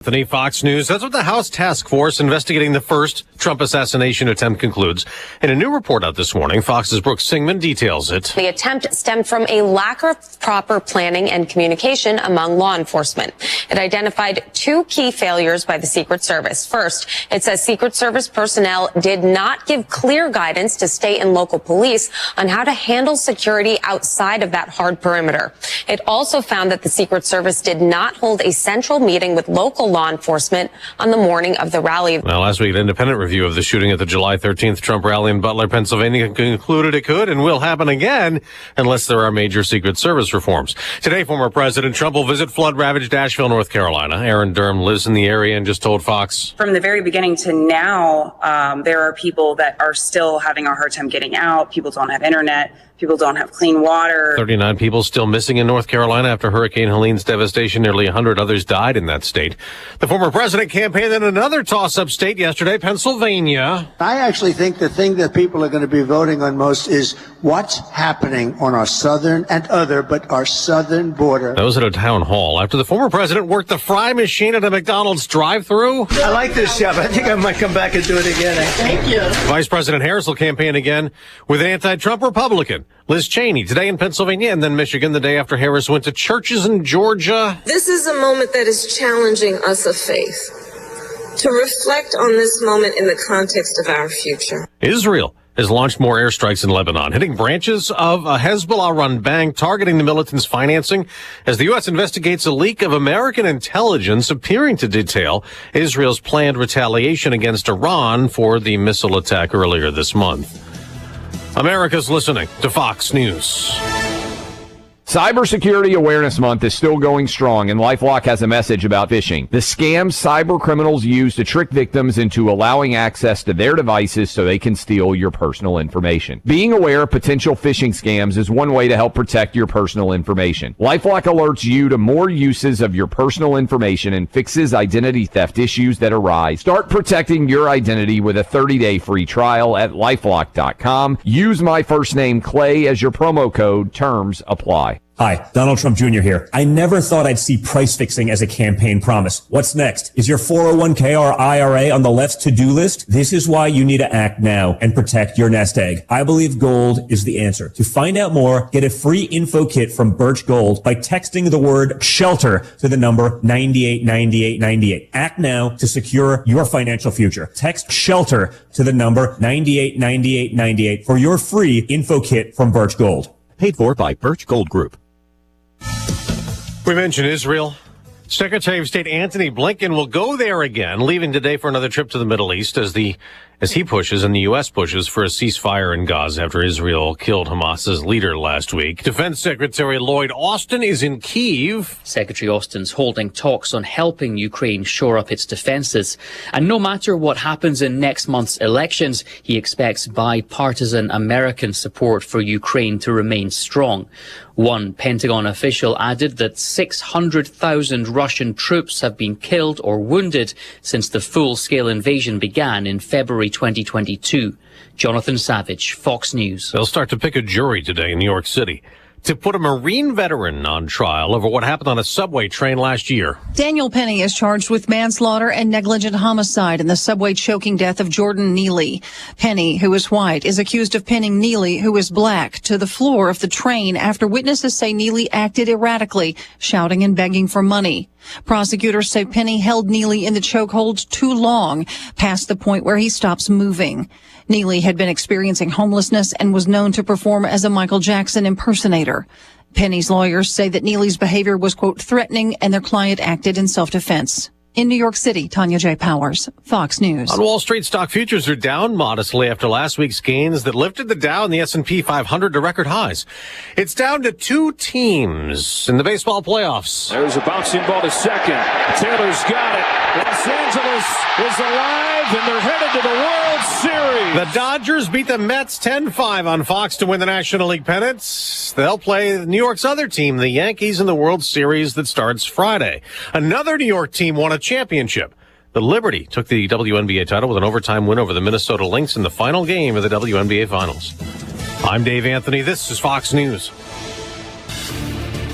Anthony, Fox News. That's what the House task force investigating the first Trump assassination attempt concludes. In a new report out this morning, Fox's Brooke Singman details it. The attempt stemmed from a lack of proper planning and communication among law enforcement. It identified two key failures by the Secret Service. First, it says Secret Service personnel did not give clear guidance to state and local police on how to handle security outside of that hard perimeter. It also found that the Secret Service did not hold a central meeting with local law enforcement on the morning of the rally. Well, last week, an independent review of the shooting at the July 13th Trump rally in Butler, Pennsylvania concluded it could and will happen again unless there are major Secret Service reforms. Today, former President Trump will visit flood-ravaged Asheville, North Carolina. Aaron Durham lives in the area and just told Fox. From the very beginning to now, there are people that are still having a hard time getting out. People don't have internet. People don't have clean water. 39 people still missing in North Carolina after Hurricane Helene's devastation. Nearly 100 others died in that state. The former president campaigned in another toss-up state yesterday, Pennsylvania. I actually think the thing that people are going to be voting on most is what's happening on our southern and our southern border. That was at a town hall after the former president worked the fry machine at a McDonald's drive-thru. I like this job. I think I might come back and do it again. Thank you. Vice President Harris will campaign again with an anti-Trump Republican, Liz Cheney, today in Pennsylvania and then Michigan the day after Harris went to churches in Georgia. This is a moment that is challenging us of faith to reflect on this moment in the context of our future. Israel has launched more airstrikes in Lebanon, hitting branches of a Hezbollah-run bank, targeting the militant's financing as the U.S. investigates a leak of American intelligence appearing to detail Israel's planned retaliation against Iran for the missile attack earlier this month. America's listening to Fox News. Cybersecurity Awareness Month is still going strong, and LifeLock has a message about phishing. The scams cyber criminals use to trick victims into allowing access to their devices so they can steal your personal information. Being aware of potential phishing scams is one way to help protect your personal information. LifeLock alerts you to more uses of your personal information and fixes identity theft issues that arise. Start protecting your identity with a 30-day free trial at LifeLock.com. Use my first name, Clay, as your promo code. Terms apply. Hi, Donald Trump Jr. here. I never thought I'd see price fixing as a campaign promise. What's next? Is your 401k or IRA on the left's to-do list? This is why you need to act now and protect your nest egg. I believe gold is the answer. To find out more, get a free info kit from Birch Gold by texting the word SHELTER to the number 989898. Act now to secure your financial future. Text SHELTER to the number 989898 for your free info kit from Birch Gold. Paid for by Birch Gold Group. We mentioned Israel. Secretary of State Antony Blinken will go there again, leaving today for another trip to the Middle East as he pushes and the U.S. pushes for a ceasefire in Gaza after Israel killed Hamas's leader last week. Defense Secretary Lloyd Austin is in Kyiv. Secretary Austin's holding talks on helping Ukraine shore up its defenses. And no matter what happens in next month's elections, he expects bipartisan American support for Ukraine to remain strong. One Pentagon official added that 600,000 Russian troops have been killed or wounded since the full-scale invasion began in February 2022. Jonathan Savage, Fox News. They'll start to pick a jury today in New York City to put a Marine veteran on trial over what happened on a subway train last year. Daniel Penny is charged with manslaughter and negligent homicide in the subway choking death of Jordan Neely. Penny, who is white, is accused of pinning Neely, who is black, to the floor of the train after witnesses say Neely acted erratically, shouting and begging for money. Prosecutors say Penny held Neely in the chokehold too long, past the point where he stops moving. Neely had been experiencing homelessness and was known to perform as a Michael Jackson impersonator. Penny's lawyers say that Neely's behavior was, quote, threatening, and their client acted in self-defense. In New York City, Tanya J. Powers, Fox News. On Wall Street, stock futures are down modestly after last week's gains that lifted the Dow and the S&P 500 to record highs. It's down to two teams in the baseball playoffs. There's a bouncing ball to second. Taylor's got it. Los Angeles is alive, and they're headed to the World Series. The Dodgers beat the Mets 10-5 on Fox to win the National League pennant. They'll play New York's other team, the Yankees, in the World Series that starts Friday. Another New York team won a championship. The Liberty took the WNBA title with an overtime win over the Minnesota Lynx in the final game of the WNBA Finals. I'm Dave Anthony. This is Fox News.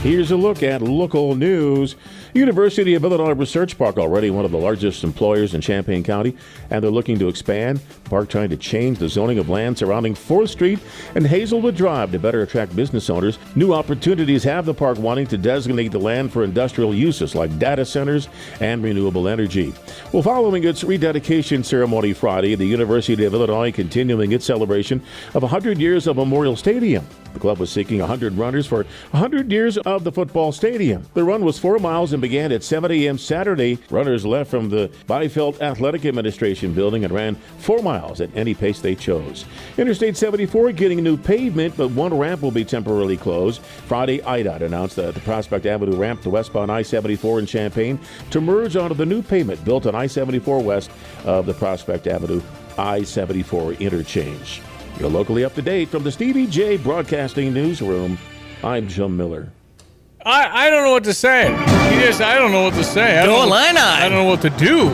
Here's a look at local news. University of Illinois Research Park, already one of the largest employers in Champaign County, and they're looking to expand. Park trying to change the zoning of land surrounding 4th Street and Hazelwood Drive to better attract business owners. New opportunities have the park wanting to designate the land for industrial uses like data centers and renewable energy. Well, following its rededication ceremony Friday, the University of Illinois continuing its celebration of 100 years of Memorial Stadium. The club was seeking 100 runners for 100 years of the football stadium. The run was 4 miles and began at 7 a.m. Saturday. Runners left from the Byfeld Athletic Administration building and ran 4 miles at any pace they chose. Interstate 74 getting new pavement, but one ramp will be temporarily closed. Friday, IDOT announced that the Prospect Avenue ramp to westbound I-74 in Champaign to merge onto the new pavement built on I-74 west of the Prospect Avenue I-74 interchange. You're locally up to date from the Stevie Jay Broadcasting Newsroom. I'm Jim Miller. I don't know what to say. I don't know what to say. I don't know what to do.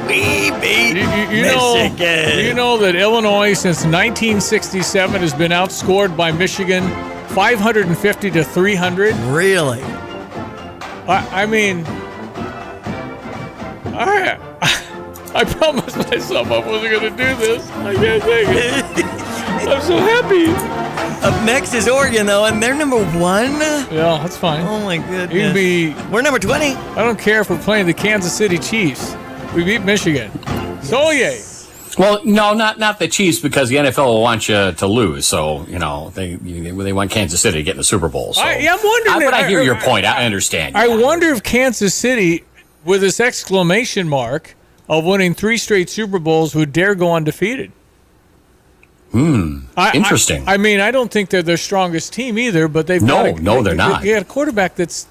We beat Michigan. You know that Illinois since 1967 has been outscored by Michigan 550 to 300. Really? I mean, I promised myself I wasn't going to do this. I can't take it. I'm so happy. Up next is Oregon, though, and they're number 1. Yeah, that's fine. Oh, my goodness. We're number 20. I don't care if we're playing the Kansas City Chiefs. We beat Michigan. So, yay. Well, no, not the Chiefs, because the NFL will want you to lose. So, you know, they want Kansas City to get in the Super Bowl. So. I'm wondering. But I hear your point. I understand. I wonder if Kansas City, with this exclamation mark of winning 3 straight Super Bowls, would dare go undefeated. Interesting. I mean, I don't think they're their strongest team either, but they've they're not. They got a quarterback that's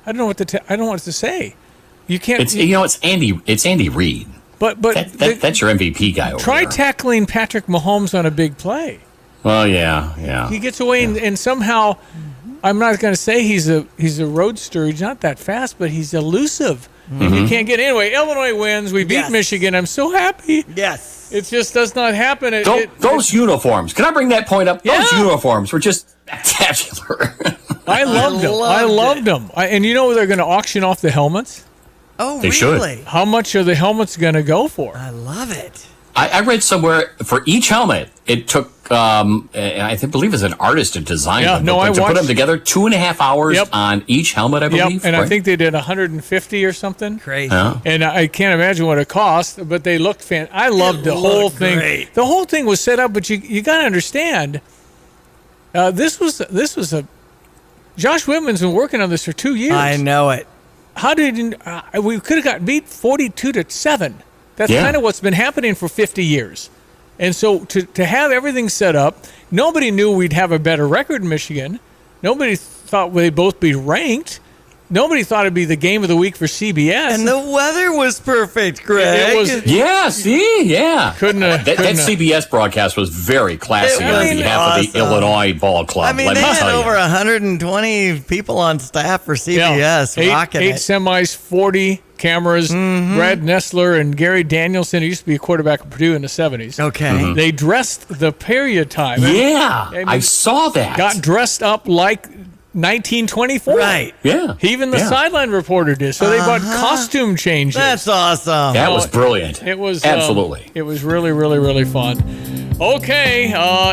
I don't know what to say. You can't. It's Andy Reid. But that's your MVP guy. Try tackling Patrick Mahomes on a big play. Well, yeah. He gets away and somehow, I'm not going to say he's a roadster. He's not that fast, but he's elusive. And you can't get in. Anyway, Illinois wins. We beat Michigan. I'm so happy. Yes. It just does not happen. Those uniforms. Can I bring that point up? Yeah. Those uniforms were just spectacular. I loved them. I loved them. And you know they're going to auction off the helmets? Oh, they really? Should. How much are the helmets going to go for? I love it. I read somewhere for each helmet, it took, I believe it's an artist to design them. To put them together, 2.5 hours on each helmet, I believe. And I think they did 150 or something. Crazy. Yeah. And I can't imagine what it cost, but they looked fantastic. I loved the whole thing. Great. The whole thing was set up, but you got to understand, this was a Josh Whitman's been working on this for 2 years. I know it. How did we could have got beat 42-7? That's kind of what's been happening for 50 years. And so to have everything set up, nobody knew we'd have a better record in Michigan. Nobody thought they'd both be ranked. Nobody thought it'd be the game of the week for CBS. And the weather was perfect, Greg. It was, Couldn't that CBS broadcast was very classy on behalf of the Illinois Ball Club. I mean, they had over 120 people on staff for CBS rocking eight semis, 40 cameras. Brad Nessler and Gary Danielson, who used to be a quarterback at Purdue in the 70s. Okay. They dressed the period time. I saw that. Got dressed up like 1924. Right. Yeah. Even the sideline reporter did. So they bought costume changes. That's awesome. That was brilliant. It was absolutely. It was really, really, really fun. Okay,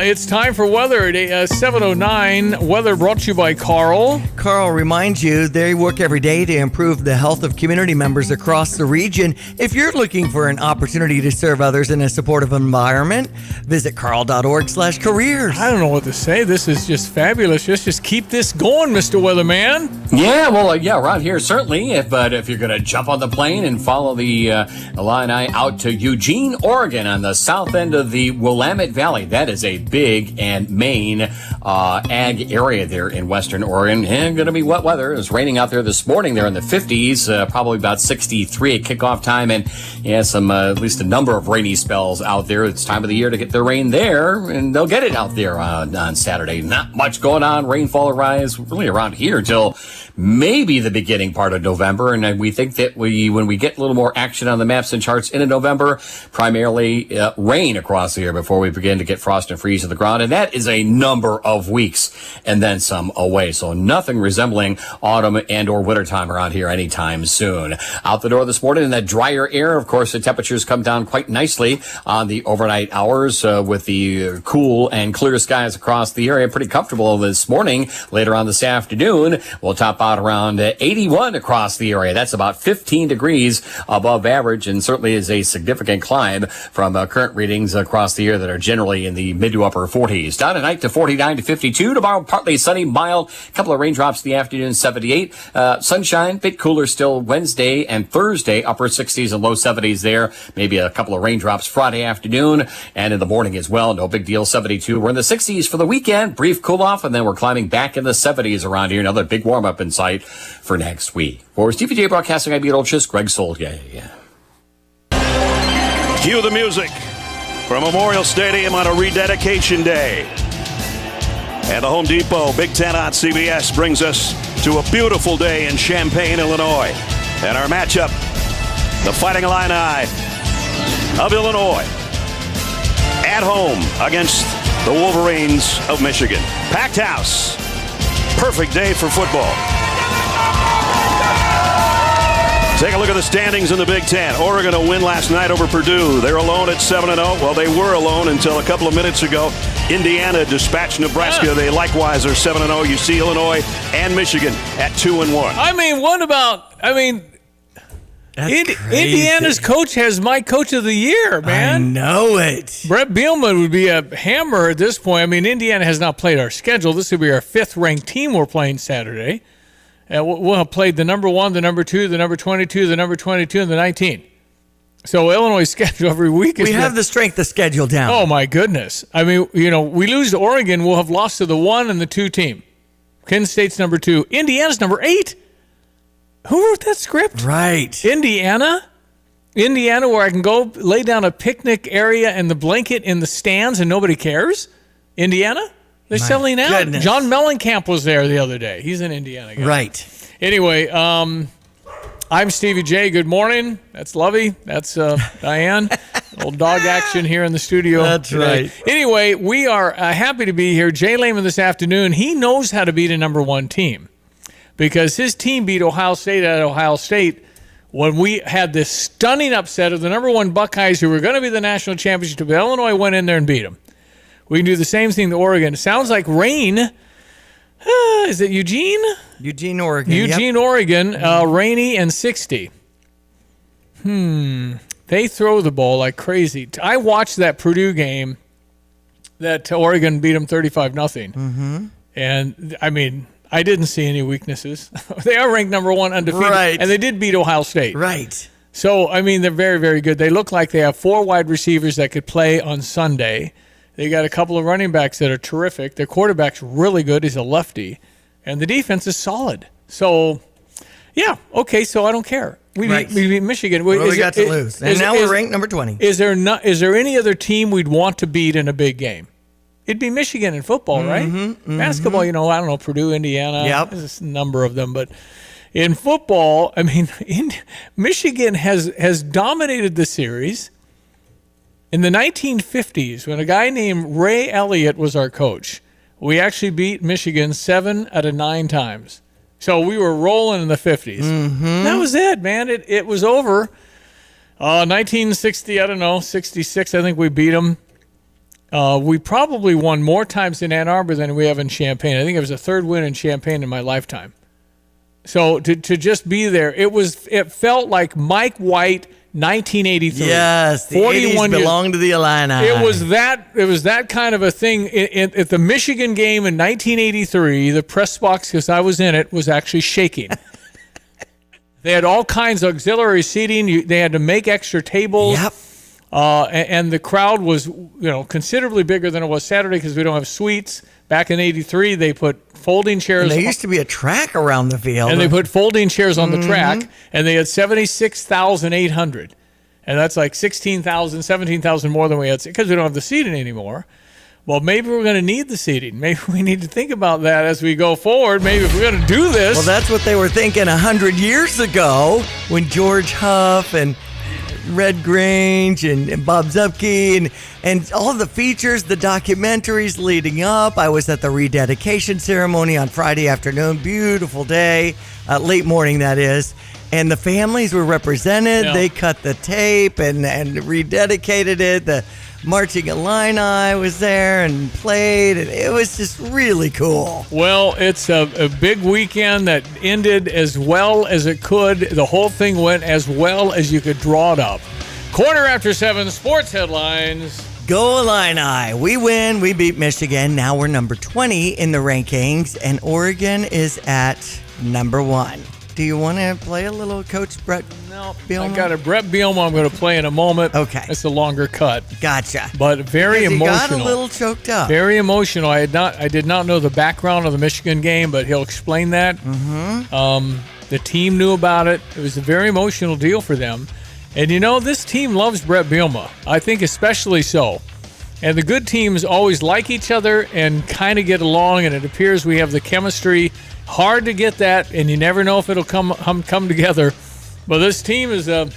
it's time for weather at 7:09. Weather brought to you by Carl. Carl reminds you they work every day to improve the health of community members across the region. If you're looking for an opportunity to serve others in a supportive environment, visit carl.org/careers. I don't know what to say. This is just fabulous. Just keep this going, Mr. Weatherman. Yeah, well, around here, certainly. But if you're going to jump on the plane and follow the Illini out to Eugene, Oregon on the south end of the Willamette Valley, that is a big and main ag area there in western Oregon, and going to be wet weather. It was raining out there this morning. They're in the 50s, probably about 63 at kickoff time, and some at least a number of rainy spells out there. It's time of the year to get the rain there, and they'll get it out there on Saturday. Not much going on. Rainfall arise really around here till maybe the beginning part of November, and we think that when we get a little more action on the maps and charts into November, primarily rain across the year before we we begin to get frost and freeze to the ground. And that is a number of weeks and then some away. So nothing resembling autumn and or wintertime around here anytime soon. Out the door this morning in that drier air, of course, the temperatures come down quite nicely on the overnight hours with the cool and clear skies across the area. Pretty comfortable this morning. Later on this afternoon, we'll top out around 81 across the area. That's about 15 degrees above average and certainly is a significant climb from current readings across the year that are generally in the mid to upper 40s. Down tonight to 49 to 52. Tomorrow, partly sunny, mild. A couple of raindrops in the afternoon, 78. Sunshine, bit cooler still Wednesday and Thursday, upper 60s and low 70s there. Maybe a couple of raindrops Friday afternoon and in the morning as well. No big deal, 72. We're in the 60s for the weekend. Brief cool off, and then we're climbing back in the 70s around here. Another big warm up in sight for next week. For Stevie Jay Broadcasting, I'm Beat Olchis, Greg Solgay. Cue the music from Memorial Stadium on a rededication day. And the Home Depot Big Ten on CBS brings us to a beautiful day in Champaign, Illinois. And our matchup, the Fighting Illini of Illinois at home against the Wolverines of Michigan. Packed house. Perfect day for football. Take a look at the standings in the Big Ten. Oregon a win last night over Purdue. They're alone at 7-0. Well, they were alone until a couple of minutes ago. Indiana dispatched Nebraska. They likewise are 7-0. You see Illinois and Michigan at 2-1. I mean, what about, Indiana's coach has my coach of the year, man. I know it. Brett Bielema would be a hammer at this point. I mean, Indiana has not played our schedule. This will be our 5th-ranked team we're playing Saturday. And we'll have played the number 1, the number 2, the number 22, the number 22, and the 19. So Illinois' schedule every week is... We have the strength of schedule down. Oh, my goodness. I mean, we lose to Oregon, we'll have lost to the 1 and the 2 team. Penn State's number 2. Indiana's number 8. Who wrote that script? Right. Indiana, where I can go lay down a picnic area and the blanket in the stands and nobody cares? Indiana? They're selling out. Goodness. John Mellencamp was there the other day. He's an Indiana guy. Right. Anyway, I'm Stevie Jay. Good morning. That's Lovey. That's Diane. Old dog action here in the studio. That's today. right. Anyway, we are happy to be here. Jay Lehman this afternoon. He knows how to beat a number 1 team because his team beat Ohio State at Ohio State when we had this stunning upset of the number 1 Buckeyes who were going to be the national championship. But Illinois went in there and beat them. We can do the same thing to Oregon. It sounds like rain. Is it Eugene? Eugene, Oregon. Eugene, yep. Oregon. Rainy and 60. They throw the ball like crazy. I watched that Purdue game that Oregon beat them 35-0. Mm-hmm. And, I didn't see any weaknesses. They are ranked number 1 undefeated. Right. And they did beat Ohio State. Right. So, they're very, very good. They look like they have 4 wide receivers that could play on Sunday. They got a couple of running backs that are terrific. Their quarterback's really good. He's a lefty. And the defense is solid. So, yeah, okay, so I don't care. We beat Michigan. What do we got to lose? And now we're ranked number 20. Is there any other team we'd want to beat in a big game? It'd be Michigan in football, right? Mm-hmm. Basketball, I don't know, Purdue, Indiana. Yep. There's a number of them. But in football, Michigan has dominated the series. In the 1950s, when a guy named Ray Elliott was our coach, we actually beat Michigan 7 out of 9 times. So we were rolling in the 50s. Mm-hmm. That was it, man. It was over. 1960, 66, I think we beat them. We probably won more times in Ann Arbor than we have in Champaign. I think it was the 3rd win in Champaign in my lifetime. So to just be there, it felt like Mike White 1983. Yes, the 80s belonged to the Illini. It was that kind of a thing. At the Michigan game in 1983, the press box, because I was in it, was actually shaking. They had all kinds of auxiliary seating. They had to make extra tables. Yep. And the crowd was, considerably bigger than it was Saturday because we don't have suites. Back in 83, they put folding chairs. And there used to be a track around the field. And they put folding chairs on the track, and they had 76,800. And that's like 16,000, 17,000 more than we had because we don't have the seating anymore. Well, maybe we're going to need the seating. Maybe we need to think about that as we go forward. Maybe if we're going to do this. Well, that's what they were thinking 100 years ago when George Huff and Red Grange and Bob Zupke and all the features, the documentaries leading up. I was at the rededication ceremony on Friday afternoon. Beautiful day, late morning that is. And the families were represented. Yeah. They cut the tape and rededicated it. The Marching Illini was there and played. And it was just really cool. Well, it's a big weekend that ended as well as it could. The whole thing went as well as you could draw it up. 7:15 sports headlines. Go Illini. We win. We beat Michigan. Now we're number 20 in the rankings, and Oregon is at number 1. Do you want to play a little Coach Brett Bielema? I got a Brett Bielema I'm going to play in a moment. Okay. It's a longer cut. Gotcha. But very emotional. He got a little choked up. Very emotional. I did not know the background of the Michigan game, but he'll explain that. Mm-hmm. The team knew about it. It was a very emotional deal for them. And, this team loves Brett Bielema. I think especially so. And the good teams always like each other and kind of get along, and it appears we have the chemistry. Hard to get that, and you never know if it'll come together. But this team is a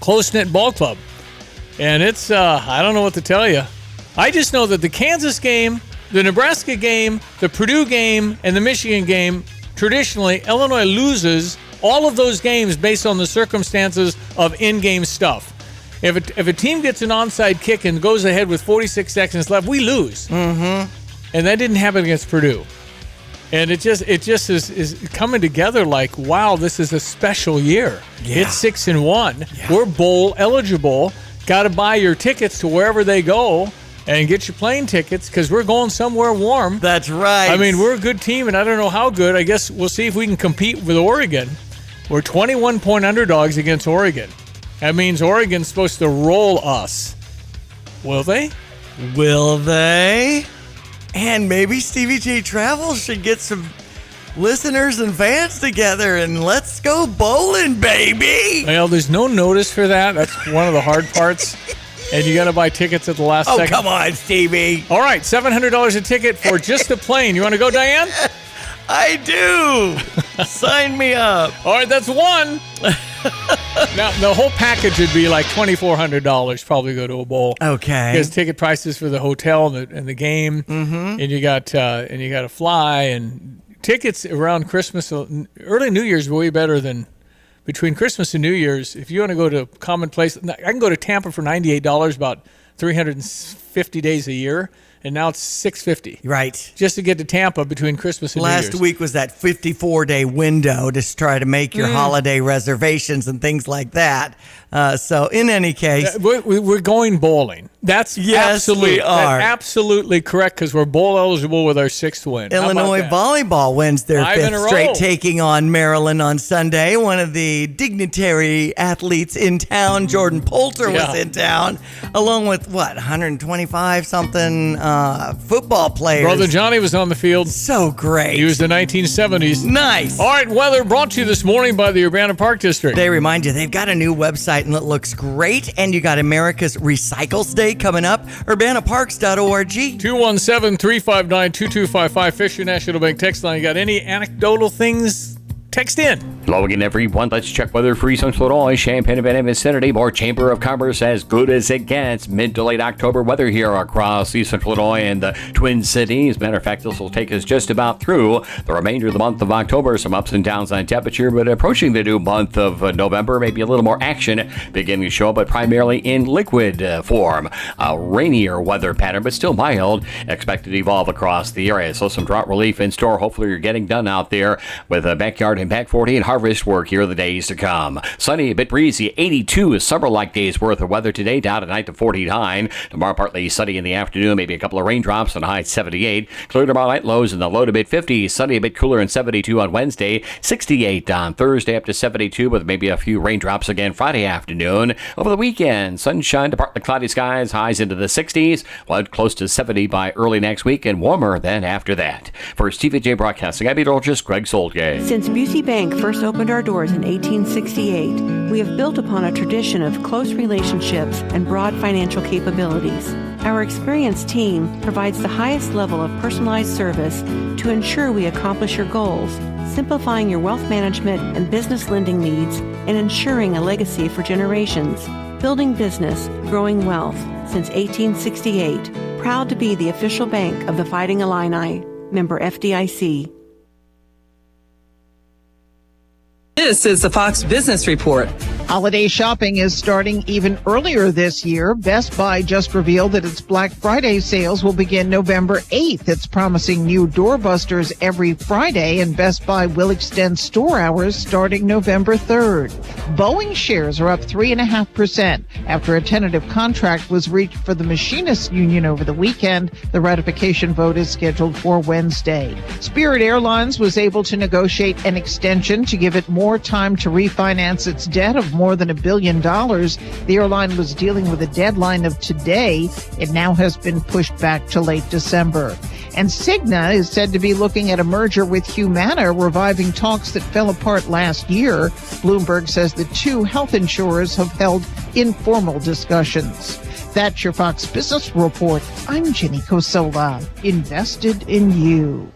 close-knit ball club. And it's, I don't know what to tell you. I just know that the Kansas game, the Nebraska game, the Purdue game, and the Michigan game, traditionally, Illinois loses all of those games based on the circumstances of in-game stuff. If a team gets an onside kick and goes ahead with 46 seconds left, we lose. Mm-hmm. And that didn't happen against Purdue. And it just is coming together like, wow, this is a special year. Yeah. It's 6-1. Yeah. We're bowl eligible. Got to buy your tickets to wherever they go and get your plane tickets because we're going somewhere warm. That's right. I mean, we're a good team, and I don't know how good. I guess we'll see if we can compete with Oregon. We're 21-point underdogs against Oregon. That means Oregon's supposed to roll us. Will they? Will they? And maybe Stevie Jay Travel should get some listeners and fans together and let's go bowling, baby. Well, there's no notice for that. That's one of the hard parts. And you got to buy tickets at the last second. Oh, come on, Stevie. All right, $700 a ticket for just a plane. You want to go, Diane? I do. Sign me up. All right, that's one. Now, the whole package would be like $2,400 probably go to a bowl. Okay. Because ticket prices for the hotel and the game, mm-hmm. and you got to fly, and tickets around Christmas, early New Year's way better than between Christmas and New Year's. If you want to go to commonplace, I can go to Tampa for $98 about 350 days a year. And now it's $650. Right. Just to get to Tampa between Christmas and New Year's. Last week was that 54-day window to try to make your holiday reservations and things like that. So in any case. We're going bowling. That's absolutely correct because we're bowl eligible with our 6th win. Illinois volleyball wins their 5th straight, taking on Maryland on Sunday. One of the dignitary athletes in town, Jordan Poulter, was in town, along with, 125-something football players. Brother Johnny was on the field. So great. He was the 1970s. Nice. All right, weather brought to you this morning by the Urbana Park District. They remind you they've got a new website and it looks great. And you got America's Recycle Day coming up. UrbanaParks.org. 217-359-2255. Fisher National Bank text line. You got any anecdotal things? Text in. Hello again, everyone. Let's check weather for Central Illinois, Champaign and vicinity. More Chamber of Commerce as good as it gets. Mid to late October weather here across East Central Illinois and the Twin Cities. Matter of fact, this will take us just about through the remainder of the month of October. Some ups and downs on temperature, but approaching the new month of November, maybe a little more action beginning to show, but primarily in liquid form. A rainier weather pattern, but still mild, expected to evolve across the area. So some drought relief in store. Hopefully you're getting done out there with a backyard and back 40 and harvest work here in the days to come. Sunny, a bit breezy, 82 is summer-like days worth of weather today, down tonight to 49. Tomorrow partly sunny in the afternoon, maybe a couple of raindrops on high 78. Clear tomorrow night, lows in the low to mid 50s. Sunny, a bit cooler and 72 on Wednesday. 68 on Thursday, up to 72 with maybe a few raindrops again Friday afternoon. Over the weekend, sunshine to partly cloudy skies, highs into the 60s. Well, close to 70 by early next week and warmer than after that. For Stevie Jay Broadcasting, I'm meteorologist Greg Solgay. Since Busey Bank first opened our doors in 1868, we have built upon a tradition of close relationships and broad financial capabilities. Our experienced team provides the highest level of personalized service to ensure we accomplish your goals, simplifying your wealth management and business lending needs and ensuring a legacy for generations. Building business, growing wealth since 1868. Proud to be the official bank of the Fighting Illini. Member FDIC. This is the Fox Business Report. Holiday shopping is starting even earlier this year. Best Buy just revealed that its Black Friday sales will begin November 8th. It's promising new doorbusters every Friday, and Best Buy will extend store hours starting November 3rd. Boeing shares are up 3.5% after a tentative contract was reached for the Machinists Union over the weekend. The ratification vote is scheduled for Wednesday. Spirit Airlines was able to negotiate an extension to give it more time to refinance its debt of more than $1 billion. The airline was dealing with a deadline of today. It now has been pushed back to late December. And Cigna is said to be looking at a merger with Humana, reviving talks that fell apart last year. Bloomberg says the two health insurers have held informal discussions. That's your Fox Business Report. I'm Jenny Cosola, invested in you.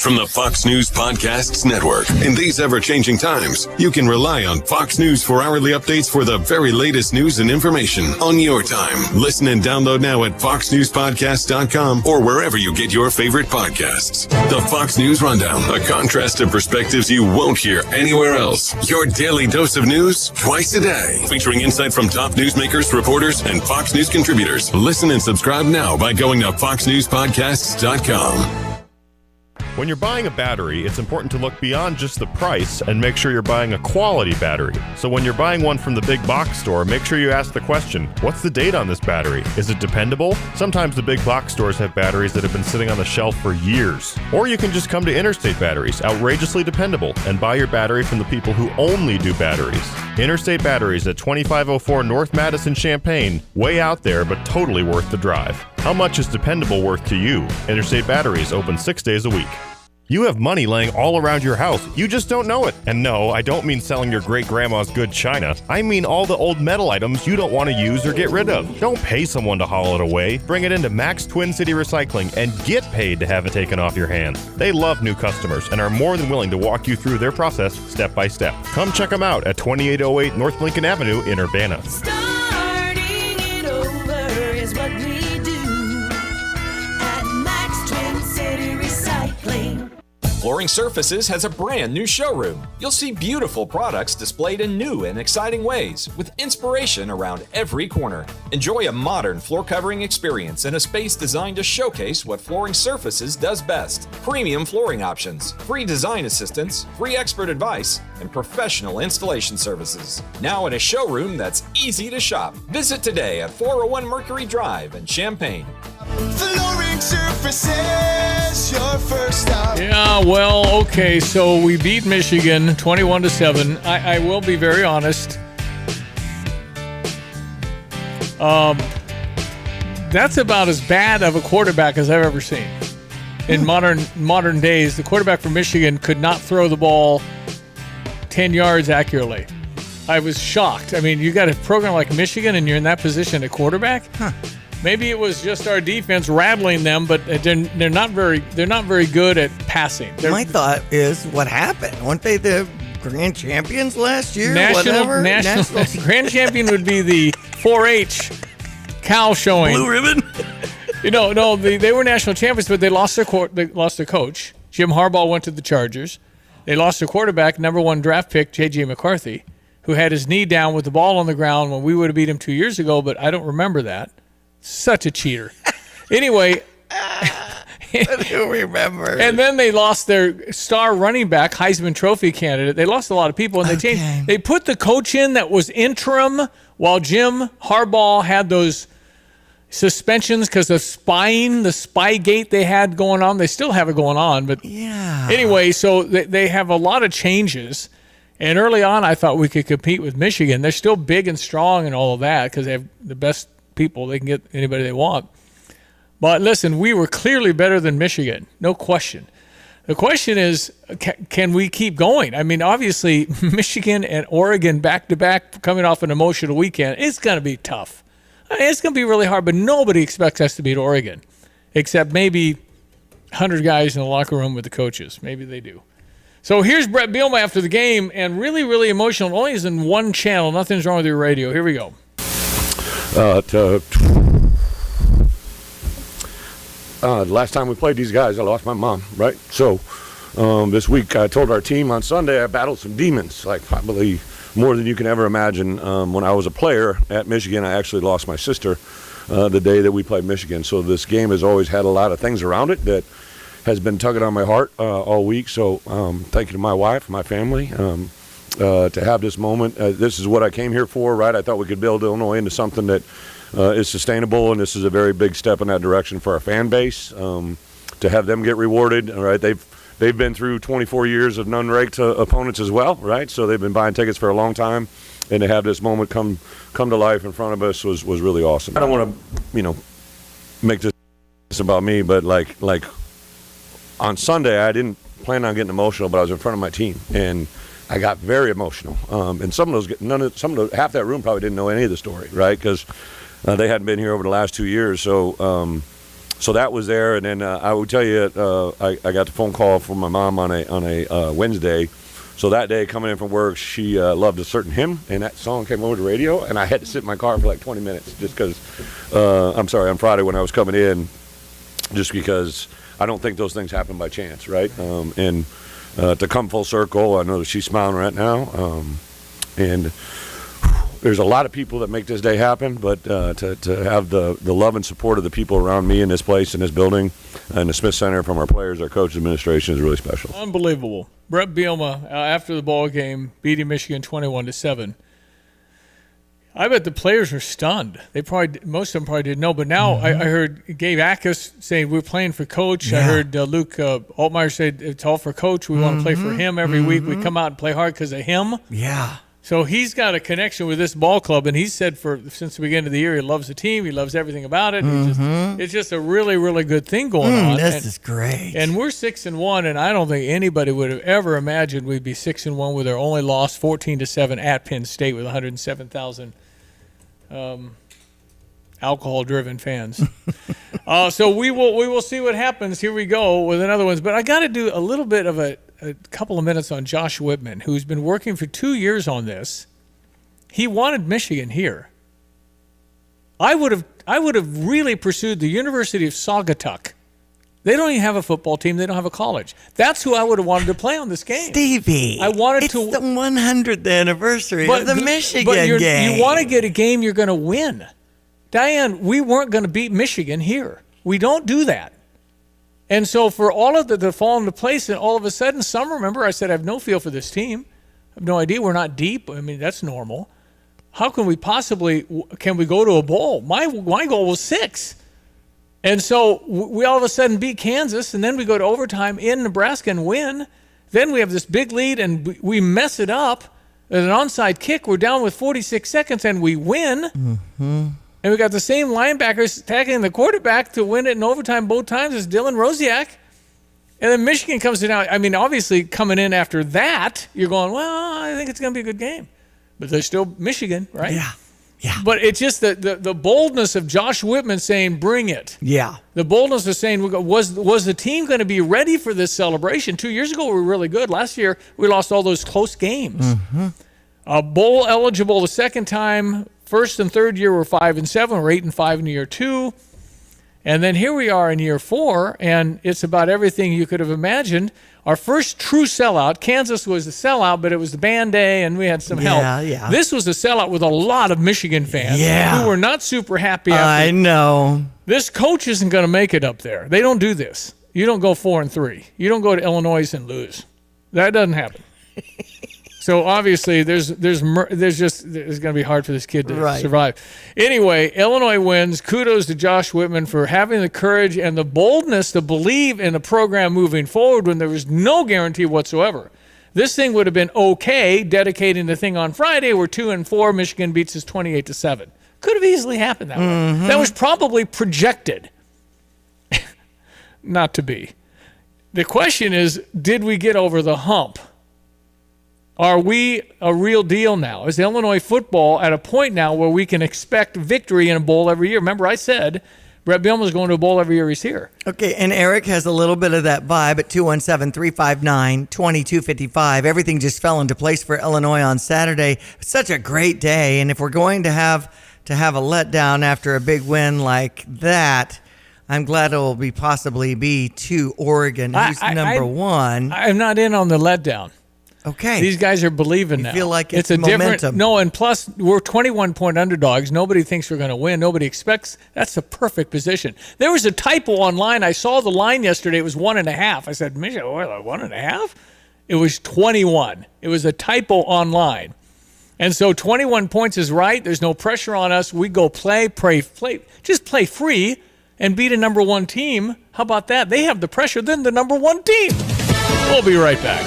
From the Fox News Podcasts Network. In these ever-changing times, you can rely on Fox News for hourly updates for the very latest news and information on your time. Listen and download now at foxnewspodcast.com or wherever you get your favorite podcasts. The Fox News Rundown, a contrast of perspectives you won't hear anywhere else. Your daily dose of news twice a day, featuring insight from top newsmakers, reporters, and Fox News contributors. Listen and subscribe now by going to foxnewspodcasts.com. When you're buying a battery, it's important to look beyond just the price and make sure you're buying a quality battery. So when you're buying one from the big box store, make sure you ask the question, what's the date on this battery? Is it dependable? Sometimes the big box stores have batteries that have been sitting on the shelf for years. Or you can just come to Interstate Batteries, outrageously dependable, and buy your battery from the people who only do batteries. Interstate Batteries at 2504 North Madison, Champaign, way out there, but totally worth the drive. How much is dependable worth to you? Interstate Batteries, open 6 days a week. You have money laying all around your house. You just don't know it. And no, I don't mean selling your great-grandma's good china. I mean all the old metal items you don't want to use or get rid of. Don't pay someone to haul it away. Bring it into Max Twin City Recycling and get paid to have it taken off your hands. They love new customers and are more than willing to walk you through their process step by step. Come check them out at 2808 North Lincoln Avenue in Urbana. Starting it over is what we do at Max Twin City Recycling. Flooring Surfaces has a brand new showroom. You'll see beautiful products displayed in new and exciting ways, with inspiration around every corner. Enjoy a modern floor covering experience in a space designed to showcase what Flooring Surfaces does best. Premium flooring options, free design assistance, free expert advice, and professional installation services. Now in a showroom that's easy to shop. Visit today at 401 Mercury Drive in Champaign. Flooring Surfaces, your first stop. Yeah, well, okay, so we beat Michigan 21-7. I will be very honest. That's about as bad of a quarterback as I've ever seen. In modern days, the quarterback from Michigan could not throw the ball 10 yards accurately. I was shocked. I mean, you got a program like Michigan and you're in that position at quarterback? Huh. Maybe it was just our defense rattling them, but they're not very good at passing. My thought is, what happened? Weren't they the grand champions last year? National grand champion would be the 4-H cow showing. Blue ribbon. No, they were national champions, but they lost their coach. Jim Harbaugh went to the Chargers. They lost their quarterback, number 1 draft pick, J.J. McCarthy, who had his knee down with the ball on the ground when we would have beat him 2 years ago, but I don't remember that. Such a cheater. Anyway. I do remember. And then they lost their star running back, Heisman Trophy candidate. They lost a lot of people, and they changed. They put the coach in that was interim while Jim Harbaugh had those suspensions because of spying, the Spygate they had going on. They still have it going on. But yeah. Anyway, so they have a lot of changes. And early on, I thought we could compete with Michigan. They're still big and strong and all of that because they have the best people. They can get anybody they want. But listen, we were clearly better than Michigan, no question. The question is, can we keep going? I mean, obviously, Michigan and Oregon back-to-back coming off an emotional weekend, it's going to be tough. I mean, it's going to be really hard, but nobody expects us to beat Oregon, except maybe 100 guys in the locker room with the coaches. Maybe they do. So here's Brett Bielema after the game, and really, really emotional. Only is in one channel. Nothing's wrong with your radio. Here we go. Last time we played these guys, I lost my mom, right? So this week I told our team on Sunday I battled some demons, like probably more than you can ever imagine. When I was a player at Michigan, I actually lost my sister the day that we played Michigan. So this game has always had a lot of things around it that has been tugging on my heart all week. So thank you to my wife, my family, to have this moment. This is what I came here for, right? I thought we could build Illinois into something that is sustainable, and this is a very big step in that direction for our fan base. To have them get rewarded, all right? They've been through 24 years of non-ranked opponents as well, right? So they've been buying tickets for a long time, and to have this moment come to life in front of us was really awesome. I don't want to, make this about me, but like on Sunday, I didn't plan on getting emotional, but I was in front of my team, and I got very emotional. And half that room probably didn't know any of the story, right? Because they hadn't been here over the last 2 years, so that was there. And then I would tell you, I got the phone call from my mom on a Wednesday. So that day, coming in from work, she loved a certain hymn, and that song came over the radio, and I had to sit in my car for like 20 minutes just because, on Friday when I was coming in, just because I don't think those things happen by chance, right? And to come full circle, I know that she's smiling right now, and there's a lot of people that make this day happen, but to have the love and support of the people around me in this place, in this building, and the Smith Center from our players, our coach, administration is really special. Unbelievable. Brett Bielema, after the ball game, beating Michigan 21-7. I bet the players were stunned. Most of them probably didn't know, but now I heard Gabe Akis saying we're playing for Coach. Yeah. I heard Luke Altmaier say it's all for Coach. We want to play for him every week. We come out and play hard because of him. Yeah. So he's got a connection with this ball club, and he's said since the beginning of the year he loves the team. He loves everything about it. It's just a really, really good thing going on. This is great. And we're 6-1, and I don't think anybody would have ever imagined we'd be 6-1 with our only loss 14-7 at Penn State with 107,000 alcohol-driven fans. So we will see what happens. Here we go with another one. But I got to do a little bit of a couple of minutes on Josh Whitman, who's been working for 2 years on this. He wanted Michigan here. I would have really pursued the University of Saugatuck. They don't even have a football team. They don't have a college. That's who I would have wanted to play on this game. Stevie, it's the 100th anniversary of the Michigan game. You want to get a game you're going to win. Diane, we weren't going to beat Michigan here. We don't do that. And so for all of to fall into place, and all of a sudden, remember I said I have no feel for this team. I have no idea. We're not deep. I mean, that's normal. How can we go to a bowl? My goal was 6. And so we all of a sudden beat Kansas, and then we go to overtime in Nebraska and win. Then we have this big lead, and we mess it up. There's an onside kick. We're down with 46 seconds, and we win. Mm-hmm. And we got the same linebackers tackling the quarterback to win it in overtime both times as Dylan Rosiak. And then Michigan comes in. I mean, obviously, coming in after that, you're going, well, I think it's going to be a good game. But they're still Michigan, right? Yeah. But it's just the boldness of Josh Whitman saying, bring it. Yeah. The boldness of saying, was the team going to be ready for this celebration? 2 years ago, we were really good. Last year, we lost all those close games. Mm-hmm. Bowl eligible the second time. First and third year, we're 5-7. We're 8-5 in year 2. And then here we are in year 4, and it's about everything you could have imagined. Our first true sellout, Kansas was a sellout, but it was the band day, and we had some help. Yeah. This was a sellout with a lot of Michigan fans who were not super happy. I know. This coach isn't going to make it up there. They don't do this. You don't go 4-3. You don't go to Illinois and lose. That doesn't happen. So obviously, there's going to be hard for this kid to survive. Anyway, Illinois wins. Kudos to Josh Whitman for having the courage and the boldness to believe in the program moving forward when there was no guarantee whatsoever. This thing would have been okay, dedicating the thing on Friday. We're 2-4. Michigan beats us 28-7. Could have easily happened that way. That was probably projected not to be. The question is, did we get over the hump? Are we a real deal now? Is Illinois football at a point now where we can expect victory in a bowl every year? Remember, I said Brett Bielema's going to a bowl every year he's here. Okay, and Eric has a little bit of that vibe at 217-359-2255. Everything just fell into place for Illinois on Saturday. Such a great day, and if we're going to have a letdown after a big win like that, I'm glad it will possibly be to Oregon, who's number one. I'm not in on the letdown. Okay. These guys are believing now. You feel like it's a momentum. different... No, and plus, we're 21-point underdogs. Nobody thinks we're going to win. Nobody expects... That's a perfect position. There was a typo online. I saw the line yesterday. It was 1.5. I said, Michigan, 1.5? It was 21. It was a typo online. And so 21 points is right. There's no pressure on us. We go play. Just play free and beat a number one team. How about that? They have the pressure, then the number one team. We'll be right back.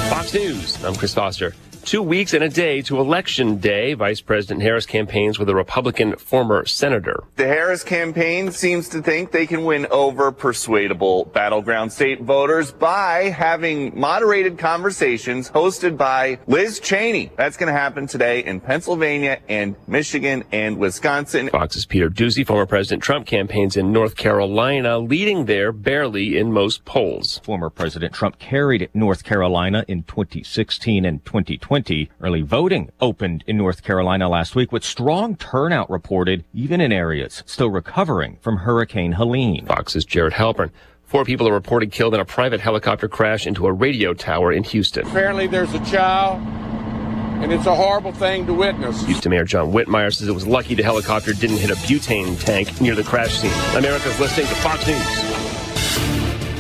Fox News, I'm Chris Foster. 2 weeks and a day to Election Day. Vice President Harris campaigns with a Republican former senator. The Harris campaign seems to think they can win over persuadable battleground state voters by having moderated conversations hosted by Liz Cheney. That's going to happen today in Pennsylvania and Michigan and Wisconsin. Fox's Peter Doocy, former President Trump, campaigns in North Carolina, leading there barely in most polls. Former President Trump carried North Carolina in 2016 and 2020. Early voting opened in North Carolina last week with strong turnout reported, even in areas still recovering from Hurricane Helene. Fox's Jared Halpern. 4 people are reported killed in a private helicopter crash into a radio tower in Houston. Apparently there's a child, and it's a horrible thing to witness. Houston Mayor John Whitmire says it was lucky the helicopter didn't hit a butane tank near the crash scene. America's listening to Fox News.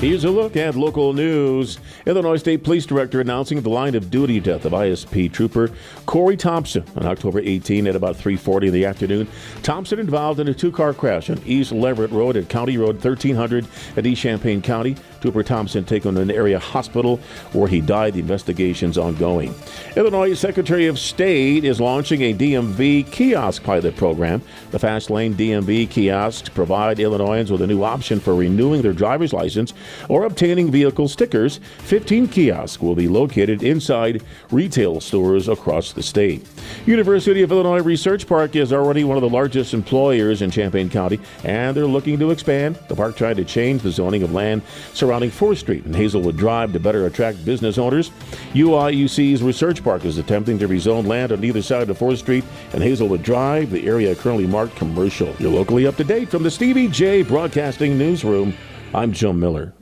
Here's a look at local news. Illinois State Police Director announcing the line of duty death of ISP Trooper Corey Thompson on October 18 at about 3:40 in the afternoon. Thompson involved in a 2-car crash on East Leverett Road at County Road 1300 at East Champaign County. Trooper Thompson taken to an area hospital where he died. The investigation's ongoing. Illinois Secretary of State is launching a DMV kiosk pilot program. The Fast Lane DMV kiosks provide Illinoisans with a new option for renewing their driver's license or obtaining vehicle stickers. 15 kiosks will be located inside retail stores across the state. University of Illinois Research Park is already one of the largest employers in Champaign County, and they're looking to expand. The park tried to change the zoning of land surrounding 4th Street and Hazelwood Drive to better attract business owners. UIUC's Research Park is attempting to rezone land on either side of 4th Street and Hazelwood Drive. The area currently marked commercial. You're locally up to date from the Stevie Jay Broadcasting Newsroom. I'm Joe Miller.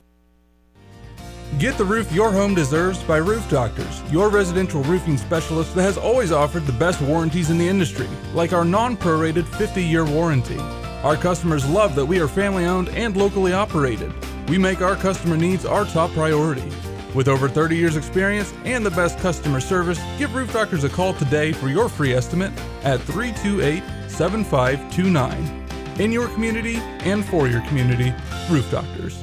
Get the roof your home deserves by Roof Doctors, your residential roofing specialist that has always offered the best warranties in the industry, like our non-prorated 50-year warranty. Our customers love that we are family-owned and locally operated. We make our customer needs our top priority. With over 30 years experience and the best customer service, give Roof Doctors a call today for your free estimate at 328-7529. In your community and for your community, Roof Doctors.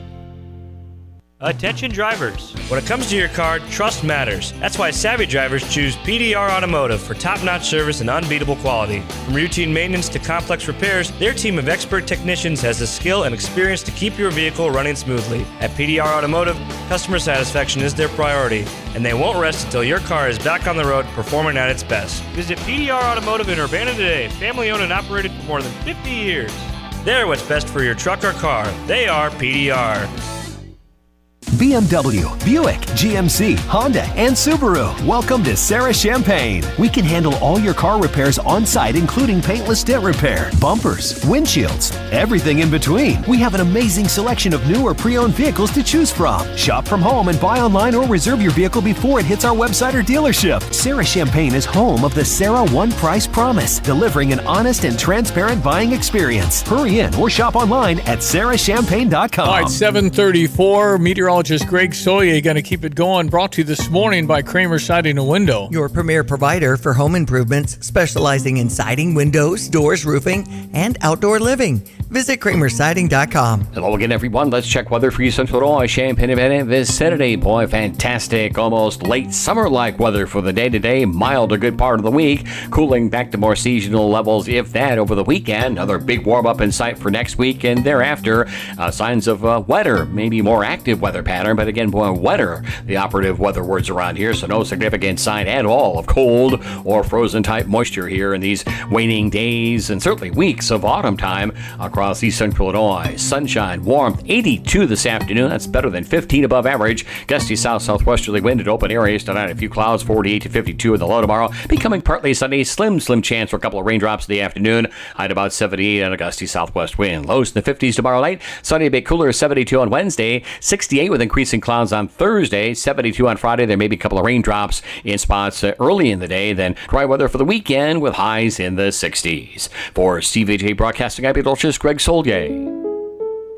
Attention drivers. When it comes to your car, trust matters. That's why savvy drivers choose PDR Automotive for top-notch service and unbeatable quality. From routine maintenance to complex repairs, their team of expert technicians has the skill and experience to keep your vehicle running smoothly. At PDR Automotive, customer satisfaction is their priority, and they won't rest until your car is back on the road performing at its best. Visit PDR Automotive in Urbana today, family-owned and operated for more than 50 years. They're what's best for your truck or car. They are PDR. BMW, Buick, GMC, Honda, and Subaru. Welcome to Sarah Champagne. We can handle all your car repairs on site, including paintless dent repair, bumpers, windshields, everything in between. We have an amazing selection of new or pre-owned vehicles to choose from. Shop from home and buy online or reserve your vehicle before it hits our website or dealership. Sarah Champagne is home of the Sarah One Price Promise, delivering an honest and transparent buying experience. Hurry in or shop online at sarahchampagne.com. All right, 7:34. Meteorologist Greg Soye going to keep it going. Brought to you this morning by Kramer Siding and Window. Your premier provider for home improvements, specializing in siding, windows, doors, roofing, and outdoor living. Visit kramersiding.com. Hello again, everyone. Let's check weather for you, Central Illinois, Champaign, Urbana this Saturday. Boy, fantastic, almost late summer-like weather for the day-to-day. Mild a good part of the week. Cooling back to more seasonal levels, if that, over the weekend. Another big warm-up in sight for next week and thereafter. Signs of wetter, maybe more active weather pattern, but again, boy, wetter, the operative weather words around here, so no significant sign at all of cold or frozen-type moisture here in these waning days and certainly weeks of autumn time across across east central Illinois. Sunshine, warmth, 82 this afternoon. That's better than 15 above average. Gusty south-southwesterly wind at open areas. Tonight, a few clouds, 48 to 52 in the low tomorrow. Becoming partly sunny. Slim chance for a couple of raindrops in the afternoon. High at about 78 and a gusty southwest wind. Lows in the 50s tomorrow night. Sunny, a bit cooler, 72 on Wednesday. 68 with increasing clouds on Thursday. 72 on Friday. There may be a couple of raindrops in spots early in the day. Then dry weather for the weekend with highs in the 60s. For Stevie Jay Broadcasting, I'm Dolchis, Greg Soldier.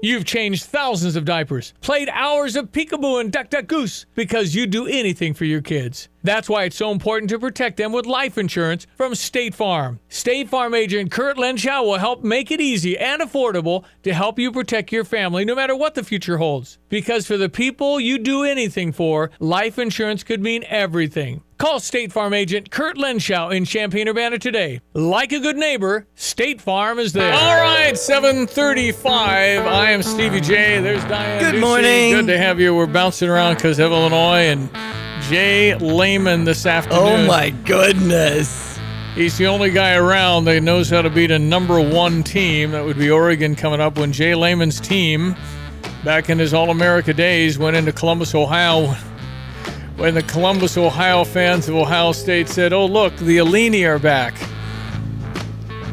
You've changed thousands of diapers, played hours of peekaboo and duck duck goose because you do anything for your kids. That's why it's so important to protect them with life insurance from State Farm. State Farm agent Kurt Lenschow will help make it easy and affordable to help you protect your family no matter what the future holds. Because for the people you do anything for, life insurance could mean everything. Call State Farm agent Kurt Lenschow in Champaign-Urbana today. Like a good neighbor, State Farm is there. All right, 7:35. I am Stevie J. There's Diane. Good Ducey. morning. Good to have you. We're bouncing around because of Illinois and Jay Lehman this afternoon. Oh, my goodness. He's the only guy around that knows how to beat a number one team. That would be Oregon coming up when Jay Lehman's team, back in his All-America days, went into Columbus, Ohio. When the Columbus, Ohio fans of Ohio State said, oh, look, the Alini are back.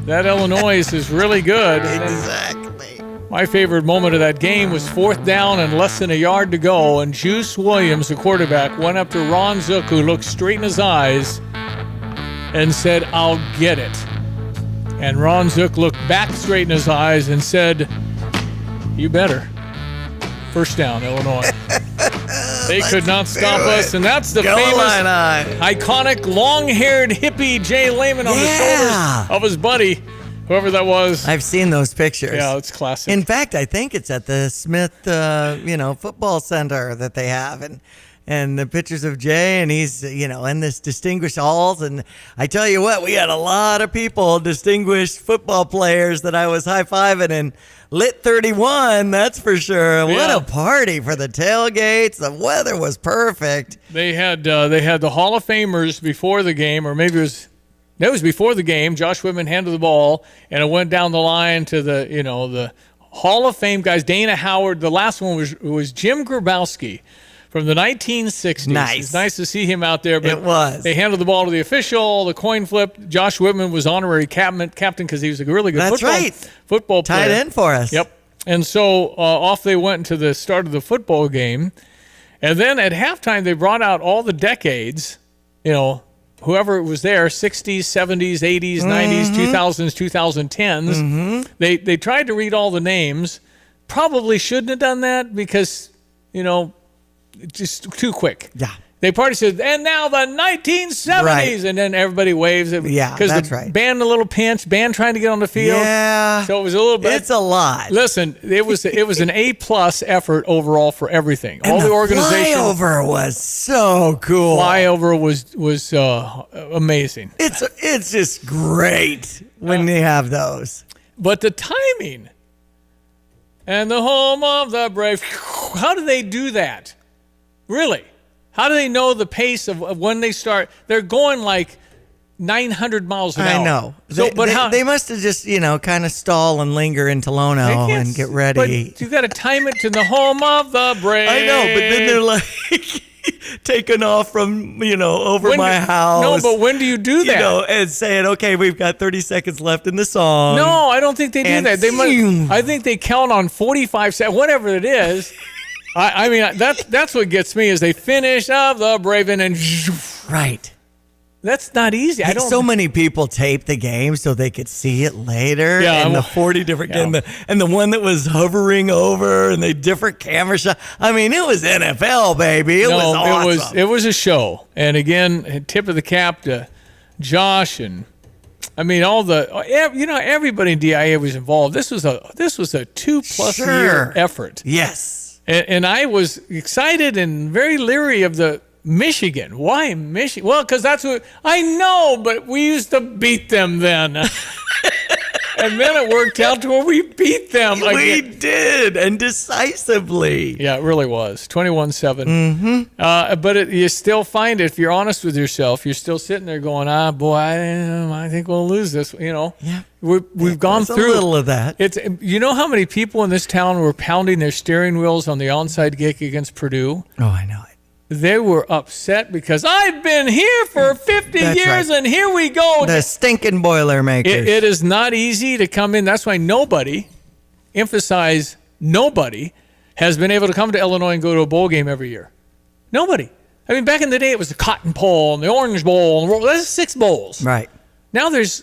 That Illinois is really good. Exactly. My favorite moment of that game was 4th down and less than a yard to go, and Juice Williams, the quarterback, went up to Ron Zook, who looked straight in his eyes, and said, I'll get it. And Ron Zook looked back straight in his eyes and said, you better. First down, Illinois. They could not stop us, and that's the famous, iconic, long-haired hippie Jay Lehman on the shoulders of his buddy, whoever that was. I've seen those pictures. Yeah, it's classic. In fact, I think it's at the Smith, football center that they have, and the pictures of Jay, and he's, in this distinguished halls. And I tell you what, we had a lot of people, distinguished football players that I was high-fiving in Lit 31, that's for sure. Yeah. What a party for the tailgates. The weather was perfect. They had the Hall of Famers before the game, or maybe it was before the game. Josh Whitman handed the ball, and it went down the line to the Hall of Fame guys. Dana Howard. The last one was Jim Grabowski from the 1960s. Nice. It's nice to see him out there. But it was. They handed the ball to the official, the coin flip. Josh Whitman was honorary captain because he was a really good football player. Tied in for us. Yep. And so off they went to the start of the football game. And then at halftime, they brought out all the decades, whoever was there, 60s, 70s, 80s, 90s, 2000s, 2010s. They tried to read all the names. Probably shouldn't have done that because, just too quick. Yeah. They probably said, and now the 1970s, right. And then everybody waves. Yeah, that's right. Band a little pinch, band trying to get on the field. Yeah. So it was a little bit. It's a lot. Listen, it was an A+ effort overall for everything. And all the organization. Flyover was so cool. Flyover was amazing. It's just great when they have those. But the timing and the home of the brave. How do they do that? Really? How do they know the pace of when they start? They're going like 900 miles an hour. I know. So, they must have just, kind of stall and linger in Tolono and get ready. But you got to time it to the home of the brave. I know, but then they're like taking off from, over my house. No, but when do you do that? And saying, okay, we've got 30 seconds left in the song. No, I don't think they do that. I think they count on 45 seconds, whatever it is. I mean, that's what gets me is they finish of the brave and then right. That's not easy. So many people taped the game so they could see it later. Yeah, and the 40 different and the one that was hovering over and the different camera shot. I mean, it was NFL, baby. It was awesome. It was a show. And again, tip of the cap to Josh and I mean everybody in DIA was involved. This was a 2+ year effort. Yes. And I was excited and very leery of the Michigan. Why Michigan? Well, because that's what I know, but we used to beat them then. And then it worked out to where we beat them. We again. did, and decisively. Yeah, it really was. 21-7. But you still find it, if you're honest with yourself, you're still sitting there going, boy, I think we'll lose this. Yeah. We've gone There's through a little of that. You know how many people in this town were pounding their steering wheels on the onside kick against Purdue? Oh, I know it. They were upset because I've been here for 50 That's years right. and here we go. The stinking Boilermakers. It is not easy to come in. That's why nobody, emphasize nobody, has been able to come to Illinois and go to a bowl game every year. Nobody. I mean, back in the day, it was the Cotton Bowl and the Orange Bowl. And that's 6 bowls. Right. Now there's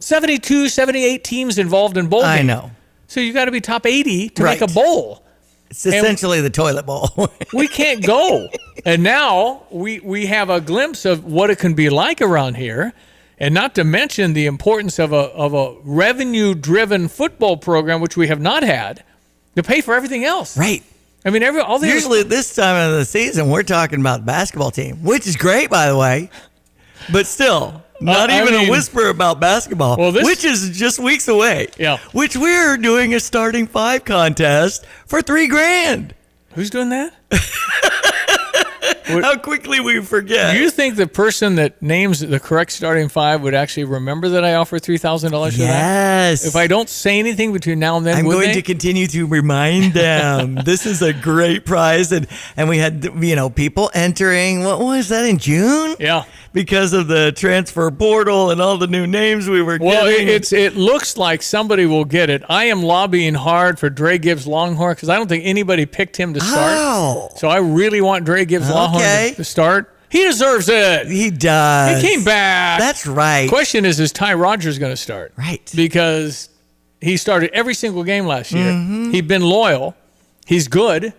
72, 78 teams involved in bowl games. I know. So you got to be top 80 to Right. make a bowl. It's essentially the toilet bowl. We can't go. And now we have a glimpse of what it can be like around here. And not to mention the importance of a revenue-driven football program, which we have not had, to pay for everything else. Right. I mean, usually this time of the season, we're talking about the basketball team, which is great, by the way. But still, not even a whisper about basketball, which is just weeks away. Yeah. Which we're doing a starting 5 contest for $3,000. Who's doing that? How quickly we forget. Do you think the person that names the correct starting 5 would actually remember that I offer $3,000 for that? Yes. If I don't say anything between now and then, I'm would going they? to continue to remind them. This is a great prize. And we had, people entering, what was that, in June? Yeah. Because of the transfer portal and all the new names we were getting. It looks like somebody will get it. I am lobbying hard for Dre Gibbs Longhorn because I don't think anybody picked him to start. Oh. So I really want Dre Gibbs Longhorn to start. He deserves it. He does. He came back. That's right. Question is Ty Rodgers going to start? Right. Because he started every single game last year. Mhm. He'd been loyal. He's good.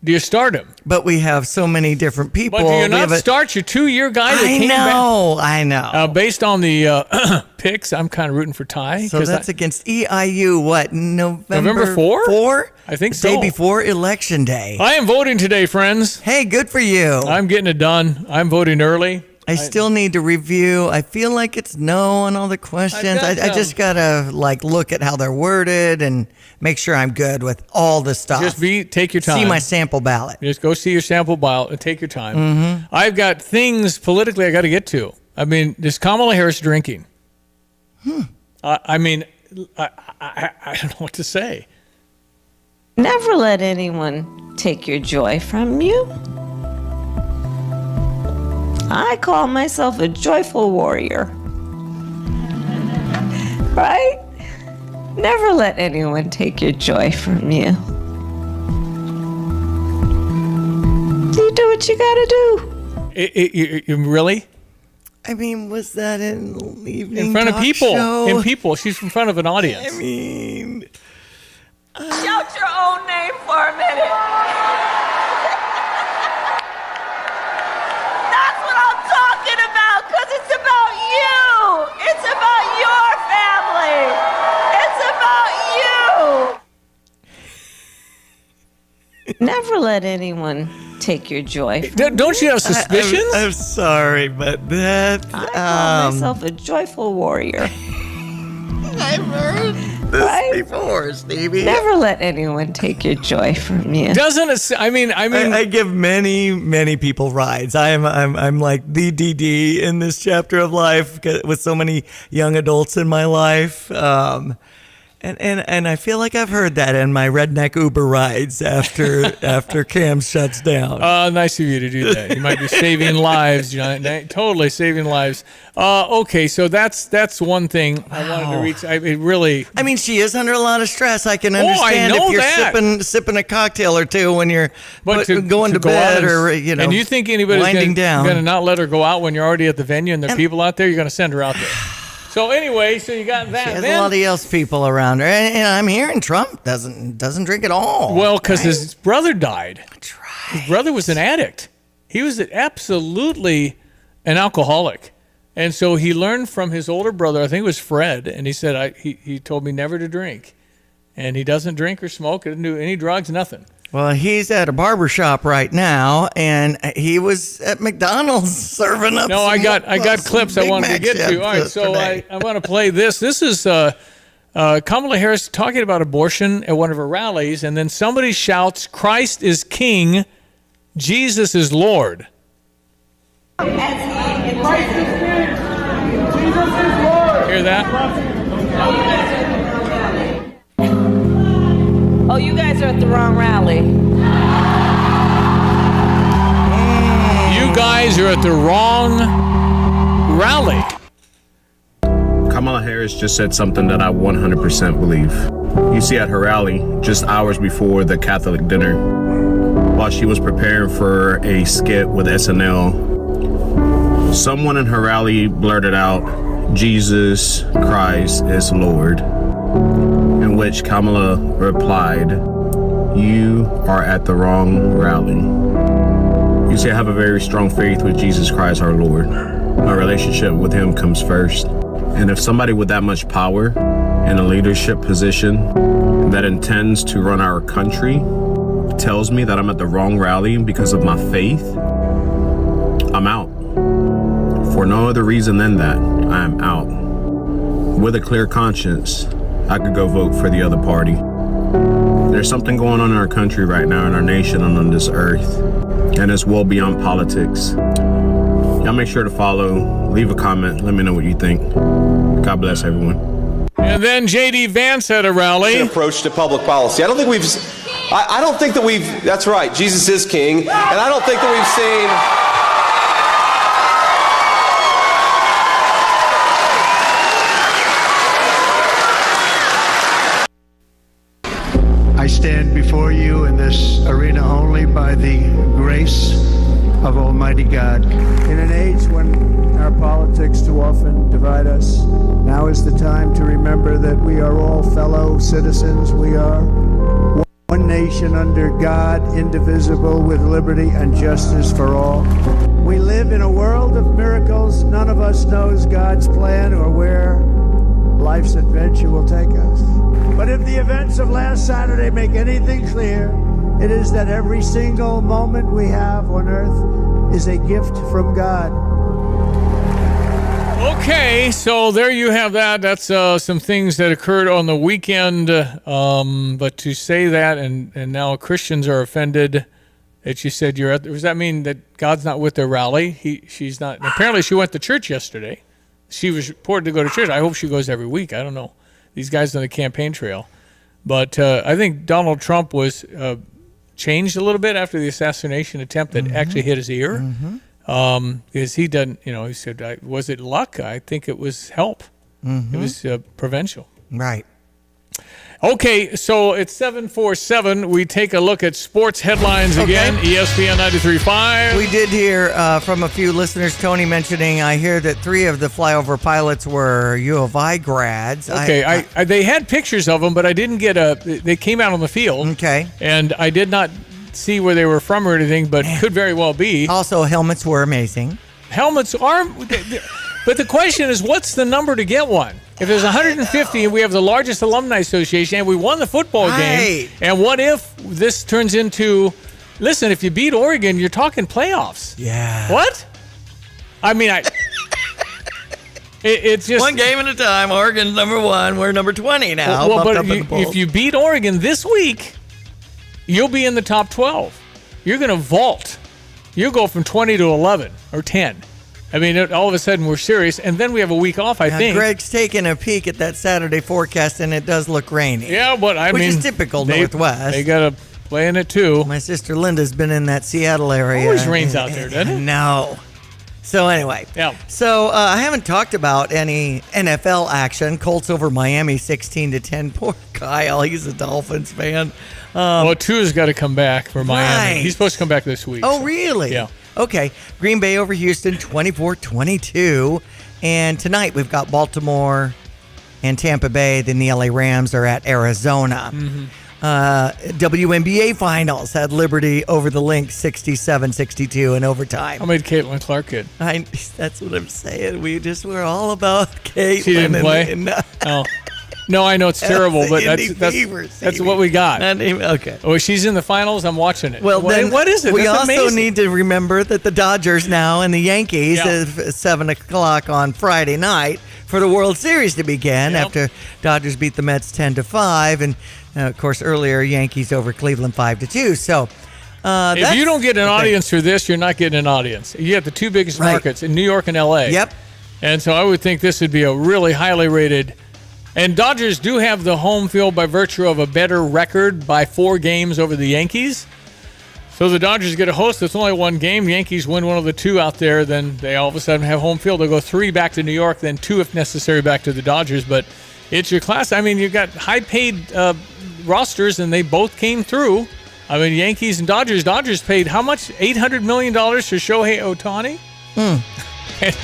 Do you start him? But we have so many different people. But do you We not have start your 2-year guy that came back? I know. Based on the picks, I'm kind of rooting for Ty. So that's against EIU, what, November 4? 4? I think the day so. before Election Day. I am voting today, friends. Hey, good for you. I'm getting it done. I'm voting early. I still need to review. I feel like it's no on all the questions. I just got to look at how they're worded and make sure I'm good with all the stuff. Just take your time. See my sample ballot. Just go see your sample ballot and take your time. Mhm. I've got things politically I got to get to. I mean, is Kamala Harris drinking? I mean, I don't know what to say. Never let anyone take your joy from you. I call myself a joyful warrior. Right? Never let anyone take your joy from you. You do what you gotta do. You really? I mean, was that an evening In front of talk people. show? In people. She's in front of an audience. I mean, Shout your own name for a minute. That's what I'm talking about, because it's about you. It's about your family. It's about you. Never let anyone take your joy from Don't you have suspicions? I'm sorry, but that. I call myself a joyful warrior. I've heard this before, Stevie. Never let anyone take your joy from you. Doesn't it? I mean, I give many people rides. I'm like the DD in this chapter of life with so many young adults in my life. And I feel like I've heard that in my redneck Uber rides after Cam shuts down. Nice of you to do that. You might be saving lives, totally saving lives. Okay, so that's one thing I wanted to reach. It really. I mean, she is under a lot of stress. I can I understand know if you're that. sipping a cocktail or two when you're going to go out bed and, or And you think anybody's winding down. going to not let her go out when you're already at the venue and there are people out there? You're going to send her out there. So anyway, so you got that. She has a lot of else people around her, and I'm hearing Trump doesn't drink at all. Well, because his brother died. That's right. His brother was an addict. He was absolutely an alcoholic, and so he learned from his older brother. I think it was Fred, and he said he told me never to drink, and he doesn't drink or smoke. He doesn't do any drugs, nothing. Well, he's at a barber shop right now, and he was at McDonald's serving up. No, I got clips I wanted to get to. All right, so I want to play this. This is Kamala Harris talking about abortion at one of her rallies, and then somebody shouts, "Christ is King, Jesus is Lord." Christ is King, Jesus is Lord. Hear that? Oh, you guys are at the wrong rally. You guys are at the wrong rally. Kamala Harris just said something that I 100% believe. You see, at her rally, just hours before the Catholic dinner, while she was preparing for a skit with SNL, someone in her rally blurted out, "Jesus Christ is Lord," in which Kamala replied, "You are at the wrong rally." You see, I have a very strong faith with Jesus Christ our Lord. My relationship with him comes first. And if somebody with that much power in a leadership position that intends to run our country tells me that I'm at the wrong rally because of my faith, I'm out. For no other reason than that, I am out. With a clear conscience, I could go vote for the other party. There's something going on in our country right now, in our nation and on this earth, and it's well beyond politics. Y'all make sure to follow, leave a comment, let me know what you think. God bless everyone. And then J.D. Vance at a rally. Approach to public policy. I don't think we've, that's right, Jesus is King, and I don't think that we've seen... I stand before you in this arena only by the grace of Almighty God. In an age when our politics too often divide us, now is the time to remember that we are all fellow citizens. We are one nation under God, indivisible, with liberty and justice for all. We live in a world of miracles. None of us knows God's plan or where life's adventure will take us. But if the events of last Saturday make anything clear, it is that every single moment we have on earth is a gift from God. Okay, so there you have that. That's some things that occurred on the weekend. But to say that, and now Christians are offended that you said you're at. Does that mean that God's not with their rally? She's not. Apparently, she went to church yesterday. She was reported to go to church. I hope she goes every week. I don't know. These guys on the campaign trail. But I think Donald Trump was changed a little bit after the assassination attempt that actually hit his ear. Because he doesn't, he said, was it luck? I think it was help. It was provincial. Right. Okay, so it's 7:47. We take a look at sports headlines again. ESPN 93.5. We did hear from a few listeners, Tony mentioning, I hear that 3 of the flyover pilots were U of I grads. Okay, they had pictures of them, but I didn't get they came out on the field. Okay. And I did not see where they were from or anything, but could very well be. Also, helmets were amazing. Helmets are, but the question is, what's the number to get one? If there's 150 and we have the largest alumni association and we won the football game, and what if this turns into, listen, if you beat Oregon, you're talking playoffs. Yeah. What? I mean, it's just one game at a time. Oregon's number 1. We're number 20 now. Well, but if you beat Oregon this week, you'll be in the top 12. You're going to vault. You'll go from 20 to 11 or 10. I mean, all of a sudden we're serious, and then we have a week off, I think. Greg's taking a peek at that Saturday forecast, and it does look rainy. Yeah, but which is typical Northwest. They got to play in it, too. My sister Linda's been in that Seattle area. Always rains out there, doesn't it? No. So anyway, So I haven't talked about any NFL action. Colts over Miami, 16-10. Poor Kyle, he's a Dolphins fan. Well, Tua's got to come back for Miami. Right. He's supposed to come back this week. Oh, really? Yeah. Okay. Green Bay over Houston, 24-22. And tonight we've got Baltimore and Tampa Bay. Then the LA Rams are at Arizona. WNBA Finals had Liberty over the Lynx, 67-62 in overtime. How made Caitlin Clark good? That's what I'm saying. We're all about Caitlin. She didn't play? No, I know it's terrible, but that's what we got. Okay. Oh, she's in the finals. I'm watching it. Well, then what is it? We That's also amazing. need to remember that the Dodgers now and the Yankees at 7 o'clock on Friday night for the World Series to begin after Dodgers beat the Mets 10-5, and of course earlier Yankees over Cleveland 5-2. So if you don't get an audience for this, you're not getting an audience. You have the two biggest markets in New York and LA. Yep. And so I would think this would be a really highly rated. And Dodgers do have the home field by virtue of a better record by 4 games over the Yankees. So the Dodgers get a host. It's only 1 game. Yankees win one of the 2 out there. Then they all of a sudden have home field. They'll go 3 back to New York, then 2 if necessary back to the Dodgers. But it's your class. I mean, you've got high-paid rosters, and they both came through. I mean, Yankees and Dodgers. Dodgers paid how much? $800 million for Shohei Ohtani? And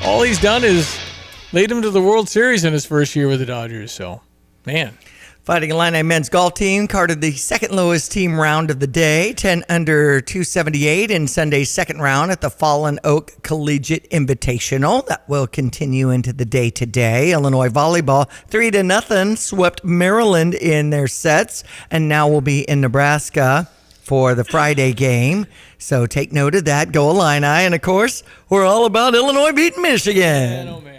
all he's done is lead him to the World Series in his first year with the Dodgers. So, man. Fighting Illini men's golf team carded the second lowest team round of the day, 10 under 278 in Sunday's second round at the Fallen Oak Collegiate Invitational. That will continue into the day today. Illinois volleyball 3-0 swept Maryland in their sets and now will be in Nebraska for the Friday game. So take note of that. Go Illini. And of course, we're all about Illinois beating Michigan. Man, oh man.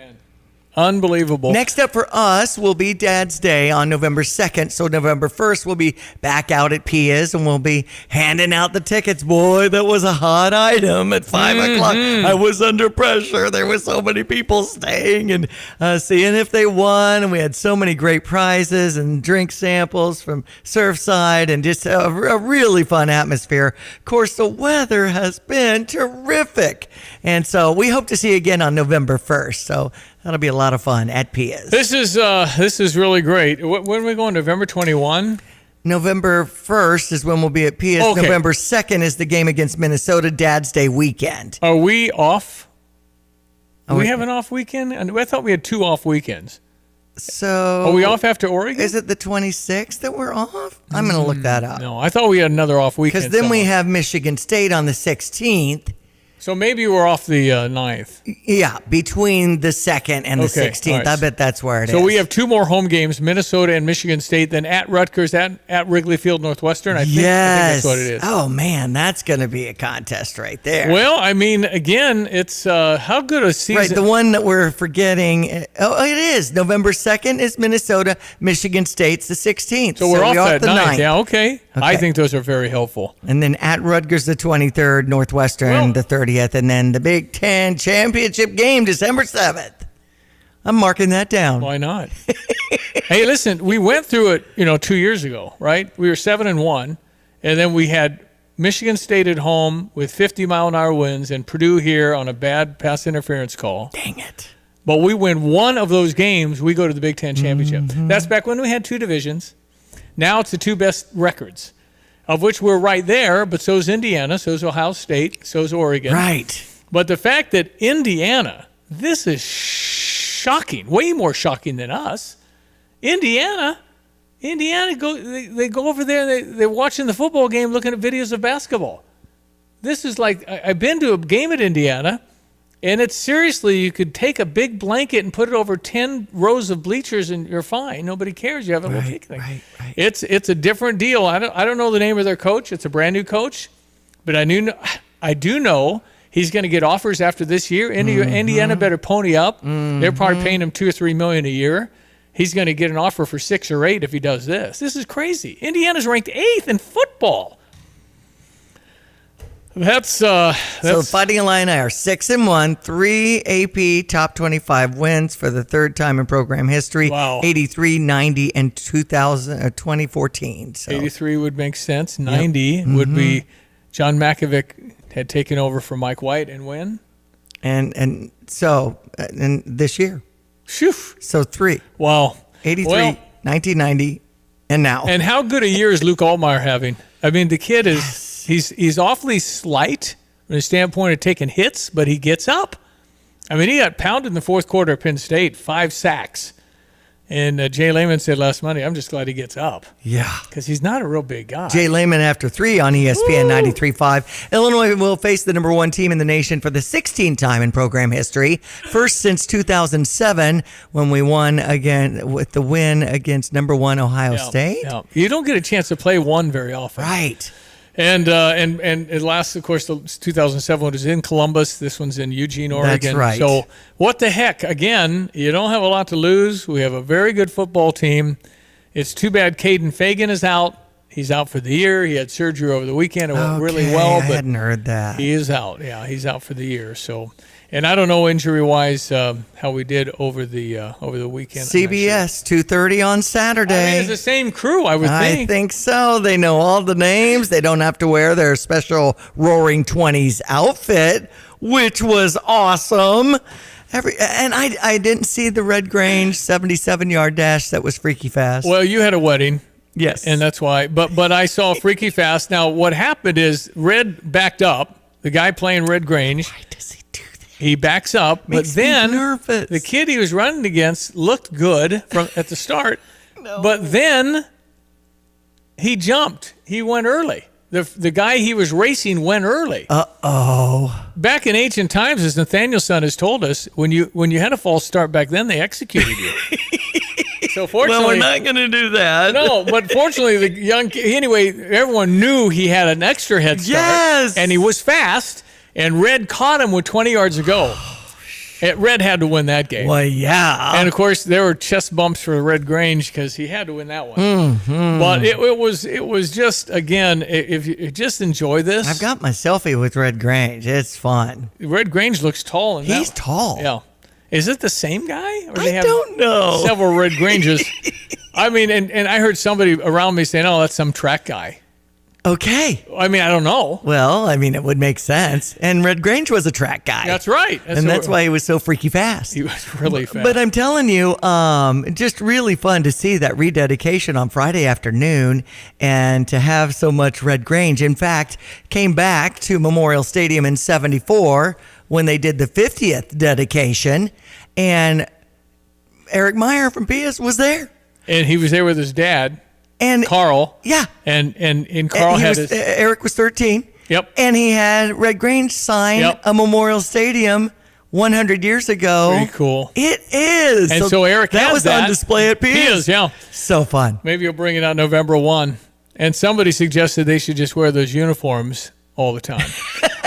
Unbelievable. Next up for us will be Dad's Day on November 2nd. So November 1st, we'll be back out at Pia's and we'll be handing out the tickets. Boy, that was a hot item at 5 o'clock. I was under pressure. There were so many people staying and seeing if they won. And we had so many great prizes and drink samples from Surfside and just a really fun atmosphere. Of course, the weather has been terrific. And so we hope to see you again on November 1st. So that'll be a lot of fun at Pia's. This is really great. When are we going? November 21? November 1st is when we'll be at Pia's. Okay. November 2nd is the game against Minnesota, Dad's Day weekend. Are we off? Do we have an off weekend? I thought we had 2 off weekends. So are we off after Oregon? Is it the 26th that we're off? I'm going to look that up. No, I thought we had another off weekend. Because then we have Michigan State on the 16th. So maybe we're off the 9th. Yeah, between the 2nd and the 16th. Right. I bet that's where it is. So we have 2 more home games, Minnesota and Michigan State, then at Rutgers, at Wrigley Field Northwestern. I think that's what it is. Oh, man, that's going to be a contest right there. Well, I mean, again, it's how good a season. Right, the one that we're forgetting. Oh, it is. November 2nd is Minnesota. Michigan State's the 16th. So we're off that 9th. Yeah, okay. I think those are very helpful. And then at Rutgers the 23rd, Northwestern the 30th, and then the Big Ten championship game December 7th. I'm marking that down. Why not? Hey, listen, we went through it, 2 years ago, right? We were 7-1, and then we had Michigan State at home with 50-mile-an-hour winds and Purdue here on a bad pass interference call. Dang it. But we win one of those games, we go to the Big Ten championship. That's back when we had 2 divisions. Now it's the 2 best records, of which we're right there, but so's Indiana, so's Ohio State, so's Oregon. Right. But the fact that Indiana, this is shocking, way more shocking than us. Indiana they go over there, they're watching the football game, looking at videos of basketball. This is like, I've been to a game at Indiana, and it's seriously, you could take a big blanket and put it over 10 rows of bleachers and you're fine. Nobody cares. You have a little thing. Right. It's a different deal. I don't know the name of their coach. It's a brand new coach, but I do know he's going to get offers after this year. Indiana better pony up. They're probably paying him $2 or $3 million a year. He's going to get an offer for 6 or 8 if he does this. This is crazy. Indiana's ranked 8th in football. So Fighting Illini are 6-1, 3 AP top 25 wins for the 3rd time in program history. Wow. 83, 90, and 2014. So 83 would make sense. 90 would be John Makovic had taken over from Mike White and win. And this year. Phew. So 3. Wow. 83, 1990, and now. And how good a year is Luke Altmaier having? I mean, the kid is... He's awfully slight from the standpoint of taking hits, but he gets up. I mean, he got pounded in the 4th quarter at Penn State, 5 sacks. And Jay Lehman said last Monday, I'm just glad he gets up. Yeah. Because he's not a real big guy. Jay Lehman after 3 on ESPN 93.5. Illinois will face the number 1 team in the nation for the 16th time in program history. First since 2007 when we won again with the win against number 1 Ohio State. Yeah. You don't get a chance to play one very often. Right. And it lasts, of course, the 2007 one is in Columbus. This one's in Eugene, Oregon. That's right. So what the heck? Again, you don't have a lot to lose. We have a very good football team. It's too bad Caden Fagan is out. He's out for the year. He had surgery over the weekend. It went really well. I hadn't heard that. He is out. Yeah, he's out for the year. So, and I don't know injury-wise how we did over the weekend. CBS 2:30 on Saturday. I mean, it's the same crew, I would think. I think so. They know all the names. They don't have to wear their special Roaring 20s outfit, which was awesome. And I didn't see the Red Grange 77-yard dash. That was freaky fast. Well, you had a wedding. Yes. And that's why. But I saw freaky fast. Now, what happened is Red backed up. The guy playing Red Grange. Why does he do that? He backs up. Makes but then me nervous. The kid he was running against looked good at the start. No. But then he jumped. He went early. The guy he was racing went early. Uh-oh. Back in ancient times, as Nathaniel's son has told us, when you had a false start back then, they executed you. So fortunately, well, we're not going to do that. No, but fortunately, the young anyway, everyone knew he had an extra head start. Yes. And he was fast, and Red caught him with 20 yards to go. Red had to win that game. Well, yeah. And, of course, there were chest bumps for Red Grange because he had to win that one. Mm-hmm. But it was just, again, if you just enjoy this. I've got my selfie with Red Grange. It's fun. Red Grange looks tall. He's tall. Yeah. Is it the same guy? Or I don't know. Several Red Granges. I mean, and I heard somebody around me saying, oh, that's some track guy. Okay. I mean, I don't know. Well, I mean, it would make sense. And Red Grange was a track guy. That's right. That's why he was so freaky fast. He was really fast. But I'm telling you, just really fun to see that rededication on Friday afternoon and to have so much Red Grange. In fact, came back to Memorial Stadium in 74 when they did the 50th dedication, and Eric Meyer from Pius was there. And he was there with his dad. And Carl. Yeah. And Carl had his... Eric was 13. Yep. And he had Red Grange sign a Memorial Stadium 100 years ago. Pretty cool. It is. And so Eric that has was on display at Pius. Yeah. So fun. Maybe you'll bring it out November 1. And somebody suggested they should just wear those uniforms all the time.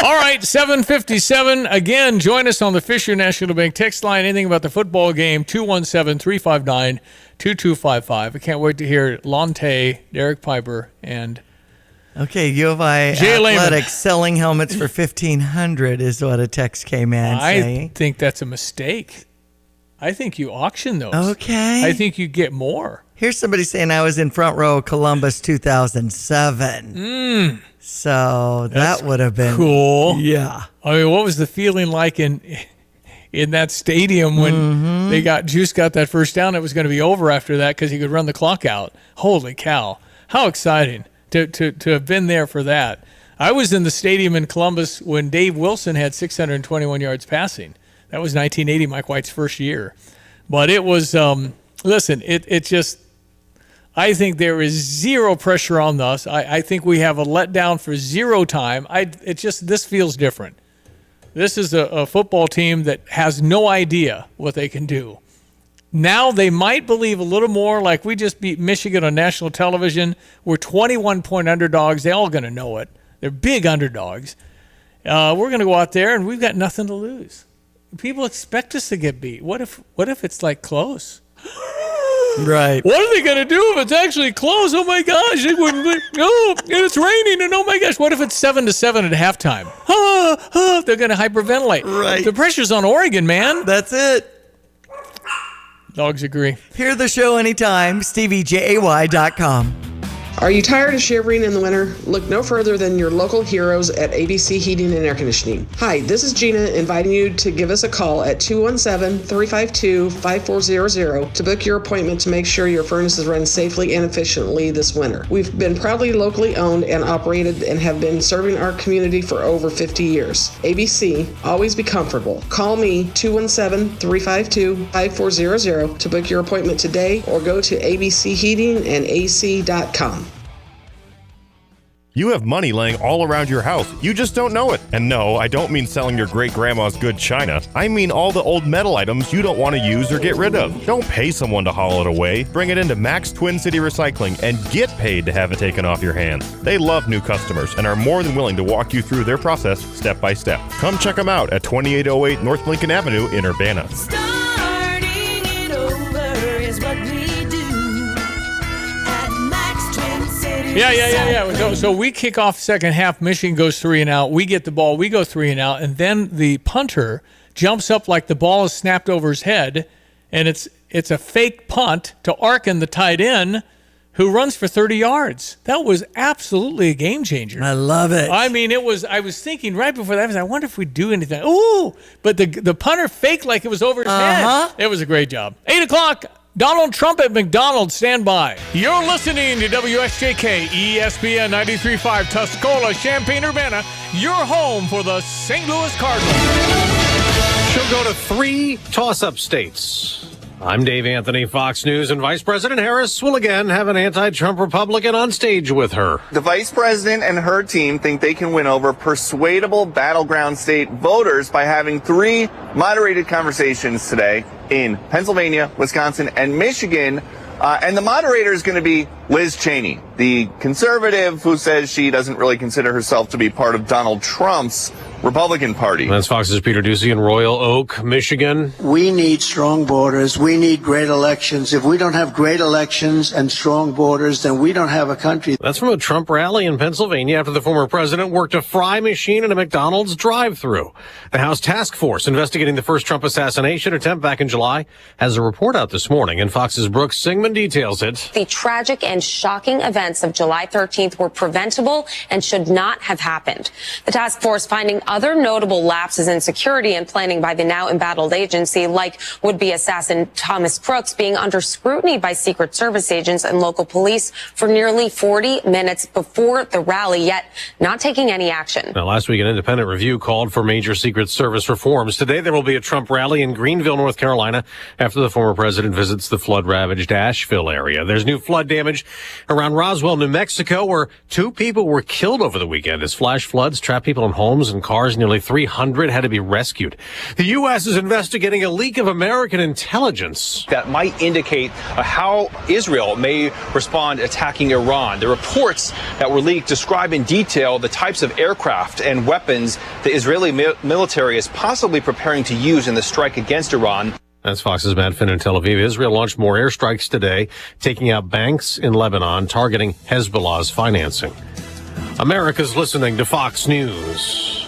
All right, 7:57. Again, join us on the Fisher National Bank text line. Anything about the football game, 217-359-2255. I can't wait to hear Lonte, Derek Piper, and U of I Jay Athletics Lehman. selling helmets for $1,500 is what a text came in saying. I think that's a mistake. I think you auction those. Okay. I think you get more. Here's somebody saying I was in front row Columbus 2007. So that would have been cool. Yeah. I mean, what was the feeling like in that stadium when Juice got that first down? It was going to be over after that because he could run the clock out. Holy cow. How exciting to have been there for that. I was in the stadium in Columbus when Dave Wilson had 621 yards passing. That was 1980, Mike White's first year. But it was, listen, it just, I think there is zero pressure on us. I think we have a letdown for zero time. This feels different. This is a football team that has no idea what they can do. Now they might believe a little more, like we just beat Michigan on national television. We're 21-point underdogs. They're all going to know it. They're big underdogs. We're going to go out there, and we've got nothing to lose. People expect us to get beat. What if it's like close? Right. What are they going to do if it's actually close? Oh my gosh! It wouldn't. And it's raining. And oh my gosh! What if it's 7-7 at halftime? They're going to hyperventilate. Right. The pressure's on Oregon, man. That's it. Dogs agree. Hear the show anytime. StevieJay.com. Are you tired of shivering in the winter? Look no further than your local heroes at ABC Heating and Air Conditioning. Hi, this is Gina inviting you to give us a call at 217-352-5400 to book your appointment to make sure your furnaces run safely and efficiently this winter. We've been proudly locally owned and operated and have been serving our community for over 50 years. ABC, always be comfortable. Call me 217-352-5400 to book your appointment today or go to abcheatingandac.com. You have money laying all around your house. You just don't know it. And no, I don't mean selling your great-grandma's good china. I mean all the old metal items you don't want to use or get rid of. Don't pay someone to haul it away. Bring it into Max Twin City Recycling and get paid to have it taken off your hands. They love new customers and are more than willing to walk you through their process step by step. Come check them out at 2808 North Lincoln Avenue in Urbana. Starting it over is what we do at Max Twin City. Yeah. So we kick off second half. Michigan goes 3 and out. We get the ball. We go 3 and out. And then the punter jumps up like the ball is snapped over his head. And it's a fake punt to Arkin, the tight end, who runs for 30 yards. That was absolutely a game changer. I love it. I mean, I was thinking right before that, I wonder if we'd do anything. Ooh, but the punter faked like it was over his head. It was a great job. 8 o'clock. Donald Trump at McDonald's, stand by. You're listening to WSJK ESPN 93.5 Tuscola, Champaign-Urbana, your home for the St. Louis Cardinals. She'll go to 3 toss-up states. I'm Dave Anthony, Fox News, and Vice President Harris will again have an anti-Trump Republican on stage with her. The vice president and her team think they can win over persuadable battleground state voters by having 3 moderated conversations today in Pennsylvania, Wisconsin, and Michigan. And the moderator is going to be Liz Cheney, the conservative who says she doesn't really consider herself to be part of Donald Trump's Republican Party. That's Fox's Peter Ducey in Royal Oak, Michigan. We need strong borders. We need great elections. If we don't have great elections and strong borders, then we don't have a country. That's from a Trump rally in Pennsylvania after the former president worked a fry machine in a McDonald's drive-thru. The House task force investigating the first Trump assassination attempt back in July has a report out this morning, and Fox's Brooks Singman details it. The tragic and shocking events of July 13th were preventable and should not have happened. The task force finding other notable lapses in security and planning by the now embattled agency, like would-be assassin Thomas Crooks being under scrutiny by Secret Service agents and local police for nearly 40 minutes before the rally, yet not taking any action. Now, last week, an independent review called for major Secret Service reforms. Today, there will be a Trump rally in Greenville, North Carolina, after the former president visits the flood-ravaged Asheville area. There's new flood damage around Roswell, New Mexico, where 2 people were killed over the weekend as flash floods trapped people in homes and cars. Nearly 300 had to be rescued. The U.S. is investigating a leak of American intelligence that might indicate how Israel may respond attacking Iran. The reports that were leaked describe in detail the types of aircraft and weapons the Israeli military is possibly preparing to use in the strike against Iran. That's Fox's Matt Finn in Tel Aviv. Israel launched more airstrikes today, taking out banks in Lebanon, targeting Hezbollah's financing. America's listening to Fox News.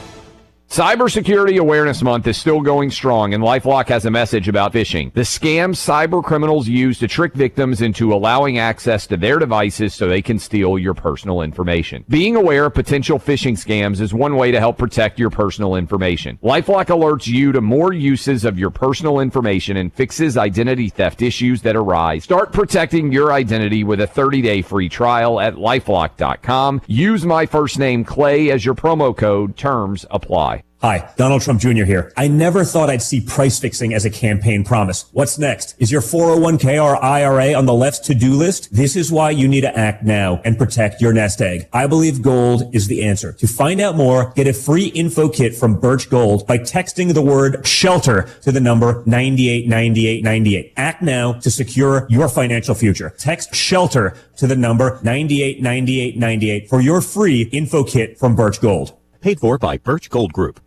Cybersecurity Awareness Month is still going strong, and LifeLock has a message about phishing. The scams cyber criminals use to trick victims into allowing access to their devices so they can steal your personal information. Being aware of potential phishing scams is one way to help protect your personal information. LifeLock alerts you to more uses of your personal information and fixes identity theft issues that arise. Start protecting your identity with a 30-day free trial at LifeLock.com. Use my first name, Clay, as your promo code. Terms apply. Hi, Donald Trump Jr. here. I never thought I'd see price fixing as a campaign promise. What's next? Is your 401k or IRA on the left's to-do list? This is why you need to act now and protect your nest egg. I believe gold is the answer. To find out more, get a free info kit from Birch Gold by texting the word SHELTER to the number 989898. Act now to secure your financial future. Text SHELTER to the number 989898 for your free info kit from Birch Gold. Paid for by Birch Gold Group.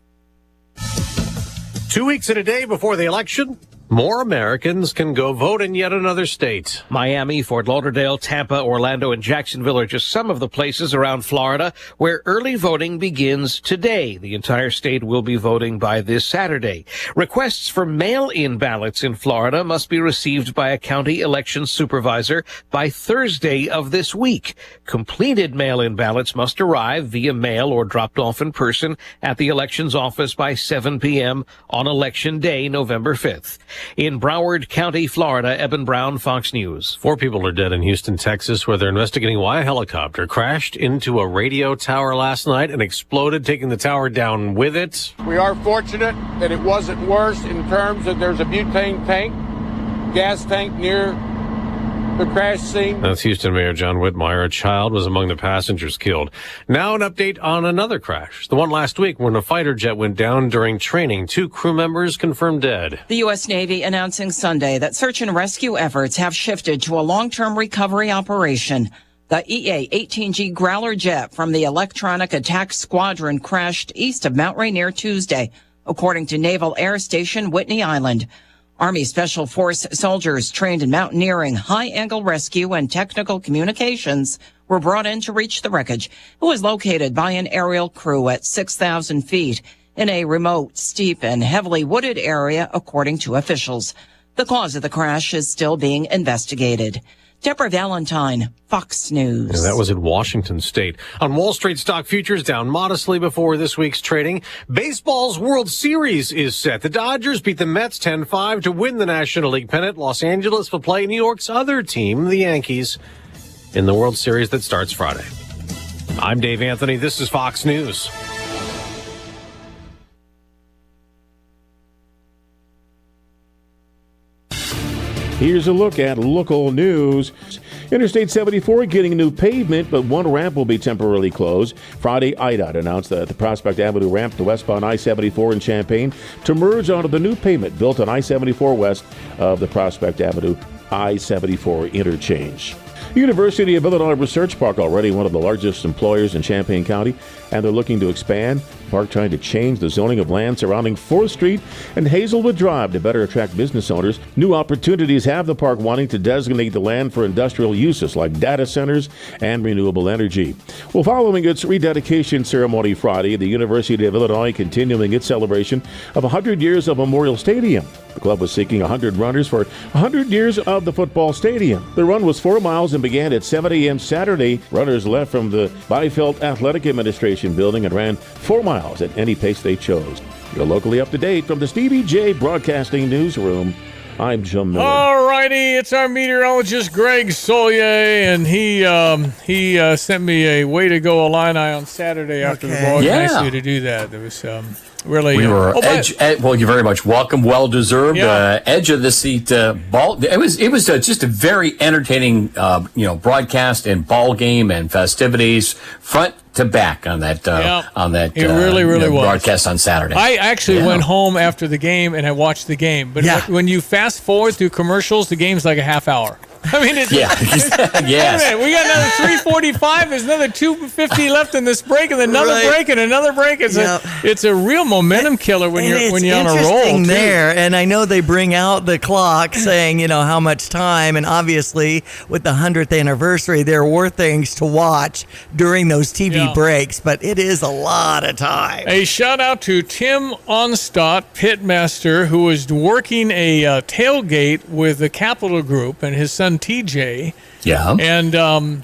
2 weeks and a day before the election, more Americans can go vote in yet another state. Miami, Fort Lauderdale, Tampa, Orlando, and Jacksonville are just some of the places around Florida where early voting begins today. The entire state will be voting by this Saturday. Requests for mail-in ballots in Florida must be received by a county election supervisor by Thursday of this week. Completed mail-in ballots must arrive via mail or dropped off in person at the elections office by 7 p.m. on Election Day, November 5th. In Broward County, Florida, Eben Brown, Fox News. 4 people are dead in Houston, Texas, where they're investigating why a helicopter crashed into a radio tower last night and exploded, taking the tower down with it. We are fortunate that it wasn't worse in terms of there's a butane tank, gas tank near the crash scene. That's Houston Mayor John Whitmire. A child was among the passengers killed. Now an update on another crash. The one last week when a fighter jet went down during training. 2 crew members confirmed dead. The U.S. Navy announcing Sunday that search and rescue efforts have shifted to a long-term recovery operation. The EA-18G Growler jet from the Electronic Attack Squadron crashed east of Mount Rainier Tuesday, according to Naval Air Station Whitney Island. Army Special Force soldiers trained in mountaineering, high-angle rescue, and technical communications were brought in to reach the wreckage. It was located by an aerial crew at 6,000 feet in a remote, steep, and heavily wooded area, according to officials. The cause of the crash is still being investigated. Deborah Valentine, Fox News. Yeah, that was in Washington State. On Wall Street, stock futures down modestly before this week's trading. Baseball's World Series is set. The Dodgers beat the Mets 10-5 to win the National League pennant. Los Angeles will play New York's other team, the Yankees, in the World Series that starts Friday. I'm Dave Anthony. This is Fox News. Here's a look at local news. Interstate 74 getting new pavement, but one ramp will be temporarily closed. Friday, IDOT announced that the Prospect Avenue ramp to westbound I-74 in Champaign to merge onto the new pavement built on I-74 west of the Prospect Avenue I-74 interchange. University of Illinois Research Park, already one of the largest employers in Champaign County, and they're looking to expand. Park trying to change the zoning of land surrounding 4th Street and Hazelwood Drive to better attract business owners. New opportunities have the park wanting to designate the land for industrial uses like data centers and renewable energy. Well, following its rededication ceremony Friday, the University of Illinois continuing its celebration of 100 years of Memorial Stadium. The club was seeking 100 runners for 100 years of the football stadium. The run was 4 miles and began at 7 a.m. Saturday. Runners left from the Byfeld Athletic Administration building and ran 4 miles at any pace they chose. You're locally up to date from the Stevie Jay Broadcasting Newsroom. I'm Jim Miller. All righty, it's our meteorologist Greg Solier, and he sent me a way to go Illini on Saturday after the ball. Yeah. Nice of you to do that. It was really. We were well, you're very much welcome, well deserved. Yeah. Edge of the seat ball. It was just a very entertaining broadcast and ball game and festivities front to back on that It really was. broadcast on Saturday. I actually went home after the game and I watched the game. But when you fast forward through commercials, the game's like a half hour. I mean, it's yes. We got another 3:45. There's another 2:50 left in this break, and another break, and another break. It's a real momentum killer when you're on a roll. There, and I know they bring out the clock saying how much time, and obviously with the 100th anniversary, there were things to watch during those TV breaks, but it is a lot of time. A shout out to Tim Onstadt, pitmaster, who was working a tailgate with the Capital Group and his son TJ. Yeah. And is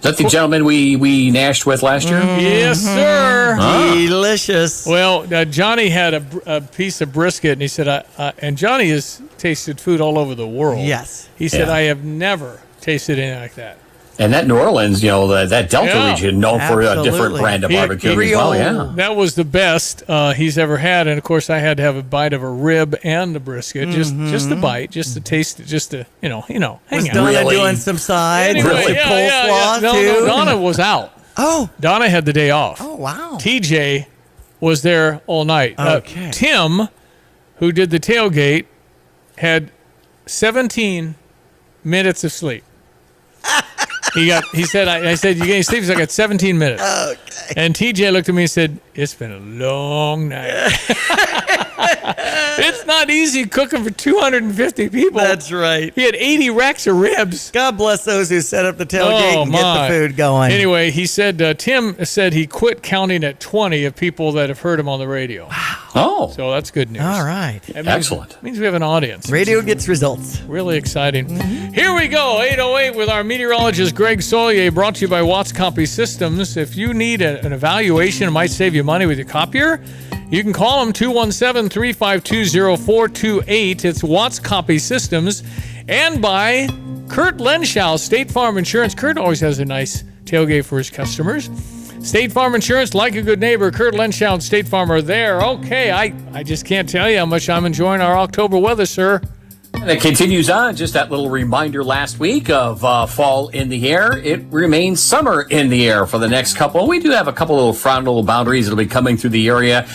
that the gentleman we nashed with last year? Yes, sir. Delicious. Well, Johnny had a piece of brisket, and he said, and Johnny has tasted food all over the world. Yes. He said, I have never tasted anything like that. And that New Orleans, that Delta region, known for a different brand of barbecue as well. Yeah, that was the best he's ever had. And of course, I had to have a bite of a rib and the brisket, just a bite, just to taste it, just to hang out. Was Donna doing some sides? Anyway, coleslaw too? No, Donna was out. Oh, Donna had the day off. Oh, wow. TJ was there all night. Okay. Tim, who did the tailgate, had 17 minutes of sleep. He said, I said, you getting sleep? He's like, I got 17 minutes. Okay. And TJ looked at me and said, it's been a long night. It's not easy cooking for 250 people. That's right. He had 80 racks of ribs. God bless those who set up the tailgate and get the food going. Anyway, he said, Tim said he quit counting at 20 of people that have heard him on the radio. Wow. Oh. So that's good news. All right. Excellent. Means we have an audience. Radio gets results. Really exciting. Here we go, 808 with our meteorologist Greg Solier, brought to you by Watts Copy Systems. If you need an evaluation, it might save you money with your copier. You can call them 217-352-0428. It's Watts Copy Systems. And by Kurt Lenschow, State Farm Insurance. Kurt always has a nice tailgate for his customers. State Farm Insurance, like a good neighbor, Kurt Lenschow and State Farm are there. Okay, I just can't tell you how much I'm enjoying our October weather, sir. And it continues on. Just that little reminder last week of fall in the air. It remains summer in the air for the next couple. We do have a couple little frontal boundaries that'll be coming through the area.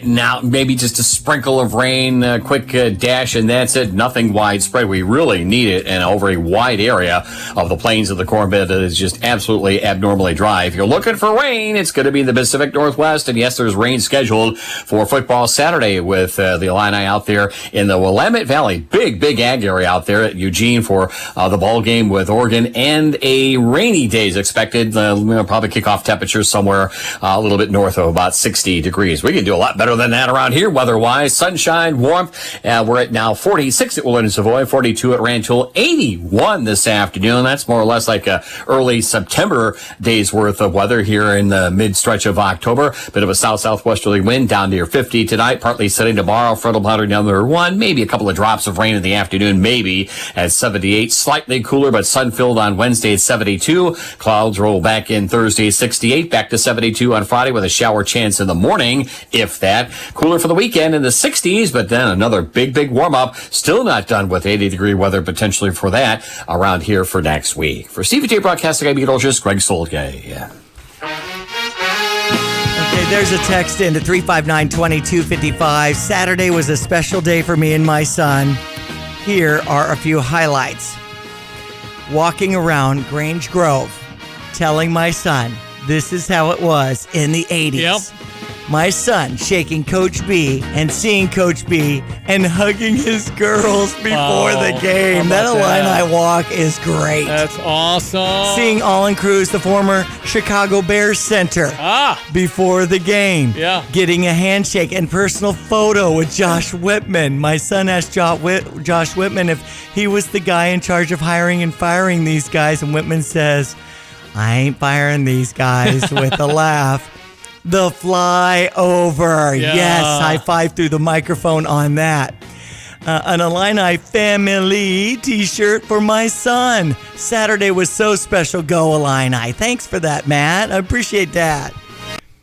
Now, maybe just a sprinkle of rain, a quick dash, and that's it. Nothing widespread. We really need it in over a wide area of the plains of the Corn Belt that is just absolutely abnormally dry. If you're looking for rain, it's going to be in the Pacific Northwest. And yes, there's rain scheduled for football Saturday with the Illini out there in the Willamette Valley. Big ag area out there at Eugene for the ball game with Oregon, and a rainy day is expected. Probably kickoff temperatures somewhere a little bit north of about 60 degrees. We can do a lot better than that around here weather-wise. Sunshine, warmth. We're at now 46 at Willard and Savoy, 42 at Rantoul, 81 this afternoon. That's more or less like a early September day's worth of weather here in the mid-stretch of October. Bit of a south-southwesterly wind down near 50 tonight, partly setting tomorrow. Frontal boundary number 1, maybe a couple of drops of rain in the afternoon, maybe at 78. Slightly cooler, but sun-filled on Wednesday at 72. Clouds roll back in Thursday, 68. Back to 72 on Friday with a shower chance in the morning, if that. Cooler for the weekend in the 60s, but then another big warm-up. Still not done with 80-degree weather potentially for that around here for next week. For Stevie Jay Broadcasting, I'm meteorologist Greg Solgay. Yeah. Okay, there's a text into 359-2255. Saturday was a special day for me and my son. Here are a few highlights. Walking around Grange Grove, telling my son this is how it was in the 80s. Yep. My son shaking Coach B and seeing Coach B and hugging his girls before the game. That Illini walk is great. That's awesome. Seeing Allen Cruz, the former Chicago Bears center, before the game. Yeah. Getting a handshake and personal photo with Josh Whitman. My son asked Josh Whitman if he was the guy in charge of hiring and firing these guys, and Whitman says, I ain't firing these guys, with a laugh. The flyover. Yeah. Yes, high five through the microphone on that. An Illini family t-shirt for my son. Saturday was so special. Go Illini. Thanks for that, Matt. I appreciate that.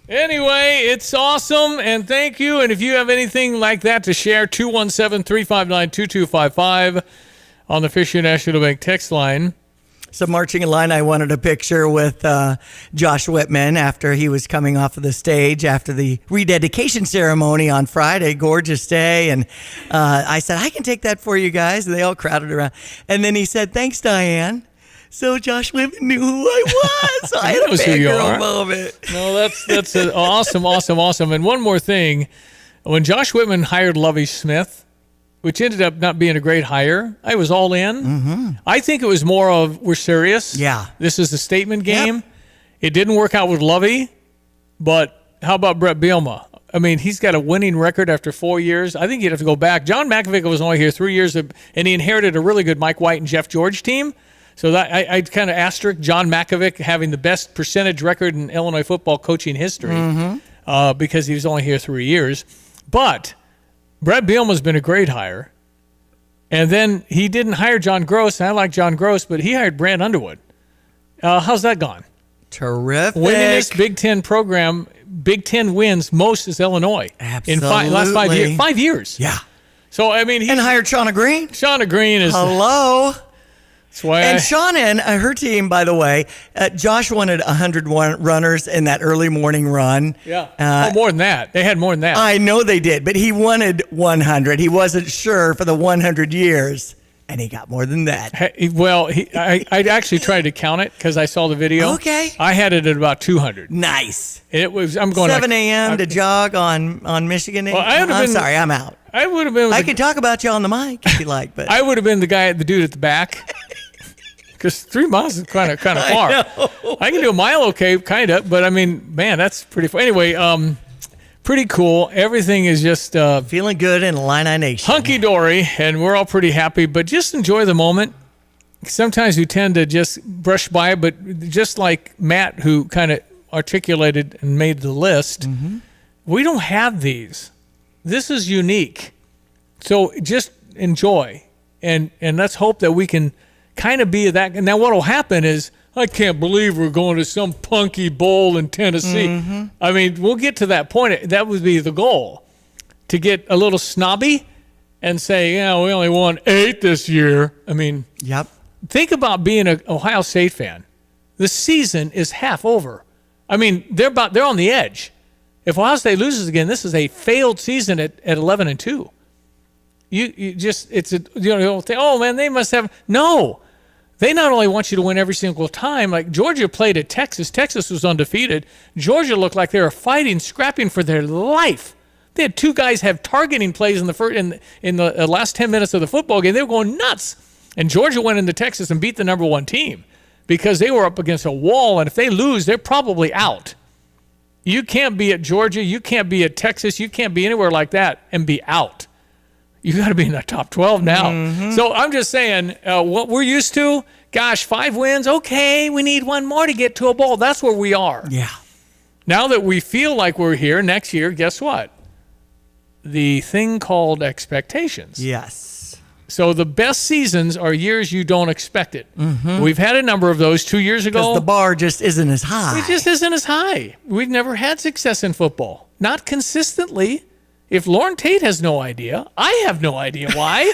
Anyway, it's awesome, and thank you. And if you have anything like that to share, 217-359-2255 on the Fisher National Bank text line. Some marching Illini wanted a picture with Josh Whitman after he was coming off of the stage after the rededication ceremony on Friday. Gorgeous day. And I said, I can take that for you guys. And they all crowded around. And then he said, thanks, Diane. So Josh Whitman knew who I was. So I had a fangirl moment. No, that's awesome. And one more thing. When Josh Whitman hired Lovie Smith, which ended up not being a great hire, I was all in. Mm-hmm. I think it was more of, we're serious. Yeah. This is a statement game. It didn't work out with Lovey, but how about Brett Bielema? I mean, he's got a winning record after 4 years. I think you'd have to go back. John McAvick was only here 3 years, and he inherited a really good Mike White and Jeff George team. So that I kind of asterisk John McAvick having the best percentage record in Illinois football coaching history because he was only here 3 years. But Brett Bielema's been a great hire. And then he didn't hire John Gross. And I like John Gross, but he hired Brant Underwood. How's that gone? Terrific. Winningest Big Ten program, Big Ten wins most is Illinois. Absolutely. In last 5 years. 5 years. Yeah. So, I mean, and hired Shauna Green. Shauna Green is... Hello. That's why and Shauna and her team, by the way, Josh wanted 100 runners in that early morning run. Yeah. More than that. They had more than that. I know they did, but he wanted 100. He wasn't sure for the 100 years, and he got more than that. I actually tried to count it because I saw the video. Okay. I had it at about 200. Nice. It was. I'm going 7 a.m. to jog on Michigan. Well, I'm sorry, I'm out. I would have been. I can talk about you on the mic if you like, but I would have been the dude at the back. Because 3 miles is kind of far. I can do a mile, okay, kind of, but I mean, man, that's pretty far. Anyway, pretty cool. Everything is just feeling good in Illini Nation, hunky dory, and we're all pretty happy. But just enjoy the moment. Sometimes we tend to just brush by it, but just like Matt, who kind of articulated and made the list, we don't have these. This is unique, so just enjoy, and let's hope that we can kind of be that. Now what will happen is, I can't believe we're going to some punky bowl in Tennessee. I mean, we'll get to that point. That would be the goal, to get a little snobby and say, we only won 8 this year. I mean, yep. Think about being an Ohio State fan. The season is half over. I mean, they're on the edge. If Ohio State loses again, this is a failed season at 11-2. You don't think, oh man, they must have. No, they not only want you to win every single time. Like Georgia played at Texas. Texas was undefeated. Georgia looked like they were fighting, scrapping for their life. They had 2 guys have targeting plays in the last 10 minutes of the football game. They were going nuts. And Georgia went into Texas and beat the number 1 team because they were up against a wall. And if they lose, they're probably out. You can't be at Georgia. You can't be at Texas. You can't be anywhere like that and be out. You got to be in the top 12 now. Mm-hmm. So I'm just saying what we're used to, 5 wins. Okay, we need 1 more to get to a bowl. That's where we are. Yeah. Now that we feel like we're here next year, guess what? The thing called expectations. Yes. So the best seasons are years you don't expect it. Mm-hmm. We've had a number of those 2 years ago. Because the bar just isn't as high. It just isn't as high. We've never had success in football. Not consistently. If Lauren Tate has no idea, I have no idea why.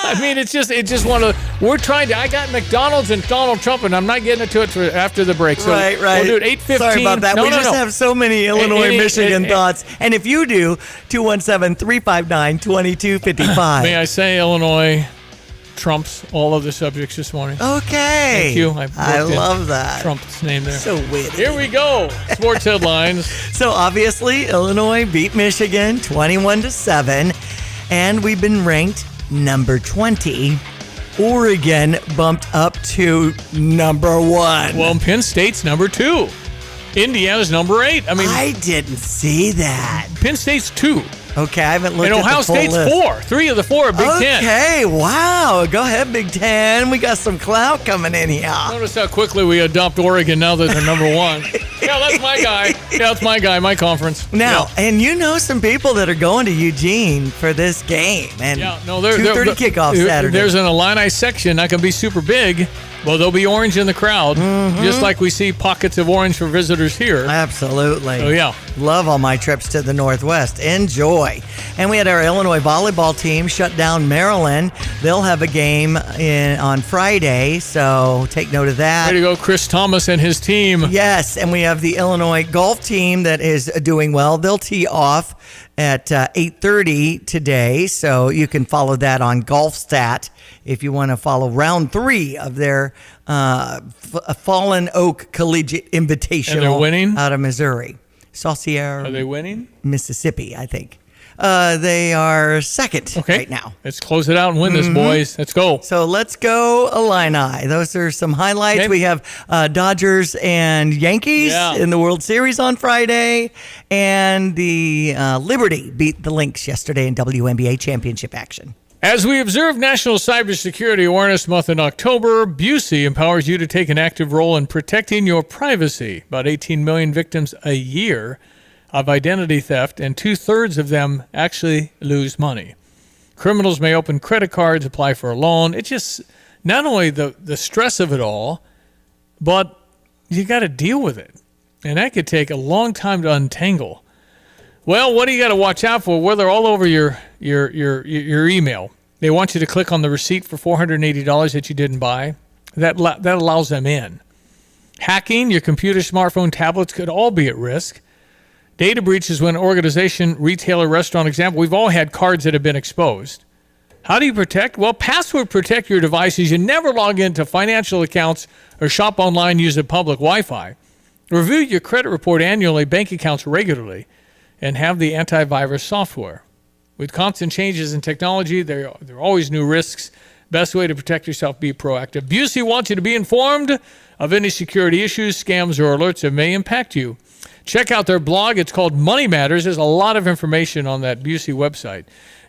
I mean, it's just one of the, we're trying to, I got McDonald's and Donald Trump, and I'm not getting into it for after the break. So right. We'll do it 8:15. Sorry about that. No, we just have so many Illinois, Michigan thoughts. And if you do, 217-359-2255. May I say Illinois trumps all of the subjects this morning? Okay. Thank you. I love that. Trump's name there. So witty. Here we go. Sports headlines. So obviously, Illinois beat Michigan 21-7, and we've been ranked number 20. Oregon bumped up to number 1. Well, Penn State's number 2. Indiana's number 8. I mean, I didn't see that. Penn State's 2. Okay, I haven't looked and at Ohio the full State's list. 4. 3 of the 4 are Big Ten. Okay, wow. Go ahead, Big Ten. We got some clout coming in here. Notice how quickly we adopt Oregon now that they're number 1. Yeah, that's my guy. Yeah, that's my guy, my conference. Now, and you know some people that are going to Eugene for this game. And 2:30 kickoff Saturday. There's an Illini section that can be super big. Well, there'll be orange in the crowd, just like we see pockets of orange for visitors here. Absolutely. Oh, yeah. Love all my trips to the Northwest. Enjoy. And we had our Illinois volleyball team shut down Maryland. They'll have a game on Friday, so take note of that. Way to go, Chris Thomas and his team. Yes, and we have the Illinois golf team that is doing well. They'll tee off at 8:30 today, so you can follow that on GolfStat if you want to follow round 3 of their Fallen Oak Collegiate Invitational. And they're winning? Out of Missouri. Saucier. Are they winning? Mississippi, I think. They are second right now. Let's close it out and win this, boys. Let's go. So let's go Illini. Those are some highlights. Okay. We have Dodgers and Yankees in the World Series on Friday. And the Liberty beat the Lynx yesterday in WNBA championship action. As we observe National Cybersecurity Awareness Month in October, Busey empowers you to take an active role in protecting your privacy. About 18 million victims a year of identity theft, and 2/3 of them actually lose money. Criminals may open credit cards, apply for a loan. It's just not only the stress of it all, but you got to deal with it. And that could take a long time to untangle. Well, what do you got to watch out for? Well, they're all over your email. They want you to click on the receipt for $480 that you didn't buy. That allows them in. Hacking, your computer, smartphone, tablets could all be at risk. Data breaches when an organization, retailer, restaurant, example, we've all had cards that have been exposed. How do you protect? Well, password protect your devices. You never log into financial accounts or shop online using public Wi-Fi. Review your credit report annually, bank accounts regularly, and have the antivirus software. With constant changes in technology, there are always new risks. Best way to protect yourself, be proactive. Busey wants you to be informed of any security issues, scams, or alerts that may impact you. Check out their blog. It's called Money Matters. There's a lot of information on that Busey website.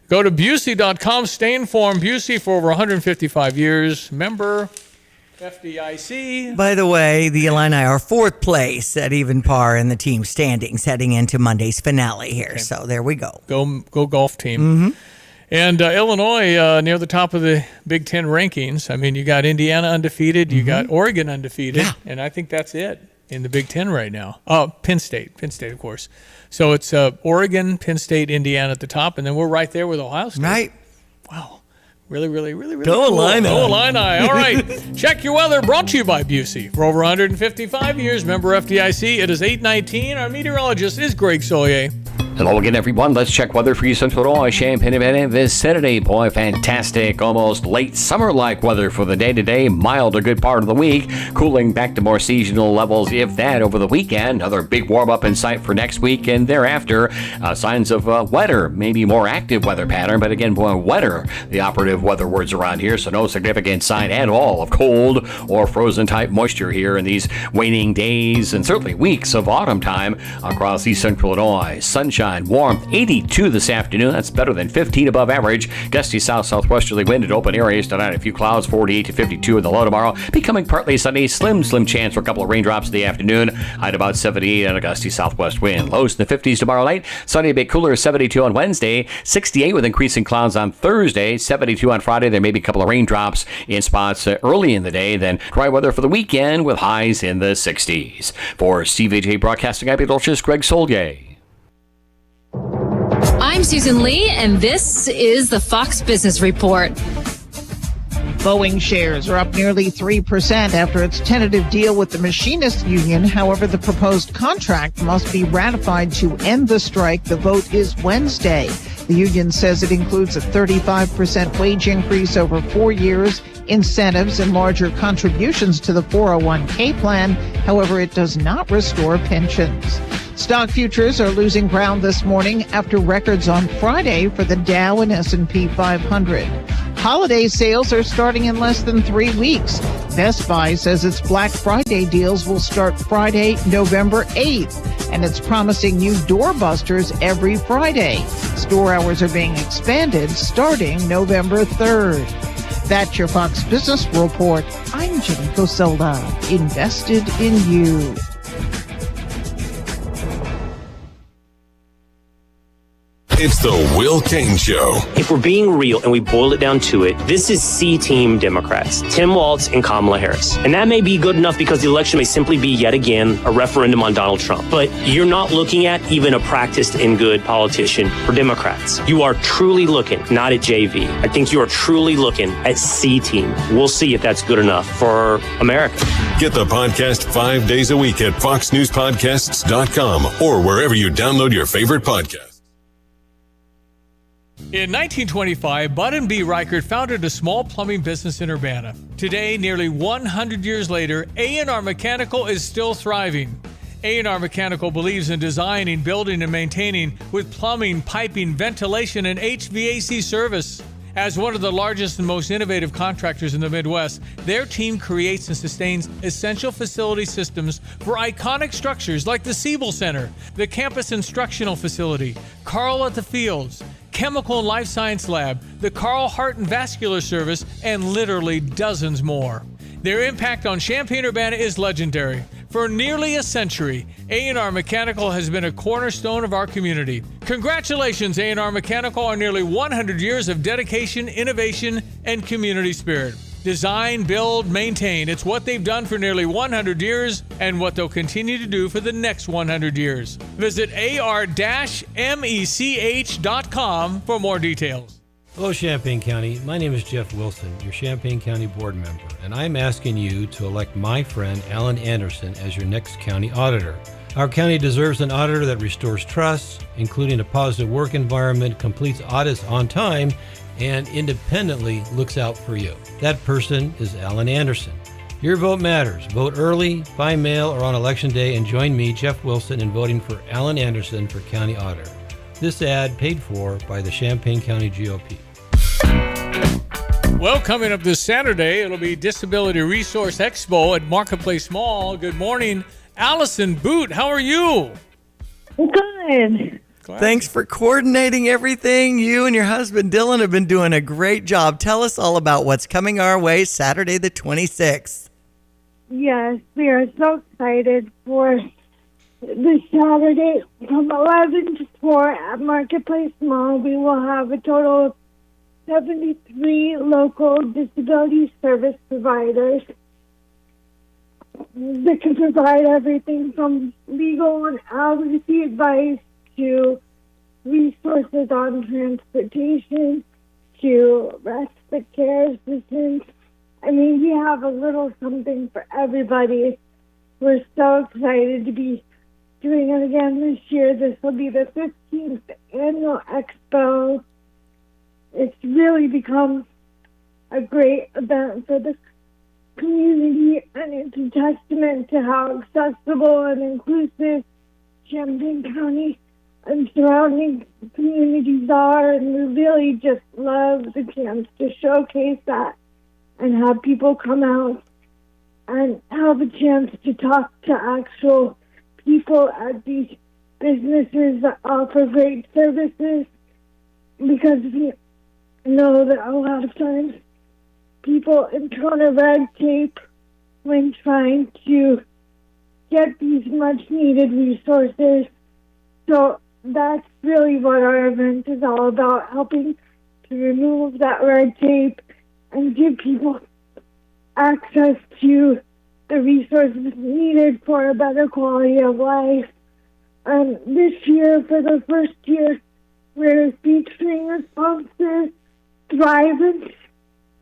Go to Busey.com. Stay informed. Busey for over 155 years. Member FDIC. By the way, the Illini are 4th place at even par in the team standings heading into Monday's finale here. Okay. So there we go. Go golf team. Mm-hmm. And Illinois near the top of the Big Ten rankings. I mean, you got Indiana undefeated. You got Oregon undefeated. Yeah. And I think that's it. in the Big Ten right now. Penn State, of course. So it's Oregon, Penn State, Indiana at the top, and then we're right there with Ohio State. Right. Wow. Really Go cool. Illini. Go Illini. All right. Check your weather, brought to you by Busey. For over 155 years, member FDIC. It is 8:19. Our meteorologist is Greg Solier. Hello again, everyone. Let's check weather for you, Central Illinois, Champaign-Urbana vicinity. Boy, fantastic, almost late summer-like weather for the day today. Mild a good part of the week. Cooling back to more seasonal levels, if that, over the weekend. Another big warm-up in sight for next week and thereafter. Signs of wetter, maybe more active weather pattern, but again, boy, wetter, the operative weather words around here, so no significant sign at all of cold or frozen-type moisture here in these waning days and certainly weeks of autumn time across east central Illinois. Sunshine. Warmth, 82 this afternoon. That's better than 15 above average. Gusty south-southwesterly wind in open areas tonight. A few clouds, 48 to 52 in the low tomorrow. Becoming partly sunny. Slim chance for a couple of raindrops in the afternoon. High at about 78 and a gusty southwest wind. Lows in the 50s tomorrow night. Sunny, a bit cooler, 72 on Wednesday. 68 with increasing clouds on Thursday. 72 on Friday. There may be a couple of raindrops in spots early in the day. Then dry weather for the weekend with highs in the 60s. For Stevie Jay Broadcasting, I'm Greg Solier. I'm Susan Lee, and this is the Fox Business Report. Boeing shares are up nearly 3% after its tentative deal with the Machinists Union. However, the proposed contract must be ratified to end the strike. The vote is Wednesday. The union says it includes a 35% wage increase over 4 years, incentives, and larger contributions to the 401k plan. However, it does not restore pensions. Stock futures are losing ground this morning after records on Friday for the Dow and S&P 500. Holiday sales are starting in less than 3 weeks. Best Buy says its Black Friday deals will start Friday, November 8th, and it's promising new doorbusters every Friday. Store hours are being expanded starting November 3rd. That's your Fox Business Report. I'm Jenny Coselda, invested in you. It's the Will Cain Show. If we're being real and we boil it down to it, this is C-team Democrats, Tim Walz and Kamala Harris. And that may be good enough because the election may simply be yet again a referendum on Donald Trump. But you're not looking at even a practiced and good politician for Democrats. You are truly looking, not at JV. I think you are truly looking at C-team. We'll see if that's good enough for America. Get the podcast 5 days a week at foxnewspodcasts.com or wherever you download your favorite podcast. In 1925, Bud and B. Reichert founded a small plumbing business in Urbana. Today, nearly 100 years later, A&R Mechanical is still thriving. A&R Mechanical believes in designing, building, and maintaining with plumbing, piping, ventilation, and HVAC service. As one of the largest and most innovative contractors in the Midwest, their team creates and sustains essential facility systems for iconic structures like the Siebel Center, the Campus Instructional Facility, Carl at the Fields, Chemical and Life Science Lab, the Carl Heart and Vascular Service, and literally dozens more. Their impact on Champaign-Urbana is legendary. For nearly a century, A&R Mechanical has been a cornerstone of our community. Congratulations, A&R Mechanical, on nearly 100 years of dedication, innovation, and community spirit. Design, build, maintain. It's what they've done for nearly 100 years and what they'll continue to do for the next 100 years. Visit ar-mech.com for more details. Hello, Champaign County. My name is Jeff Wilson, your Champaign County board member, and I'm asking you to elect my friend Alan Anderson as your next county auditor. Our county deserves an auditor that restores trust, including a positive work environment, completes audits on time, and independently looks out for you. That person is Alan Anderson. Your vote matters. Vote early, by mail, or on Election Day, and join me, Jeff Wilson, in voting for Alan Anderson for County Auditor. This ad paid for by the Champaign County GOP. Well, coming up this Saturday, it'll be Disability Resource Expo at Marketplace Mall. Good morning, Allison Boot. How are you? Good. Thanks for coordinating everything. You and your husband, Dylan, have been doing a great job. Tell us all about what's coming our way Saturday the 26th. Yes, we are so excited for this Saturday from 11 to 4 at Marketplace Mall. We will have a total of 73 local disability service providers. that can provide everything from legal and advocacy advice to resources on transportation to respite care assistance. I mean, we have a little something for everybody. We're so excited to be doing it again this year. This will be the 15th annual expo. It's really become a great event for the community, and it's a testament to how accessible and inclusive Champaign County and surrounding communities are, and we really just love the chance to showcase that and have people come out and have a chance to talk to actual people at these businesses that offer great services, because we know that a lot of times people encounter red tape when trying to get these much needed resources. So that's really what our event is all about, helping to remove that red tape and give people access to the resources needed for a better quality of life. This year, for the first year, we're featuring a sponsor, Thrivent.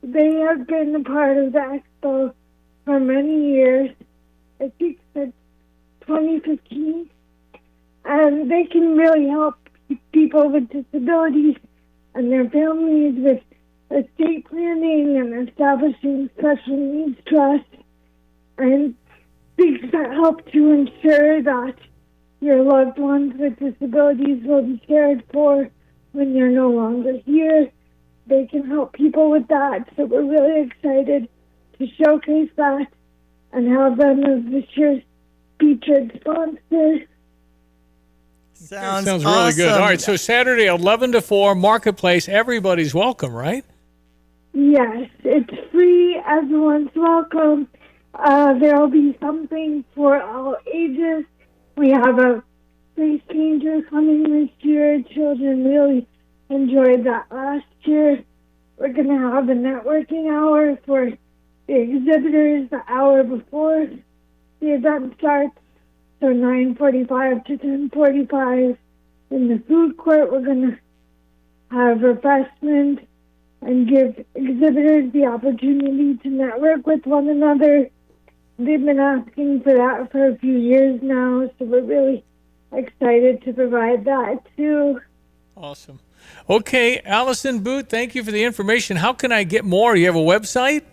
They have been a part of the expo for many years. I think since 2015. And they can really help people with disabilities and their families with estate planning and establishing special needs trusts and things that help to ensure that your loved ones with disabilities will be cared for when you're no longer here. They can help people with that. So we're really excited to showcase that and have them as this year's featured sponsor. Sounds really good. All right, so Saturday, 11 to 4, Marketplace. Everybody's welcome, right? Yes, it's free. Everyone's welcome. There'll be something for all ages. We have a face changer coming this year. Children really enjoyed that last year. We're going to have a networking hour for the exhibitors the hour before the event starts. So 9:45 to 10:45 in the food court. We're going to have refreshments and give exhibitors the opportunity to network with one another. They've been asking for that for a few years now, so we're really excited to provide that too. Awesome. Okay, Allison Booth, thank you for the information. How can I get more? You have a website?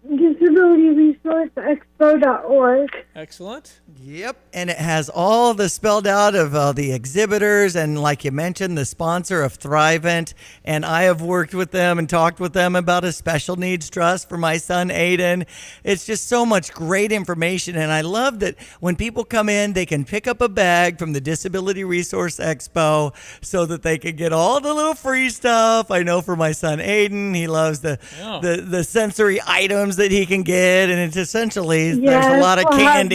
DisabilityResourceExpo.org. Excellent. Yep, and it has all the spelled out of the exhibitors and, like you mentioned, the sponsor of Thrivent. And I have worked with them and talked with them about a special needs trust for my son, Aiden. It's just so much great information. And I love that when people come in, they can pick up a bag from the Disability Resource Expo so that they can get all the little free stuff. I know for my son, Aiden, he loves the sensory items that he can get. And it's essentially, there's a lot of candy.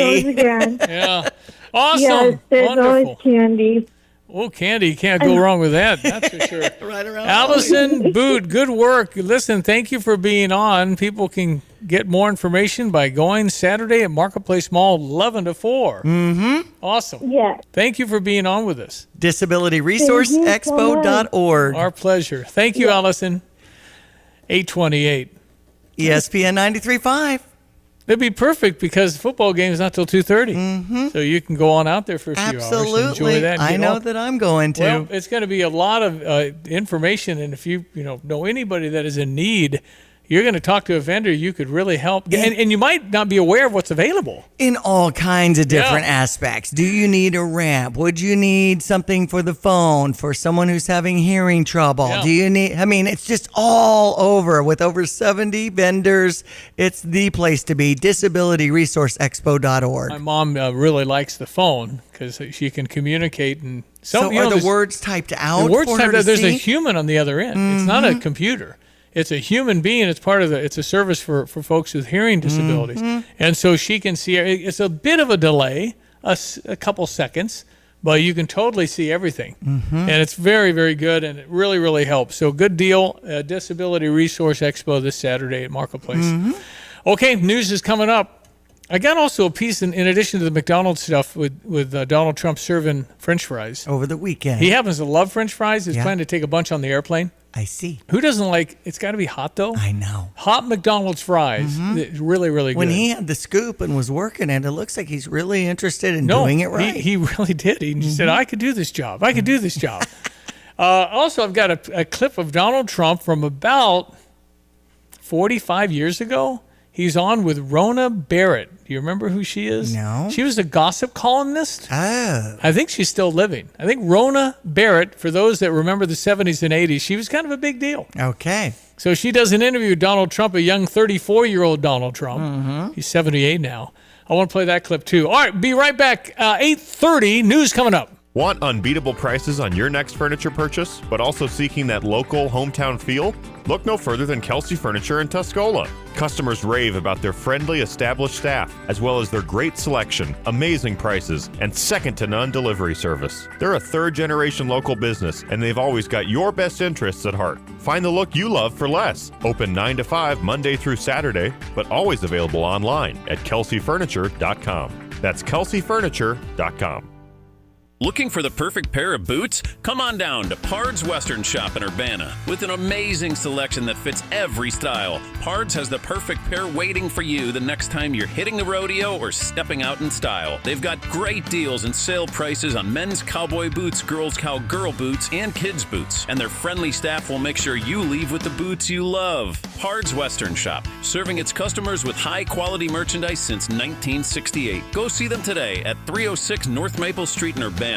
Yeah. Awesome. Yes, there's Wonderful. always candy. Oh, candy. Can't go wrong with that. That's for sure. Right around. Allison Boot, good work. Listen, thank you for being on. People can get more information by going Saturday at Marketplace Mall, 11 to 4. Mm-hmm. Awesome. Yes. Thank you for being on with us. DisabilityResourceExpo.org. Our pleasure. Thank you, Allison. 828. ESPN 93.5. It'd be perfect because the football game is not till 2:30. Mm-hmm. So you can go on out there for a few hours and enjoy that. I know that I'm going to. Well, it's going to be a lot of information, and if you know anybody that is in need, you're going to talk to a vendor you could really help. And you might not be aware of what's available. In all kinds of different aspects. Do you need a ramp? Would you need something for the phone for someone who's having hearing trouble? Yeah. Do you need, it's just all over with over 70 vendors. It's the place to be. DisabilityResourceExpo.org. My mom really likes the phone because she can communicate. And so are the words typed out? The words for her typed out. to There's a see? human on the other end. It's not a computer. It's a human being. It's part of it's a service for folks with hearing disabilities. And so she can see, it's a bit of a delay, a couple seconds, but you can totally see everything. And it's very, very good, and it really, really helps. So good deal, Disability Resource Expo this Saturday at Marketplace. Okay, news is coming up. I got also a piece in addition to the McDonald's stuff with Donald Trump serving French fries. Over the weekend. He happens to love French fries. He's planning to take a bunch on the airplane. I see. Who doesn't like, it's got to be hot though? I know. Hot McDonald's fries. Really, really good. When he had the scoop and was working it looks like he's really interested in doing it right. He really did. He said, I could do this job. I could do this job. Also, I've got a clip of Donald Trump from about 45 years ago. He's on with Rona Barrett. Do you remember who she is? No. She was a gossip columnist. Oh. I think she's still living. I think Rona Barrett, for those that remember the 70s and 80s, she was kind of a big deal. Okay. So she does an interview with Donald Trump, a young 34-year-old Donald Trump. He's 78 now. I want to play that clip too. All right, be right back. 8:30, news coming up. Want unbeatable prices on your next furniture purchase, but also seeking that local hometown feel? Look no further than Kelsey Furniture in Tuscola. Customers rave about their friendly, established staff, as well as their great selection, amazing prices, and second-to-none delivery service. They're a third-generation local business, and they've always got your best interests at heart. Find the look you love for less. Open 9 to 5 Monday through Saturday, but always available online at kelseyfurniture.com. That's kelseyfurniture.com. Looking for the perfect pair of boots? Come on down to Pard's Western Shop in Urbana. With an amazing selection that fits every style, Pard's has the perfect pair waiting for you the next time you're hitting the rodeo or stepping out in style. They've got great deals and sale prices on men's cowboy boots, girls' cowgirl boots, and kids' boots. And their friendly staff will make sure you leave with the boots you love. Pard's Western Shop, serving its customers with high-quality merchandise since 1968. Go see them today at 306 North Maple Street in Urbana.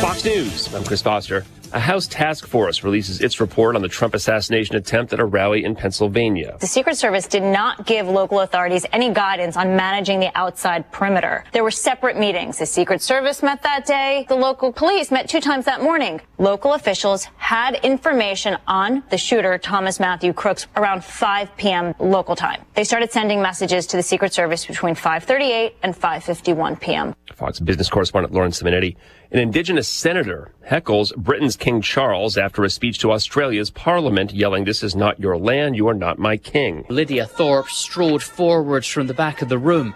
Fox News, I'm Chris Foster. A House task force releases its report on the Trump assassination attempt at a rally in Pennsylvania. The Secret Service did not give local authorities any guidance on managing the outside perimeter. There were separate meetings. The Secret Service met that day. The local police met 2 times that morning. Local officials had information on the shooter, Thomas Matthew Crooks, around 5 p.m. local time. They started sending messages to the Secret Service between 5:38 and 5:51 p.m. Fox business correspondent Lauren Simonetti. An indigenous senator heckles Britain's King Charles after a speech to Australia's parliament, yelling, "This is not your land, you are not my king." Lydia Thorpe strode forwards from the back of the room,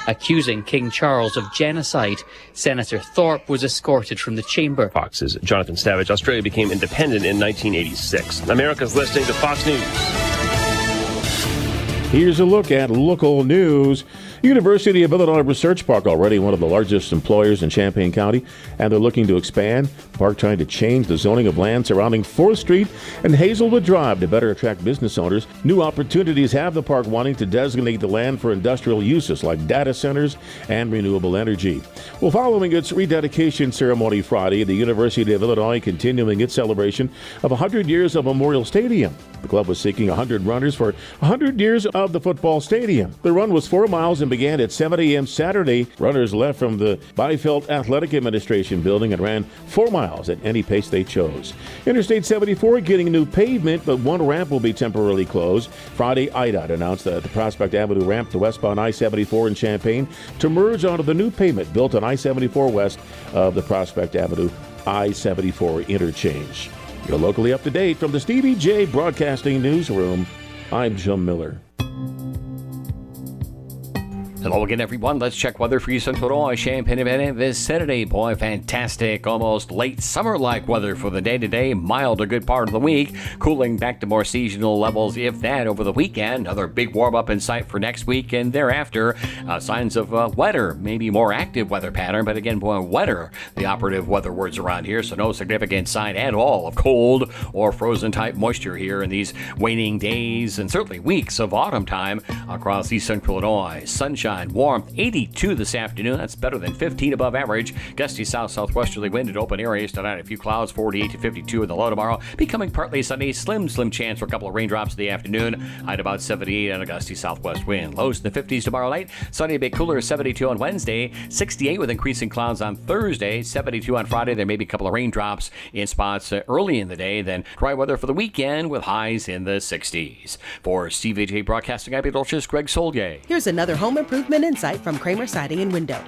accusing King Charles of genocide. Senator Thorpe was escorted from the chamber. Fox's Jonathan Savage. Australia became independent in 1986. America's listening to Fox News. Here's a look at local news. University of Illinois Research Park, already one of the largest employers in Champaign County, and they're looking to expand. Park trying to change the zoning of land surrounding 4th Street and Hazelwood Drive to better attract business owners. New opportunities have the park wanting to designate the land for industrial uses like data centers and renewable energy. Well, following its rededication ceremony Friday, the University of Illinois continuing its celebration of 100 years of Memorial Stadium. The club was seeking 100 runners for 100 years of the football stadium. The run was 4 miles and began at 7 a.m. Saturday. Runners left from the Byfeld Athletic Administration building and ran 4 miles at any pace they chose. Interstate 74 getting new pavement, but one ramp will be temporarily closed. Friday, IDOT announced that the Prospect Avenue ramp to westbound I-74 in Champaign to merge onto the new pavement built on I-74 west of the Prospect Avenue I-74 interchange. You're locally up to date from the Stevie Jay Broadcasting Newsroom. I'm Jim Miller. Hello again, everyone. Let's check weather for you, Central Illinois, Champaign, Urbana this Saturday. Boy, fantastic, almost late summer-like weather for the day-to-day. Mild a good part of the week. Cooling back to more seasonal levels, if that, over the weekend. Another big warm-up in sight for next week and thereafter. Signs of wetter, maybe more active weather pattern, but again, boy, wetter, the operative weather words around here, so no significant sign at all of cold or frozen-type moisture here in these waning days and certainly weeks of autumn time across East Central Illinois. Sunshine. Warmth, 82 this afternoon. That's better than 15 above average. Gusty south-southwesterly wind in open areas tonight. A few clouds, 48 to 52 in the low tomorrow. Becoming partly sunny. Slim chance for a couple of raindrops in the afternoon. High about 78 on a gusty southwest wind. Lows in the 50s tomorrow night. Sunny, a bit cooler, 72 on Wednesday. 68 with increasing clouds on Thursday. 72 on Friday. There may be a couple of raindrops in spots early in the day. Then dry weather for the weekend with highs in the 60s. For Stevie Jay Broadcasting, I'm Greg Soldier. Here's another home improvement insight from Kramer Siding and Window.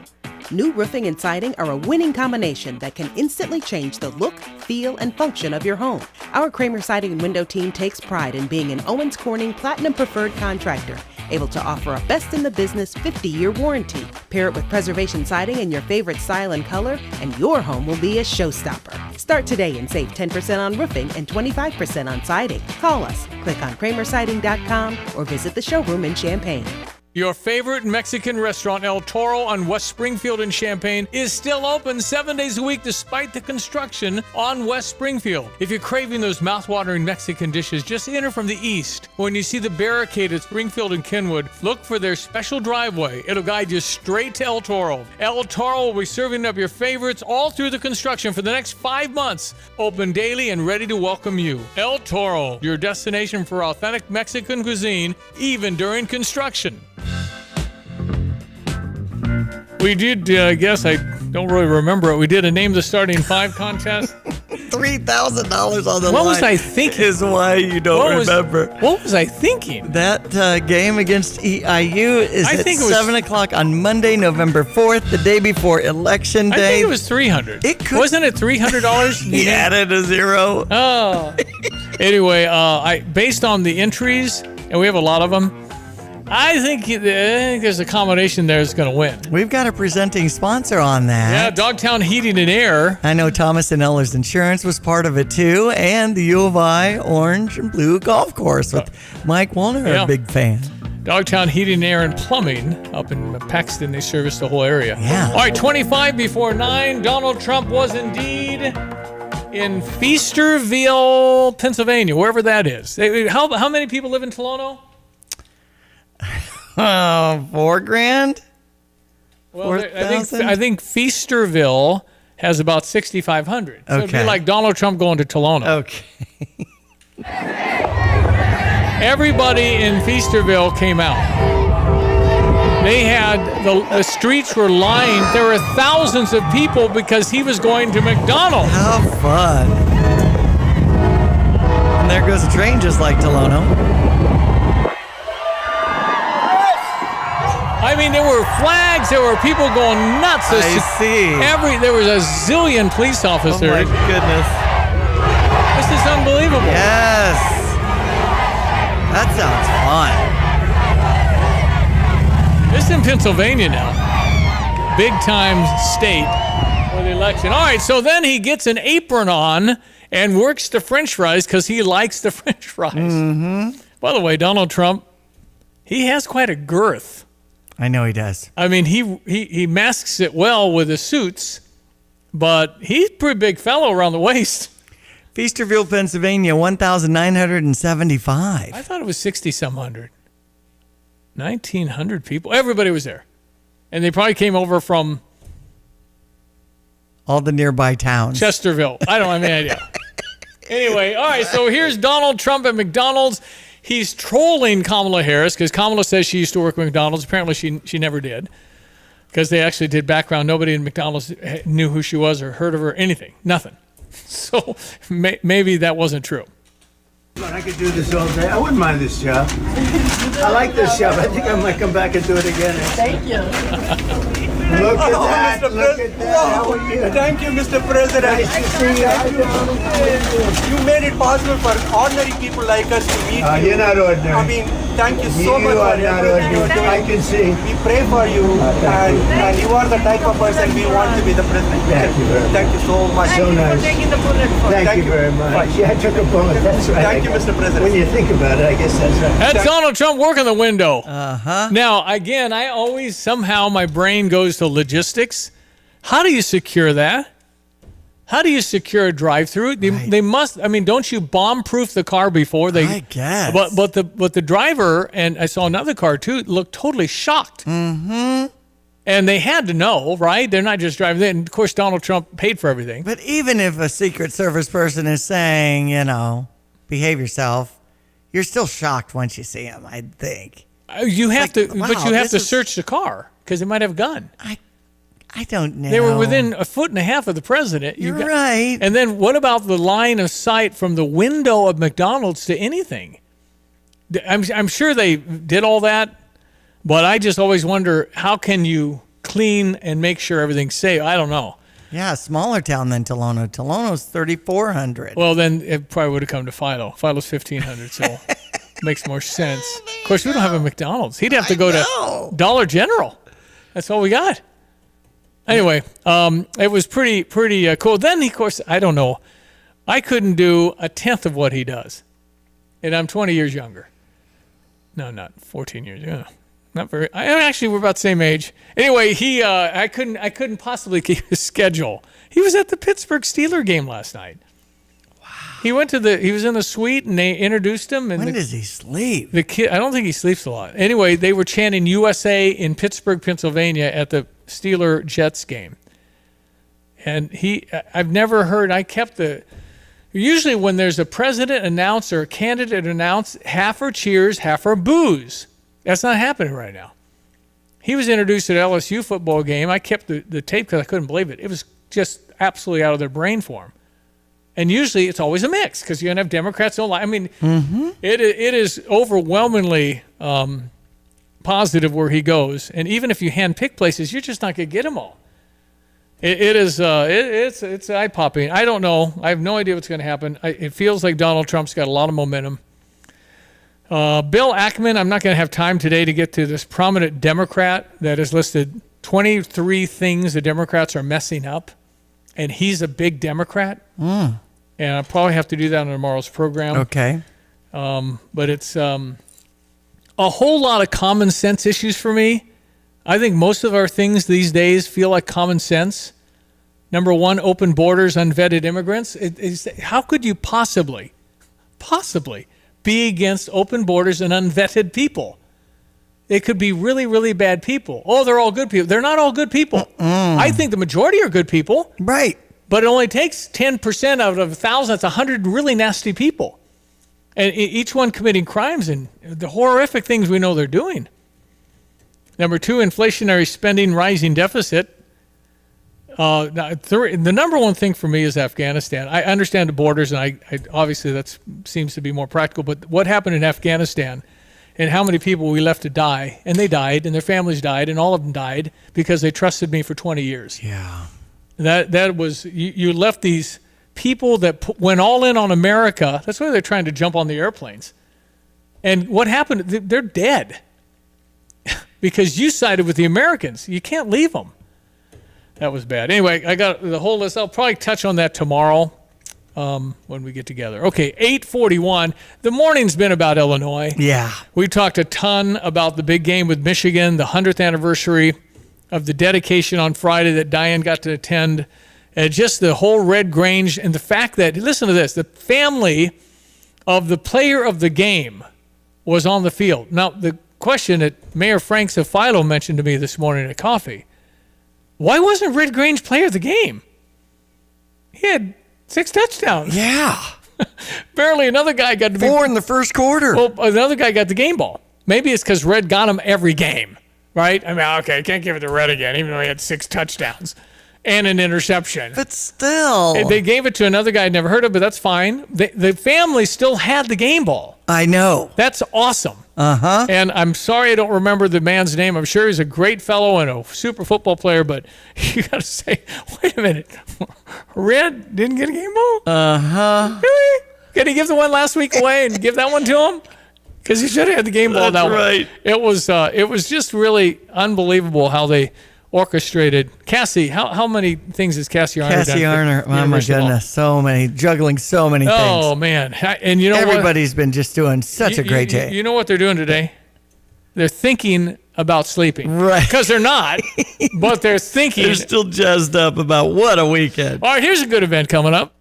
new roofing and siding are a winning combination that can instantly change the look, feel, and function of your home. Our Kramer Siding and Window team takes pride in being an Owens Corning Platinum Preferred contractor, able to offer a best-in-the-business 50-year warranty. Pair it with preservation siding in your favorite style and color, and your home will be a showstopper. Start today and save 10% on roofing and 25% on siding. Call us, click on kramersiding.com, or visit the showroom in Champaign. Your favorite Mexican restaurant, El Toro on West Springfield in Champaign, is still open 7 days a week despite the construction on West Springfield. If you're craving those mouth-watering Mexican dishes, just enter from the east. When you see the barricade at Springfield and Kenwood, look for their special driveway. It'll guide you straight to El Toro. El Toro will be serving up your favorites all through the construction for the next 5 months. Open daily and ready to welcome you. El Toro, your destination for authentic Mexican cuisine, even during construction. We did, I guess, I don't really remember it. We did a Name the Starting Five contest. $3,000 on the line. What was I thinking? Is why you don't remember. What was I thinking? That game against EIU is at 7 o'clock on Monday, November 4th, the day before Election Day. I think it was $300. Wasn't it $300? He added a zero. Oh. Anyway, based on the entries, and we have a lot of them, I think there's a combination there that's going to win. We've got a presenting sponsor on that. Yeah, Dogtown Heating and Air. I know Thomas & Ellers Insurance was part of it too, and the U of I Orange and Blue Golf Course with Mike Wallner, a big fan. Dogtown Heating and Air and Plumbing up in Paxton. They service the whole area. Yeah. All right, 25 before 9. Donald Trump was indeed in Feasterville, Pennsylvania, wherever that is. How many people live in Tolono? $4,000? Well, I think Feasterville has about 6,500. So it'd be like Donald Trump going to Tolono. Okay. Everybody in Feasterville came out. They had, the streets were lined. There were thousands of people because he was going to McDonald's. How fun. And there goes a train just like Tolono. I mean, there were flags. There were people going nuts. I see. There was a zillion police officers. Oh, my goodness. This is unbelievable. Yes. That sounds fun. This is in Pennsylvania now. Big time state for the election. All right, so then he gets an apron on and works the French fries because he likes the French fries. Mm-hmm. By the way, Donald Trump, he has quite a girth. I know he does. I mean, he masks it well with his suits, but he's a pretty big fellow around the waist. Feasterville, Pennsylvania, 1,975. I thought it was 60-some hundred. 1,900 people. Everybody was there. And they probably came over from all the nearby towns. Chesterville. I don't have any idea. Anyway, all right, so here's Donald Trump at McDonald's. He's trolling Kamala Harris because Kamala says she used to work at McDonald's. Apparently, she never did because they actually did background. Nobody in McDonald's knew who she was or heard of her, anything, nothing. So maybe that wasn't true. I could do this all day. I wouldn't mind this job. I like this job. I think I might come back and do it again. Thank you. Look at that. Mr. Look at that. How are you? Thank you, Mr. President. Nice to see you. You made it possible for ordinary people like us to meet you. You're not ordinary. I mean, thank you so much You for are not ordinary. I can see. We pray for you, and you are the type of person we want to be the president. Thank you very much. Thank you so much. So nice. Thank you very much. Yeah, I took a bullet. That's right. Thank you, Mr. President. When you think about it, I guess that's right. That's Donald Trump working the window. Uh-huh. Now, again, I always, somehow, my brain goes to logistics. How do you secure that? How do you secure a drive-through? They must. I mean, don't you bomb-proof the car before they? I guess. But the driver, and I saw another car too, looked totally shocked. Mm-hmm. And they had to know, right? They're not just driving in. Of course, Donald Trump paid for everything. But even if a Secret Service person is saying, behave yourself, you're still shocked once you see him, I think. You have to, wow, but you have to search the car because they might have a gun. I don't know. They were within a foot and a half of the president. You're right. And then what about the line of sight from the window of McDonald's to anything? I'm sure they did all that, but I just always wonder, how can you clean and make sure everything's safe. I don't know. Yeah, smaller town than Tolono. Tolono's 3,400. Well, then it probably would have come to Philo. Philo's 1,500, so makes more sense. Of course, we don't have a McDonald's. He'd have to go to Dollar General. That's all we got. Anyway, it was pretty cool. Then, of course, I don't know. I couldn't do a tenth of what he does. And I'm 20 years younger. No, not 14 years. Yeah. Not very. Actually, we're about the same age. Anyway, I couldn't possibly keep his schedule. He was at the Pittsburgh Steelers game last night. Wow. He was in the suite and they introduced him. And when does he sleep? The kid, I don't think he sleeps a lot. Anyway, they were chanting USA in Pittsburgh, Pennsylvania at the Steelers-Jets game. And I've never heard, usually when there's a president announced or a candidate announced, half are cheers, half are boos. That's not happening right now. He was introduced at LSU football game. I kept the tape because I couldn't believe it. It was just absolutely out of their brain for him. And usually it's always a mix because you're going to have Democrats don't like. I mean, it is overwhelmingly positive where he goes. And even if you handpick places, you're just not going to get them all. It's eye-popping. I don't know. I have no idea what's going to happen. It feels like Donald Trump's got a lot of momentum. Bill Ackman, I'm not going to have time today to get to this prominent Democrat that has listed 23 things the Democrats are messing up, and he's a big Democrat. And I'll probably have to do that on tomorrow's program. Okay. But it's a whole lot of common sense issues for me. I think most of our things these days feel like common sense. Number one, open borders, unvetted immigrants. How could you possibly be against open borders and unvetted people? It could be really, really bad people. Oh, they're all good people. They're not all good people. I think the majority are good people. Right. But it only takes 10% out of 1,000. That's 100 really nasty people. And each one committing crimes and the horrific things we know they're doing. Number two, inflationary spending, rising deficit. The number one thing for me is Afghanistan. I understand the borders, and I obviously that seems to be more practical. But what happened in Afghanistan, and how many people we left to die, and they died, and their families died, and all of them died because they trusted me for 20 years. Yeah, that was you left these people that went all in on America. That's why they're trying to jump on the airplanes. And what happened? They're dead because you sided with the Americans. You can't leave them. That was bad. Anyway, I got the whole list. I'll probably touch on that tomorrow when we get together. Okay, 8:41. The morning's been about Illinois. Yeah. We talked a ton about the big game with Michigan, the 100th anniversary of the dedication on Friday that Diane got to attend, and just the whole Red Grange and the fact that, listen to this, the family of the player of the game was on the field. Now, the question that Mayor Franks of Philo mentioned to me this morning at coffee, why wasn't Red Grange player of the game? He had 6 touchdowns. Yeah. Barely another guy got to be 4 in the first quarter. Well, another guy got the game ball. Maybe it's because Red got him every game, right? I mean, okay, can't give it to Red again, even though he had 6 touchdowns and an interception. But still. They gave it to another guy I'd never heard of, but that's fine. The family still had the game ball. I know. That's awesome. Uh-huh. And I'm sorry I don't remember the man's name. I'm sure he's a great fellow and a super football player, but you got to say, wait a minute. Red didn't get a game ball? Uh-huh. Really? Can he give the one last week away and give that one to him? Because he should have had the game ball that right. one. It was just really unbelievable how they orchestrated. Cassie, how many things has Cassie Arner done? Cassie Arner, oh my goodness, so many, juggling so many things. Oh, man. And you know everybody's been just doing such a great day. You know what they're doing today? They're thinking about sleeping. Right. Because they're not, but they're thinking. They're still jazzed up about what a weekend. All right, here's a good event coming up.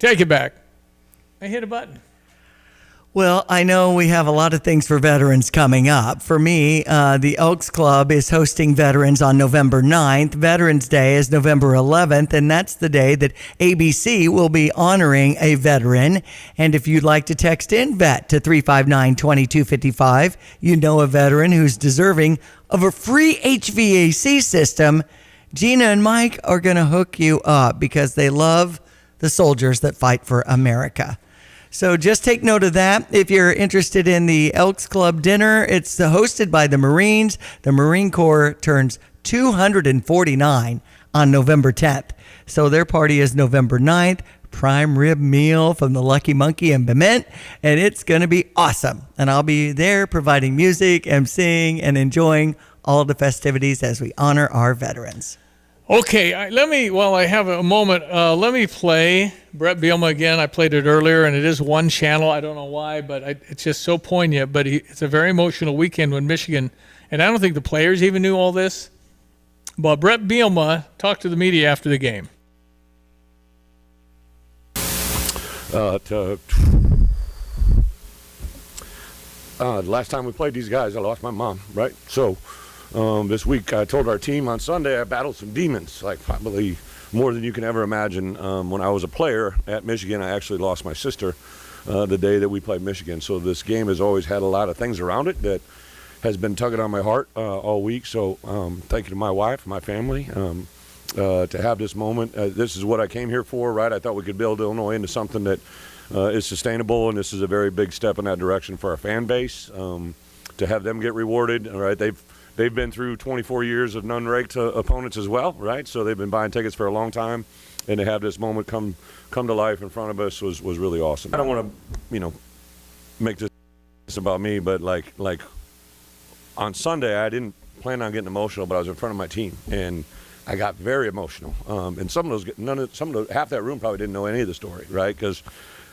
Take it back. I hit a button. Well, I know we have a lot of things for veterans coming up. For me, the Elks Club is hosting veterans on November 9th. Veterans Day is November 11th, and that's the day that ABC will be honoring a veteran. And if you'd like to text in VET to 359-2255, you know a veteran who's deserving of a free HVAC system, Gina and Mike are going to hook you up because they love the soldiers that fight for America. So just take note of that. If you're interested in the Elks Club dinner, it's hosted by the Marines. The Marine Corps turns 249 on November 10th. So their party is November 9th. Prime rib meal from the Lucky Monkey and Bement, and it's going to be awesome. And I'll be there providing music, emceeing, and enjoying all the festivities as we honor our veterans. Okay, while I have a moment, let me play Brett Bielema again. I played it earlier, and it is one channel. I don't know why, but it's just so poignant. But it's a very emotional weekend when Michigan, and I don't think the players even knew all this, but Brett Bielema talked to the media after the game. Last time we played these guys, I lost my mom, right? So this week I told our team on Sunday I battled some demons, like probably more than you can ever imagine. When I was a player at Michigan, I actually lost my sister the day that we played Michigan. So this game has always had a lot of things around it that has been tugging on my heart all week. So thank you to my wife, my family. To have this moment. This is what I came here for, right? I thought we could build Illinois into something that is sustainable, and this is a very big step in that direction for our fan base. To have them get rewarded, all right? They've been through 24 years of non-ranked opponents as well, right? So they've been buying tickets for a long time, and to have this moment come to life in front of us was really awesome. I don't want to, make this about me, but like on Sunday, I didn't plan on getting emotional, but I was in front of my team, and I got very emotional, and half that room probably didn't know any of the story, right? Because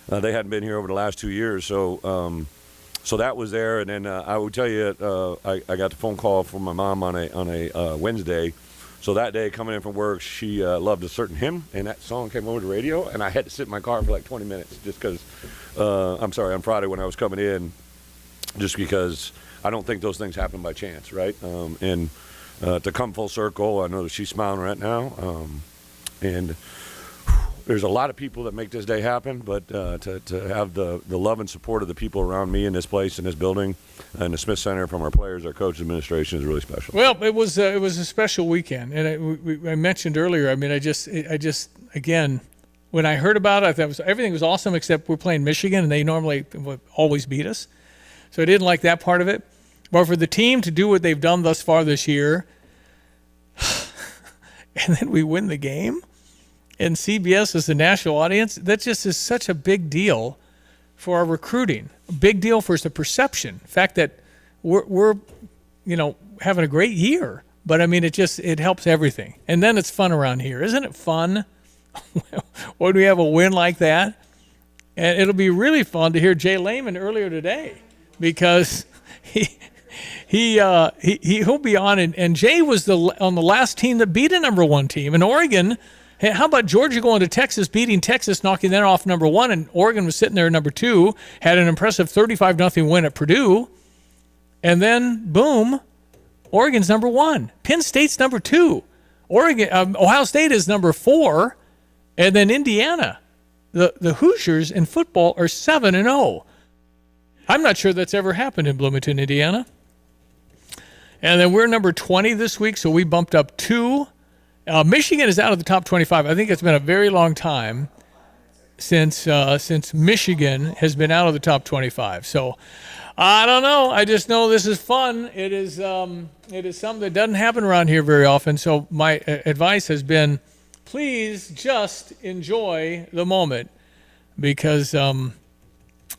they hadn't been here over the last 2 years. So that was there, and then I would tell you, I got the phone call from my mom on a Wednesday. So that day, coming in from work, she loved a certain hymn, and that song came over the radio, and I had to sit in my car for like 20 minutes just because. On Friday when I was coming in, just because I don't think those things happen by chance, right? To come full circle, I know that she's smiling right now, and there's a lot of people that make this day happen, but to have the love and support of the people around me in this place, in this building, and the Smith Center from our players, our coach, administration is really special. Well, it was a special weekend, and I mentioned earlier. I mean, I just again, when I heard about it, I thought everything was awesome except we're playing Michigan, and they normally always beat us, so I didn't like that part of it. But for the team to do what they've done thus far this year, and then we win the game, and CBS is the national audience, that just is such a big deal for our recruiting. A big deal for the perception. The fact that we're having a great year. But, I mean, it helps everything. And then it's fun around here. Isn't it fun when we have a win like that? And it'll be really fun to hear Jay Lehman earlier today because he'll be on, and Jay was on the last team that beat a number one team. And Oregon, hey, how about Georgia going to Texas, beating Texas, knocking them off number one, and Oregon was sitting there number two, had an impressive 35-0 win at Purdue, and then boom, Oregon's number one. Penn State's number two. Ohio State is number four, and then Indiana. The Hoosiers in football are 7-0. I'm not sure that's ever happened in Bloomington, Indiana. And then we're number 20 this week, so we bumped up 2. Michigan is out of the top 25. I think it's been a very long time since Michigan has been out of the top 25. So I don't know. I just know this is fun. It is something that doesn't happen around here very often. So my advice has been, please just enjoy the moment because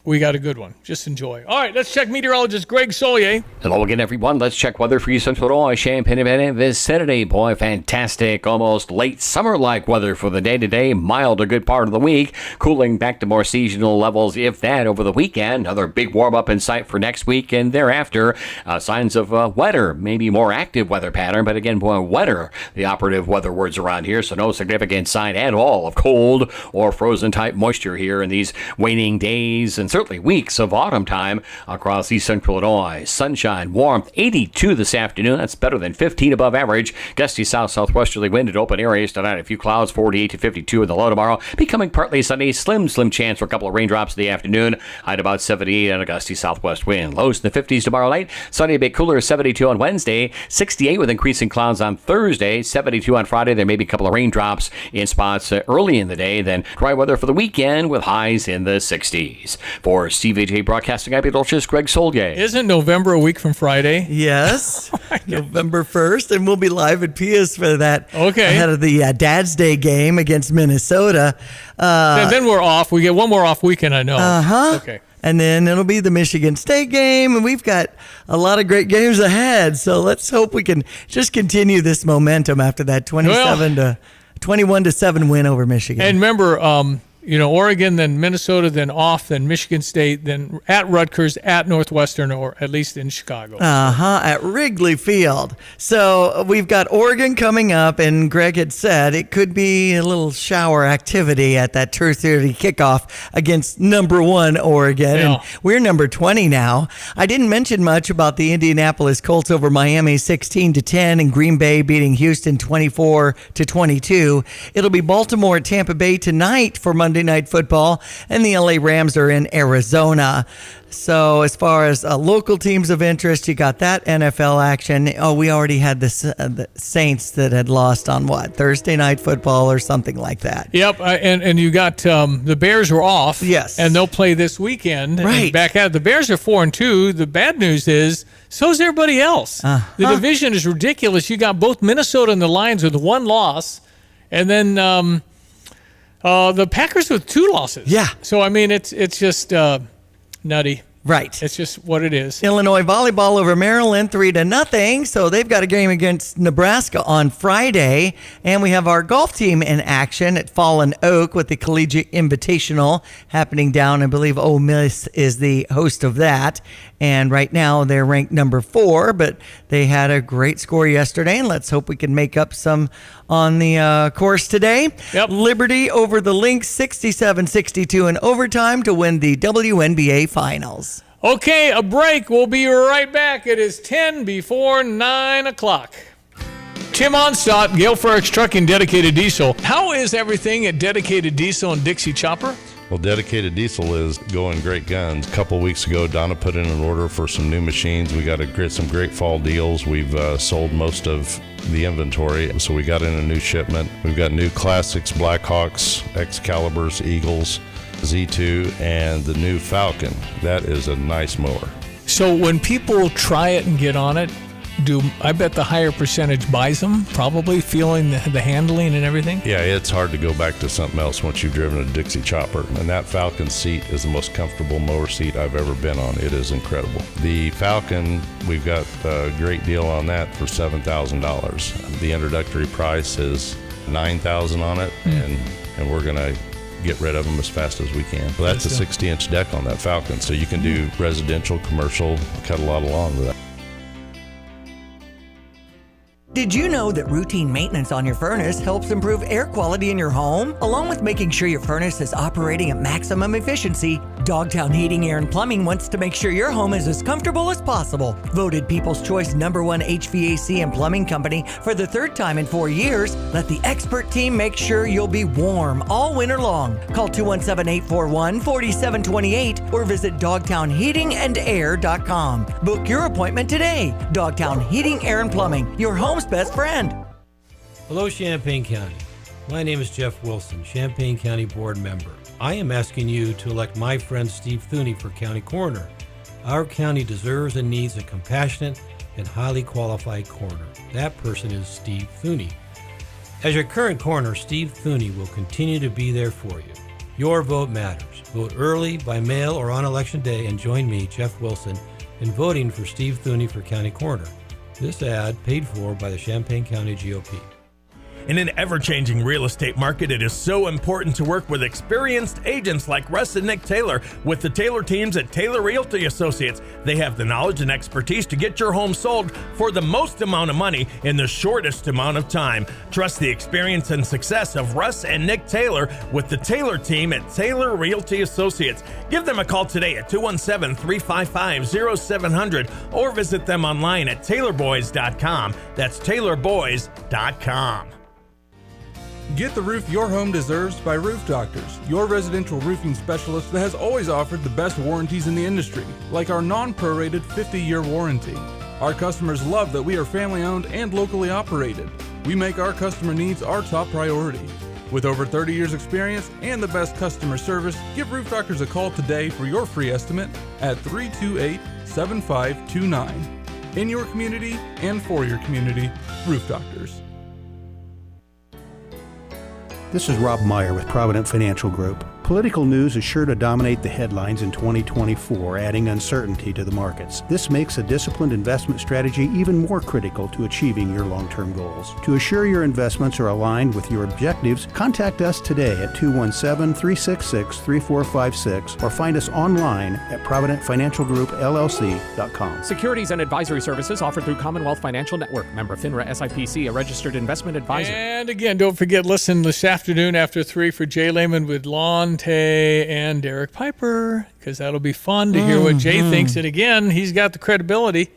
we got a good one. Just enjoy. All right, let's check meteorologist Greg Solier. Hello again, everyone. Let's check weather for you, Central Illinois, Champaign, vicinity. Boy, fantastic, almost late summer-like weather for the day-to-day. Mild a good part of the week. Cooling back to more seasonal levels, if that, over the weekend. Another big warm-up in sight for next week and thereafter. Signs of wetter, maybe more active weather pattern, but again, boy, wetter, the operative weather words around here, so no significant sign at all of cold or frozen-type moisture here in these waning days and certainly weeks of autumn time across east central Illinois. Sunshine, warmth, 82 this afternoon. That's better than 15 above average. Gusty south-southwesterly wind in open areas tonight. A few clouds, 48 to 52 in the low tomorrow. Becoming partly sunny. Slim chance for a couple of raindrops in the afternoon. High at about 78 and a gusty southwest wind. Lows in the 50s tomorrow night. Sunny, a bit cooler, 72 on Wednesday. 68 with increasing clouds on Thursday. 72 on Friday. There may be a couple of raindrops in spots early in the day. Then dry weather for the weekend with highs in the 60s. For Stevie Jay Broadcasting, I'm Dolchis, Greg Soldier. Isn't November a week from Friday? Yes, November 1st, and we'll be live at Pia's for that. Okay. Ahead of the Dad's Day game against Minnesota. Then we're off. We get one more off weekend, I know. Uh-huh. Okay. And then it'll be the Michigan State game, and we've got a lot of great games ahead. So let's hope we can just continue this momentum after that 21-7 win over Michigan. And remember, Oregon, then Minnesota, then off, then Michigan State, then at Rutgers, at Northwestern, or at least in Chicago. At Wrigley Field. So we've got Oregon coming up, and Greg had said it could be a little shower activity at that 2:30 kickoff against number 1 Oregon. Yeah. And we're number 20 now. I didn't mention much about the Indianapolis Colts over Miami 16-10 and Green Bay beating Houston 24-22. It'll be Baltimore at Tampa Bay tonight for Monday Night Football, and the LA Rams are in Arizona. So as far as local teams of interest, you got that NFL action. Oh, we already had the Saints that had lost on Thursday Night Football or something like that. Yep, and you got the Bears were off. Yes. And they'll play this weekend. Right. And back out. The Bears are 4-2. The bad news is, so's everybody else. The division is ridiculous. You got both Minnesota and the Lions with 1 loss, and then the Packers with 2 losses. Yeah. So, I mean, it's just nutty. Right. It's just what it is. Illinois volleyball over Maryland 3-0. So they've got a game against Nebraska on Friday. And we have our golf team in action at Fallen Oak with the Collegiate Invitational happening down. I believe Ole Miss is the host of that. And right now they're ranked number 4, but they had a great score yesterday. And let's hope we can make up some on the course today. Yep. Liberty over the Lynx 67-62 in overtime to win the WNBA Finals. Okay, a break. We'll be right back. It is 10 before 9 o'clock. Tim Onstadt, Gale Ferrex Trucking, Dedicated Diesel. How is everything at Dedicated Diesel and Dixie Chopper? Well, Dedicated Diesel is going great guns. A couple weeks ago, Donna put in an order for some new machines. We got some great fall deals. We've sold most of the inventory, so we got in a new shipment. We've got new Classics, Blackhawks, Excaliburs, Eagles, Z2, and the new Falcon. That is a nice mower. So when people try it and get on it, I bet the higher percentage buys them, probably feeling the handling and everything? Yeah, it's hard to go back to something else once you've driven a Dixie Chopper. And that Falcon seat is the most comfortable mower seat I've ever been on. It is incredible. The Falcon, we've got a great deal on that for $7,000. The introductory price is $9,000 on it, and we're going to get rid of them as fast as we can. So that's a 60-inch deck on that Falcon, so you can do residential, commercial, cut a lot of lawn with that. Did you know that routine maintenance on your furnace helps improve air quality in your home? Along with making sure your furnace is operating at maximum efficiency, Dogtown Heating, Air, and Plumbing wants to make sure your home is as comfortable as possible. Voted People's Choice #1 HVAC and plumbing company for the 3rd time in 4 years, let the expert team make sure you'll be warm all winter long. Call 217-841-4728 or visit dogtownheatingandair.com. Book your appointment today. Dogtown Heating, Air, and Plumbing, your home's best friend. Hello, Champaign County. My name is Jeff Wilson, Champaign County Board Member. I am asking you to elect my friend Steve Thuney for County Coroner. Our county deserves and needs a compassionate and highly qualified coroner. That person is Steve Thuney. As your current coroner, Steve Thuney will continue to be there for you. Your vote matters. Vote early, by mail, or on Election Day, and join me, Jeff Wilson, in voting for Steve Thuney for County Coroner. This ad paid for by the Champaign County GOP. In an ever-changing real estate market, it is so important to work with experienced agents like Russ and Nick Taylor with the Taylor teams at Taylor Realty Associates. They have the knowledge and expertise to get your home sold for the most amount of money in the shortest amount of time. Trust the experience and success of Russ and Nick Taylor with the Taylor team at Taylor Realty Associates. Give them a call today at 217-355-0700 or visit them online at taylorboys.com. That's taylorboys.com. Get the roof your home deserves by Roof Doctors, your residential roofing specialist that has always offered the best warranties in the industry, like our non-prorated 50-year warranty. Our customers love that we are family-owned and locally operated. We make our customer needs our top priority. With over 30 years experience and the best customer service, give Roof Doctors a call today for your free estimate at 328-7529. In your community and for your community, Roof Doctors. This is Rob Meyer with Provident Financial Group. Political news is sure to dominate the headlines in 2024, adding uncertainty to the markets. This makes a disciplined investment strategy even more critical to achieving your long-term goals. To assure your investments are aligned with your objectives, contact us today at 217-366-3456 or find us online at providentfinancialgroupllc.com. Securities and advisory services offered through Commonwealth Financial Network. Member FINRA SIPC, a registered investment advisor. And again, don't forget, listen this afternoon after 3 for Jay Lehman with Lon Tay and Derek Piper, because that'll be fun to hear what Jay thinks. And again, he's got the credibility.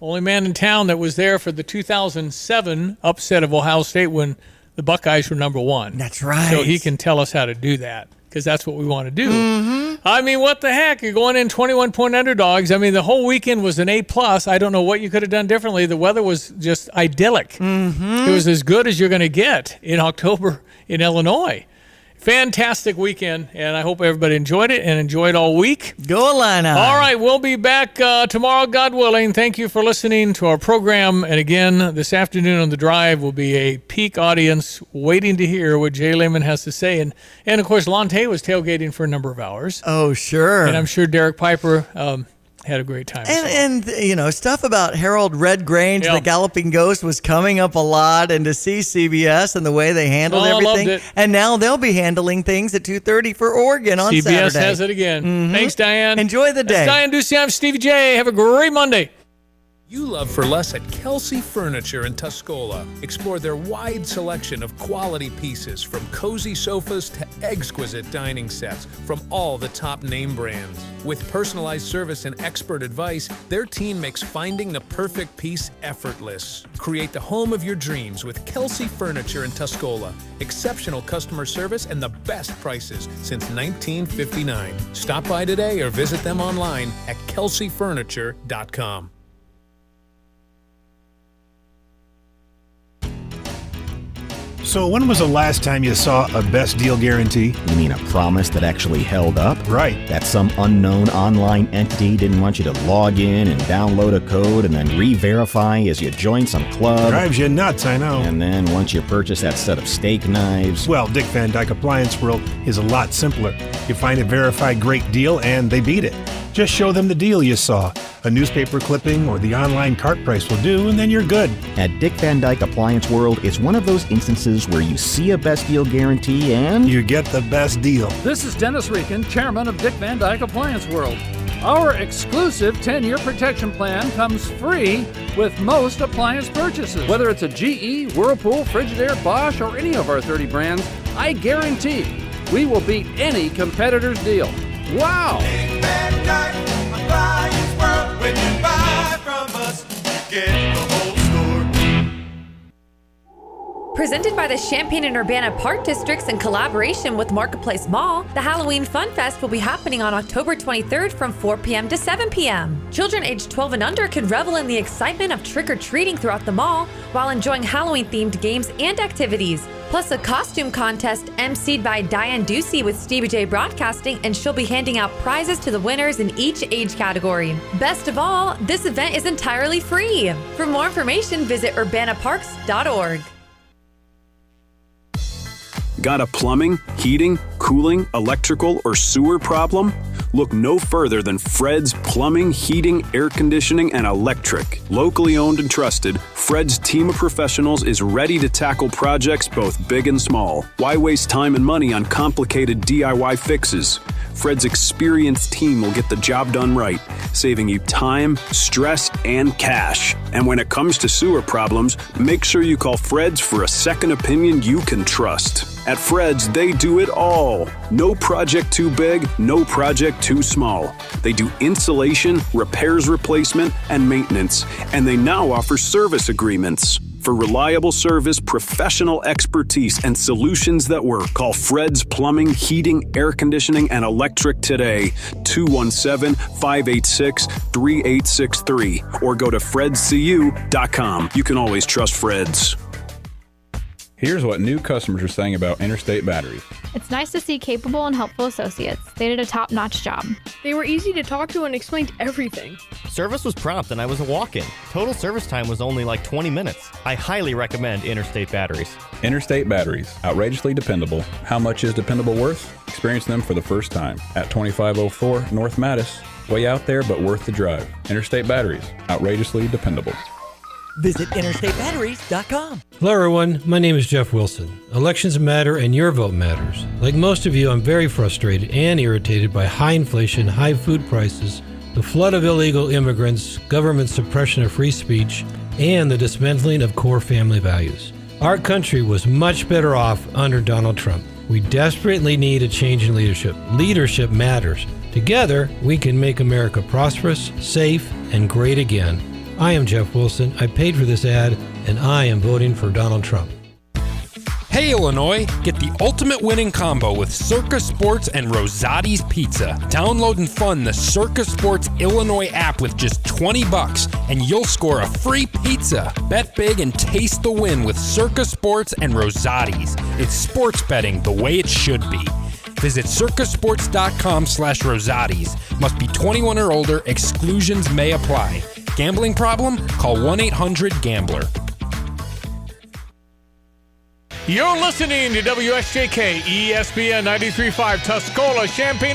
Only man in town that was there for the 2007 upset of Ohio State when the Buckeyes were number 1. That's right. So he can tell us how to do that, because that's what we want to do. I mean, what the heck? You're going in 21-point underdogs. I mean, the whole weekend was an A+. I don't know what you could have done differently. The weather was just idyllic. It was as good as you're going to get in October in Illinois. Fantastic weekend, and I hope everybody enjoyed it and enjoyed all week. Go Illini. All right, we'll be back tomorrow, God willing. Thank you for listening to our program. And again, this afternoon on The Drive will be a peak audience waiting to hear what Jay Lehman has to say. And of course, Lon Tay was tailgating for a number of hours. Oh, sure. And I'm sure Derek Piper had a great time. And you know, stuff about Harold Red Grange, the Galloping Ghost, was coming up a lot, and to see CBS and the way they handled everything. Loved it. And now they'll be handling things at 2:30 for Oregon on Saturday. CBS has it again. Thanks, Diane. Enjoy the day. That's Diane Ducey. I'm Stevie Jay. Have a great Monday. You love for less at Kelsey Furniture in Tuscola. Explore their wide selection of quality pieces, from cozy sofas to exquisite dining sets from all the top name brands. With personalized service and expert advice, their team makes finding the perfect piece effortless. Create the home of your dreams with Kelsey Furniture in Tuscola. Exceptional customer service and the best prices since 1959. Stop by today or visit them online at kelseyfurniture.com. So when was the last time you saw a best deal guarantee? You mean a promise that actually held up? Right. That some unknown online entity didn't want you to log in and download a code and then re-verify as you join some club? Drives you nuts, I know. And then once you purchase that set of steak knives... Well, Dick Van Dyke Appliance World is a lot simpler. You find a verified great deal and they beat it. Just show them the deal you saw. A newspaper clipping or the online cart price will do, and then you're good. At Dick Van Dyke Appliance World, it's one of those instances where you see a best deal guarantee and... you get the best deal. This is Dennis Rieken, chairman of Dick Van Dyke Appliance World. Our exclusive 10-year protection plan comes free with most appliance purchases. Whether it's a GE, Whirlpool, Frigidaire, Bosch, or any of our 30 brands, I guarantee we will beat any competitor's deal. Wow! Dick Van Dyke Appliance World. When you buy from us, you get the whole store. Presented by the Champaign and Urbana Park Districts in collaboration with Marketplace Mall, the Halloween Fun Fest will be happening on October 23rd from 4 p.m. to 7 p.m. Children aged 12 and under can revel in the excitement of trick-or-treating throughout the mall while enjoying Halloween-themed games and activities. Plus a costume contest emceed by Diane Ducey with Stevie Jay Broadcasting, and she'll be handing out prizes to the winners in each age category. Best of all, this event is entirely free. For more information, visit urbanaparks.org. Got a plumbing, heating, cooling, electrical, or sewer problem? Look no further than Fred's Plumbing, Heating, Air Conditioning, and Electric. Locally owned and trusted, Fred's team of professionals is ready to tackle projects both big and small. Why waste time and money on complicated DIY fixes? Fred's experienced team will get the job done right, saving you time, stress, and cash. And when it comes to sewer problems, make sure you call Fred's for a second opinion you can trust. At Fred's, they do it all. No project too big, no project too small. They do insulation, repairs, replacement, and maintenance, and they now offer service agreements. For reliable service, professional expertise, and solutions that work, call Fred's Plumbing, Heating, Air Conditioning, and Electric today, 217-586-3863, or go to fredscu.com. You can always trust Fred's. Here's what new customers are saying about Interstate Batteries. It's nice to see capable and helpful associates. They did a top-notch job. They were easy to talk to and explained everything. Service was prompt and I was a walk-in. Total service time was only like 20 minutes. I highly recommend Interstate Batteries. Interstate Batteries, outrageously dependable. How much is dependable worth? Experience them for the first time at 2504 North Mattis. Way out there, but worth the drive. Interstate Batteries, outrageously dependable. Visit interstatebatteries.com. Hello, everyone. My name is Jeff Wilson. Elections matter and your vote matters. Like most of you, I'm very frustrated and irritated by high inflation, high food prices, the flood of illegal immigrants, government suppression of free speech, and the dismantling of core family values. Our country was much better off under Donald Trump. We desperately need a change in leadership. Leadership matters. Together, we can make America prosperous, safe, and great again. I am Jeff Wilson. I paid for this ad, and I am voting for Donald Trump. Hey Illinois, get the ultimate winning combo with Circa Sports and Rosati's Pizza. Download and fund the Circa Sports Illinois app with just $20 and you'll score a free pizza. Bet big and taste the win with Circa Sports and Rosati's. It's sports betting the way it should be. Visit circasports.com/Rosati's. Must be 21 or older. Exclusions may apply. Gambling problem? Call 1-800-GAMBLER. You're listening to WSJK ESPN 93.5 Tuscola, Champaign.